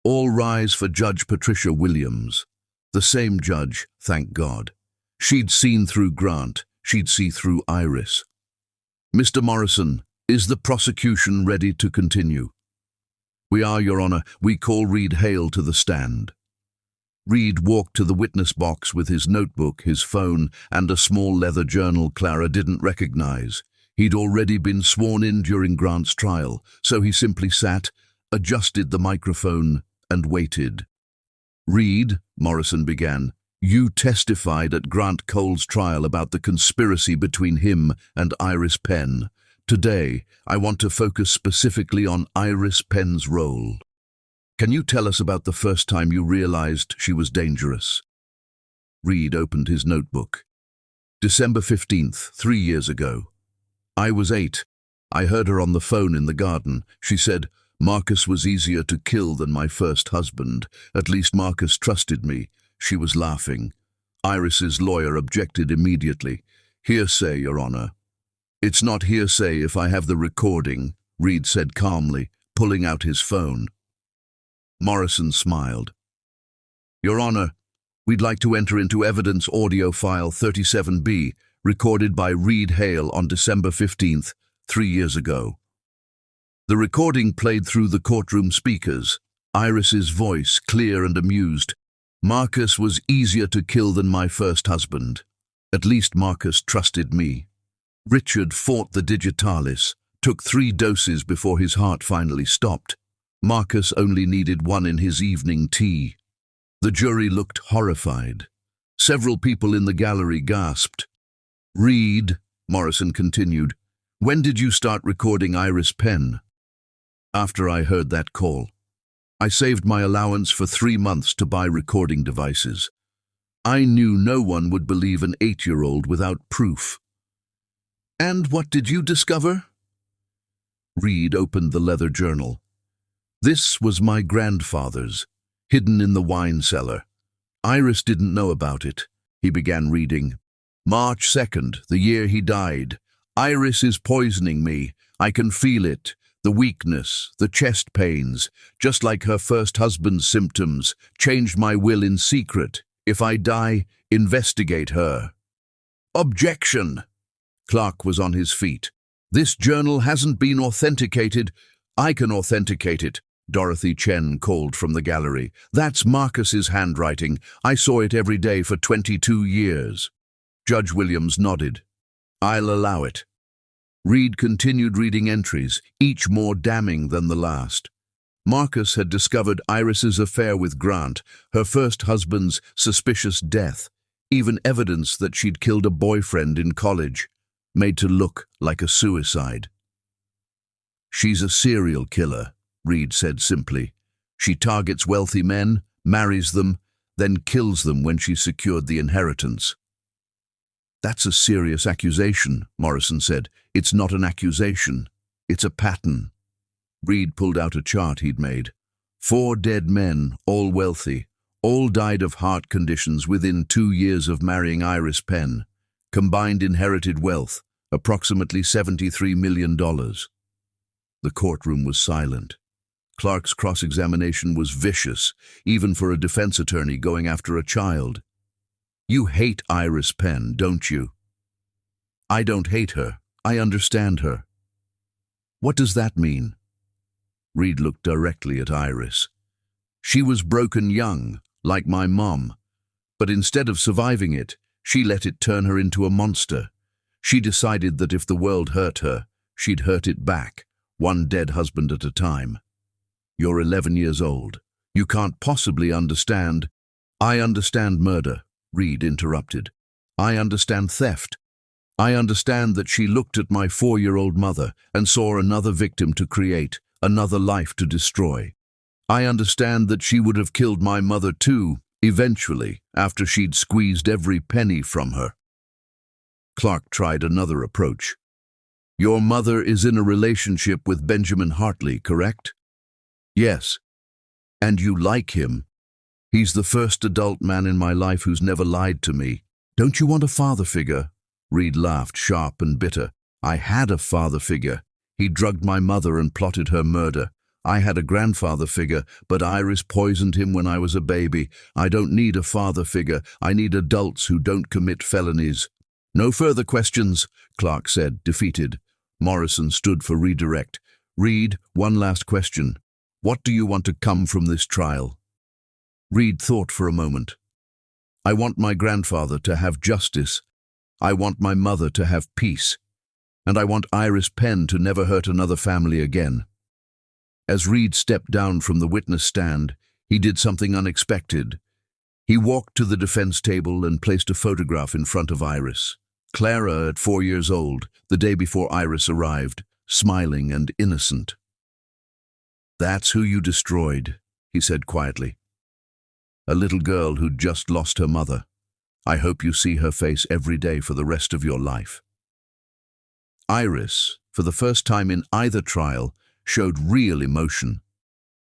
All rise for Judge Patricia Williams. The same judge, thank God. She'd seen through Grant, she'd see through Iris. "Mr. Morrison, is the prosecution ready to continue?" "We are, Your Honor. We call Reed Hale to the stand." Reed walked to the witness box with his notebook, his phone, and a small leather journal Clara didn't recognize. He'd already been sworn in during Grant's trial, so he simply sat, adjusted the microphone, and waited. "Reed," Morrison began, "you testified at Grant Cole's trial about the conspiracy between him and Iris Penn. Today, I want to focus specifically on Iris Penn's role. Can you tell us about the first time you realized she was dangerous?" Reed opened his notebook. "December 15th, 3 years ago. I was 8. I heard her on the phone in the garden. She said, 'Marcus was easier to kill than my first husband. At least Marcus trusted me.' She was laughing." Iris's lawyer objected immediately. "Hearsay, Your Honor." "It's not hearsay if I have the recording," Reed said calmly, pulling out his phone. Morrison smiled. "Your Honor, we'd like to enter into evidence audio file 37B, recorded by Reed Hale on December 15th, 3 years ago." The recording played through the courtroom speakers, Iris's voice clear and amused. "Marcus was easier to kill than my first husband. At least Marcus trusted me. Richard fought the digitalis, took 3 doses before his heart finally stopped. Marcus only needed 1 in his evening tea." The jury looked horrified. Several people in the gallery gasped. "Reed," Morrison continued, "when did you start recording Iris Penn?" "After I heard that call. I saved my allowance for 3 months to buy recording devices. I knew no one would believe an 8-year-old without proof." "And what did you discover?" Reed opened the leather journal. "This was my grandfather's, hidden in the wine cellar. Iris didn't know about it." He began reading. "March 2nd, the year he died. Iris is poisoning me. I can feel it. The weakness, the chest pains, just like her first husband's symptoms. Changed my will in secret. If I die, investigate her." "Objection!" Clark was on his feet. "This journal hasn't been authenticated." "I can authenticate it," Dorothy Chen called from the gallery. "That's Marcus's handwriting. I saw it every day for 22 years. Judge Williams nodded. "I'll allow it." Reed continued reading entries, each more damning than the last. Marcus had discovered Iris's affair with Grant, her first husband's suspicious death, even evidence that she'd killed a boyfriend in college, made to look like a suicide. "She's a serial killer," Reed said simply. "She targets wealthy men, marries them, then kills them when she's secured the inheritance." "That's a serious accusation," Morrison said. "It's not an accusation. It's a pattern." Reed pulled out a chart he'd made. 4 dead men, all wealthy, all died of heart conditions within 2 years of marrying Iris Penn. Combined inherited wealth, approximately $73 million. The courtroom was silent. Clark's cross-examination was vicious, even for a defense attorney going after a child. "You hate Iris Penn, don't you?" "I don't hate her. I understand her." "What does that mean?" Reed looked directly at Iris. "She was broken young, like my mom. But instead of surviving it, she let it turn her into a monster. She decided that if the world hurt her, she'd hurt it back, one dead husband at a time. You're 11 years old. You can't possibly understand." "I understand murder," Reed interrupted. "I understand theft. I understand that she looked at my 4-year-old mother and saw another victim to create, another life to destroy. I understand that she would have killed my mother too, eventually, after she'd squeezed every penny from her." Clark tried another approach. "Your mother is in a relationship with Benjamin Hartley, correct?" "Yes." "And you like him? He's the first adult man in my life who's never lied to me. Don't you want a father figure?" Reed laughed, sharp and bitter. "I had a father figure. He drugged my mother and plotted her murder. I had a grandfather figure, but Iris poisoned him when I was a baby. I don't need a father figure. I need adults who don't commit felonies." "No further questions," Clark said, defeated. Morrison stood for redirect. "Reed, one last question. What do you want to come from this trial?" Reed thought for a moment. "I want my grandfather to have justice. I want my mother to have peace. And I want Iris Penn to never hurt another family again." As Reed stepped down from the witness stand, he did something unexpected. He walked to the defense table and placed a photograph in front of Iris. Clara at 4 years old, the day before Iris arrived, smiling and innocent. "That's who you destroyed," he said quietly. "A little girl who'd just lost her mother. I hope you see her face every day for the rest of your life." Iris, for the first time in either trial, showed real emotion.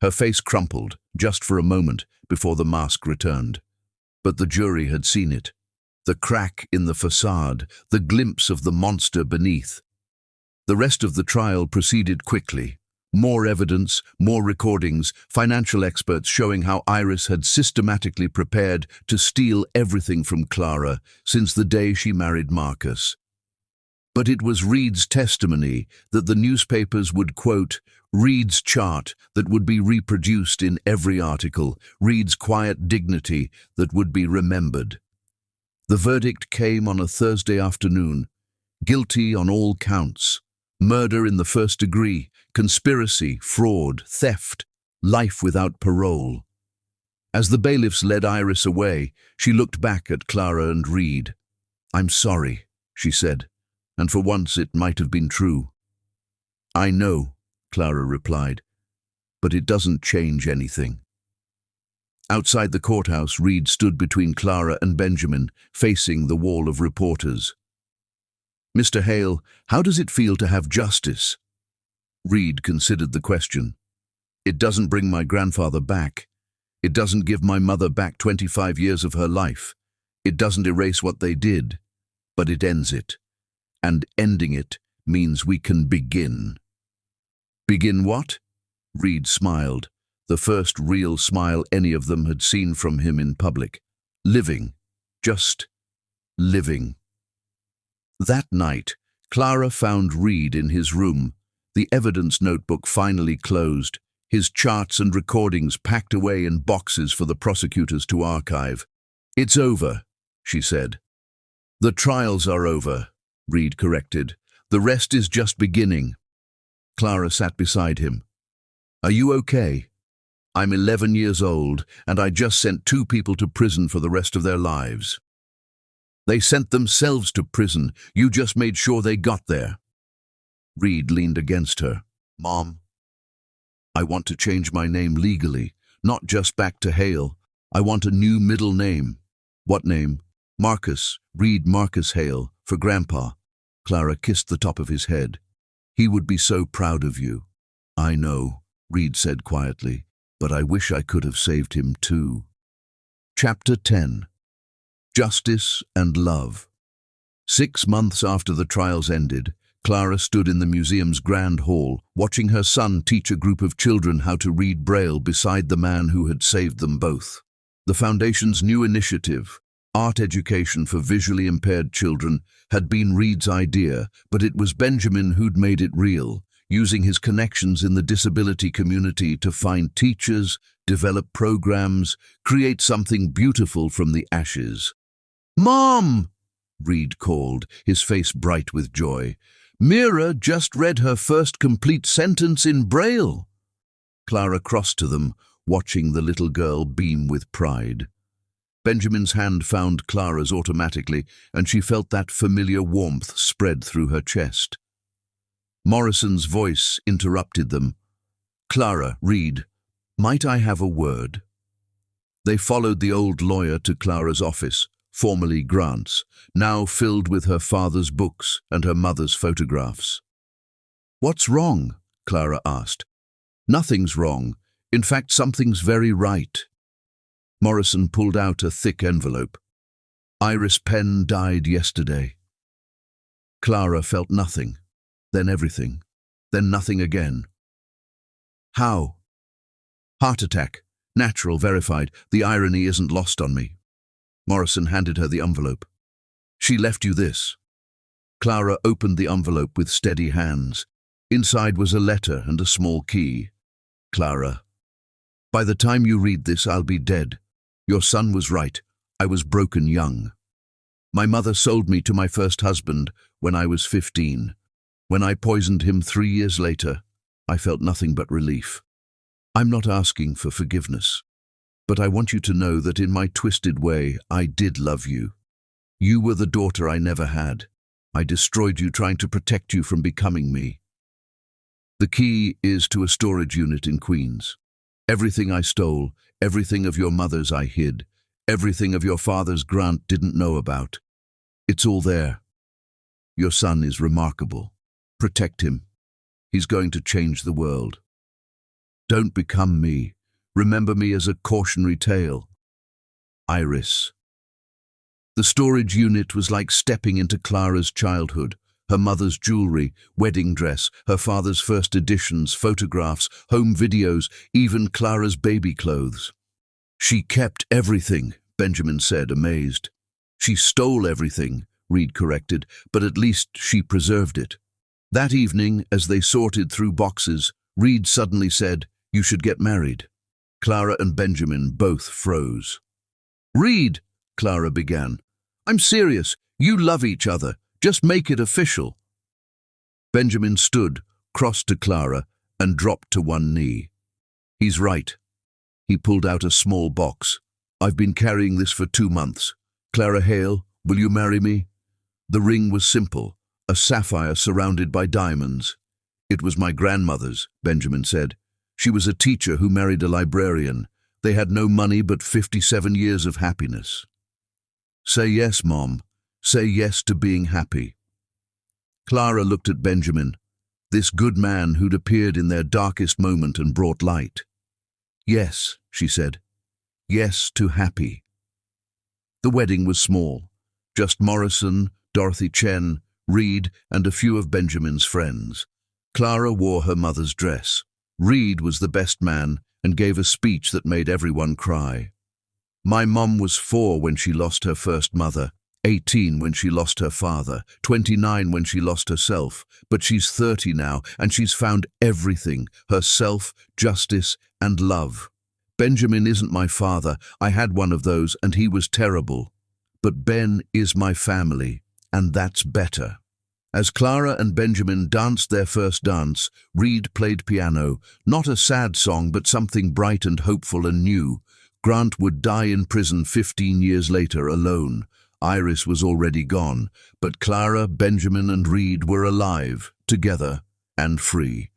Her face crumpled, just for a moment, before the mask returned. But the jury had seen it. The crack in the facade, the glimpse of the monster beneath. The rest of the trial proceeded quickly. More evidence, more recordings, financial experts showing how Iris had systematically prepared to steal everything from Clara since the day she married Marcus. But it was Reed's testimony that the newspapers would quote, Reed's chart that would be reproduced in every article, Reed's quiet dignity that would be remembered. The verdict came on a Thursday afternoon. Guilty on all counts. Murder in the first degree, conspiracy, fraud, theft, life without parole. As the bailiffs led Iris away, she looked back at Clara and Reed. "I'm sorry," she said, and for once it might have been true. "I know," Clara replied, "but it doesn't change anything." Outside the courthouse, Reed stood between Clara and Benjamin, facing the wall of reporters. "Mr. Hale, how does it feel to have justice?" Reed considered the question. "It doesn't bring my grandfather back. It doesn't give my mother back 25 years of her life. It doesn't erase what they did, but it ends it. And ending it means we can begin." "Begin what?" Reed smiled, the first real smile any of them had seen from him in public. "Living. Just living." That night, Clara found Reed in his room, the evidence notebook finally closed, his charts and recordings packed away in boxes for the prosecutors to archive. "It's over," she said. "The trials are over," Reed corrected. "The rest is just beginning." Clara sat beside him. "Are you okay?" "I'm 11 years old, and I just sent 2 people to prison for the rest of their lives." "They sent themselves to prison. You just made sure they got there." Reed leaned against her. "Mom, I want to change my name legally, not just back to Hale. I want a new middle name." "What name?" "Marcus, Reed Marcus Hale, for Grandpa." Clara kissed the top of his head. "He would be so proud of you." "I know," Reed said quietly, "but I wish I could have saved him too." Chapter 10. Justice and Love. 6 months after the trials ended, Clara stood in the museum's grand hall, watching her son teach a group of children how to read Braille beside the man who had saved them both. The Foundation's new initiative, Art Education for Visually Impaired Children, had been Reed's idea, but it was Benjamin who'd made it real, using his connections in the disability community to find teachers, develop programs, create something beautiful from the ashes. "Mom!" Reed called, his face bright with joy. "Mira just read her first complete sentence in Braille." Clara crossed to them, watching the little girl beam with pride. Benjamin's hand found Clara's automatically, and she felt that familiar warmth spread through her chest. Morrison's voice interrupted them. "Clara, Reed, might I have a word?" They followed the old lawyer to Clara's office, formerly Grant's, now filled with her father's books and her mother's photographs. "What's wrong?" Clara asked. "Nothing's wrong. In fact, something's very right." Morrison pulled out a thick envelope. "Iris Penn died yesterday." Clara felt nothing, then everything, then nothing again. "How?" "Heart attack. Natural, verified. The irony isn't lost on me." Morrison handed her the envelope. "She left you this." Clara opened the envelope with steady hands. Inside was a letter and a small key. "Clara, by the time you read this, I'll be dead. Your son was right. I was broken young. My mother sold me to my first husband when I was 15. When I poisoned him 3 years later, I felt nothing but relief. I'm not asking for forgiveness, but I want you to know that in my twisted way, I did love you. You were the daughter I never had. I destroyed you trying to protect you from becoming me. The key is to a storage unit in Queens. Everything I stole, everything of your mother's I hid, everything of your father's Grant didn't know about. It's all there. Your son is remarkable. Protect him. He's going to change the world. Don't become me. Remember me as a cautionary tale. Iris." The storage unit was like stepping into Clara's childhood. Her mother's jewelry, wedding dress, her father's first editions, photographs, home videos, even Clara's baby clothes. "She kept everything," Benjamin said, amazed. "She stole everything," Reed corrected, "but at least she preserved it." That evening, as they sorted through boxes, Reed suddenly said, "You should get married." Clara and Benjamin both froze. "Reed," Clara began, "I'm serious. You love each other. Just make it official." Benjamin stood, crossed to Clara, and dropped to one knee. "He's right." He pulled out a small box. "I've been carrying this for 2 months. Clara Hale, will you marry me?" The ring was simple, a sapphire surrounded by diamonds. "It was my grandmother's," Benjamin said. "She was a teacher who married a librarian. They had no money but 57 years of happiness." "Say yes, Mom. Say yes to being happy." Clara looked at Benjamin, this good man who'd appeared in their darkest moment and brought light. "Yes," she said. "Yes to happy." The wedding was small. Just Morrison, Dorothy Chen, Reed, and a few of Benjamin's friends. Clara wore her mother's dress. Reed was the best man and gave a speech that made everyone cry. "My mom was 4 when she lost her first mother, 18 when she lost her father, 29 when she lost herself, but she's 30 now and she's found everything, herself, justice, and love. Benjamin isn't my father. I had one of those and he was terrible. But Ben is my family, and that's better." As Clara and Benjamin danced their first dance, Reed played piano, not a sad song but something bright and hopeful and new. Grant would die in prison 15 years later alone. Iris was already gone, but Clara, Benjamin, and Reed were alive, together, and free.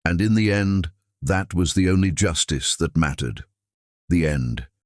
And in the end, that was the only justice that mattered. The end.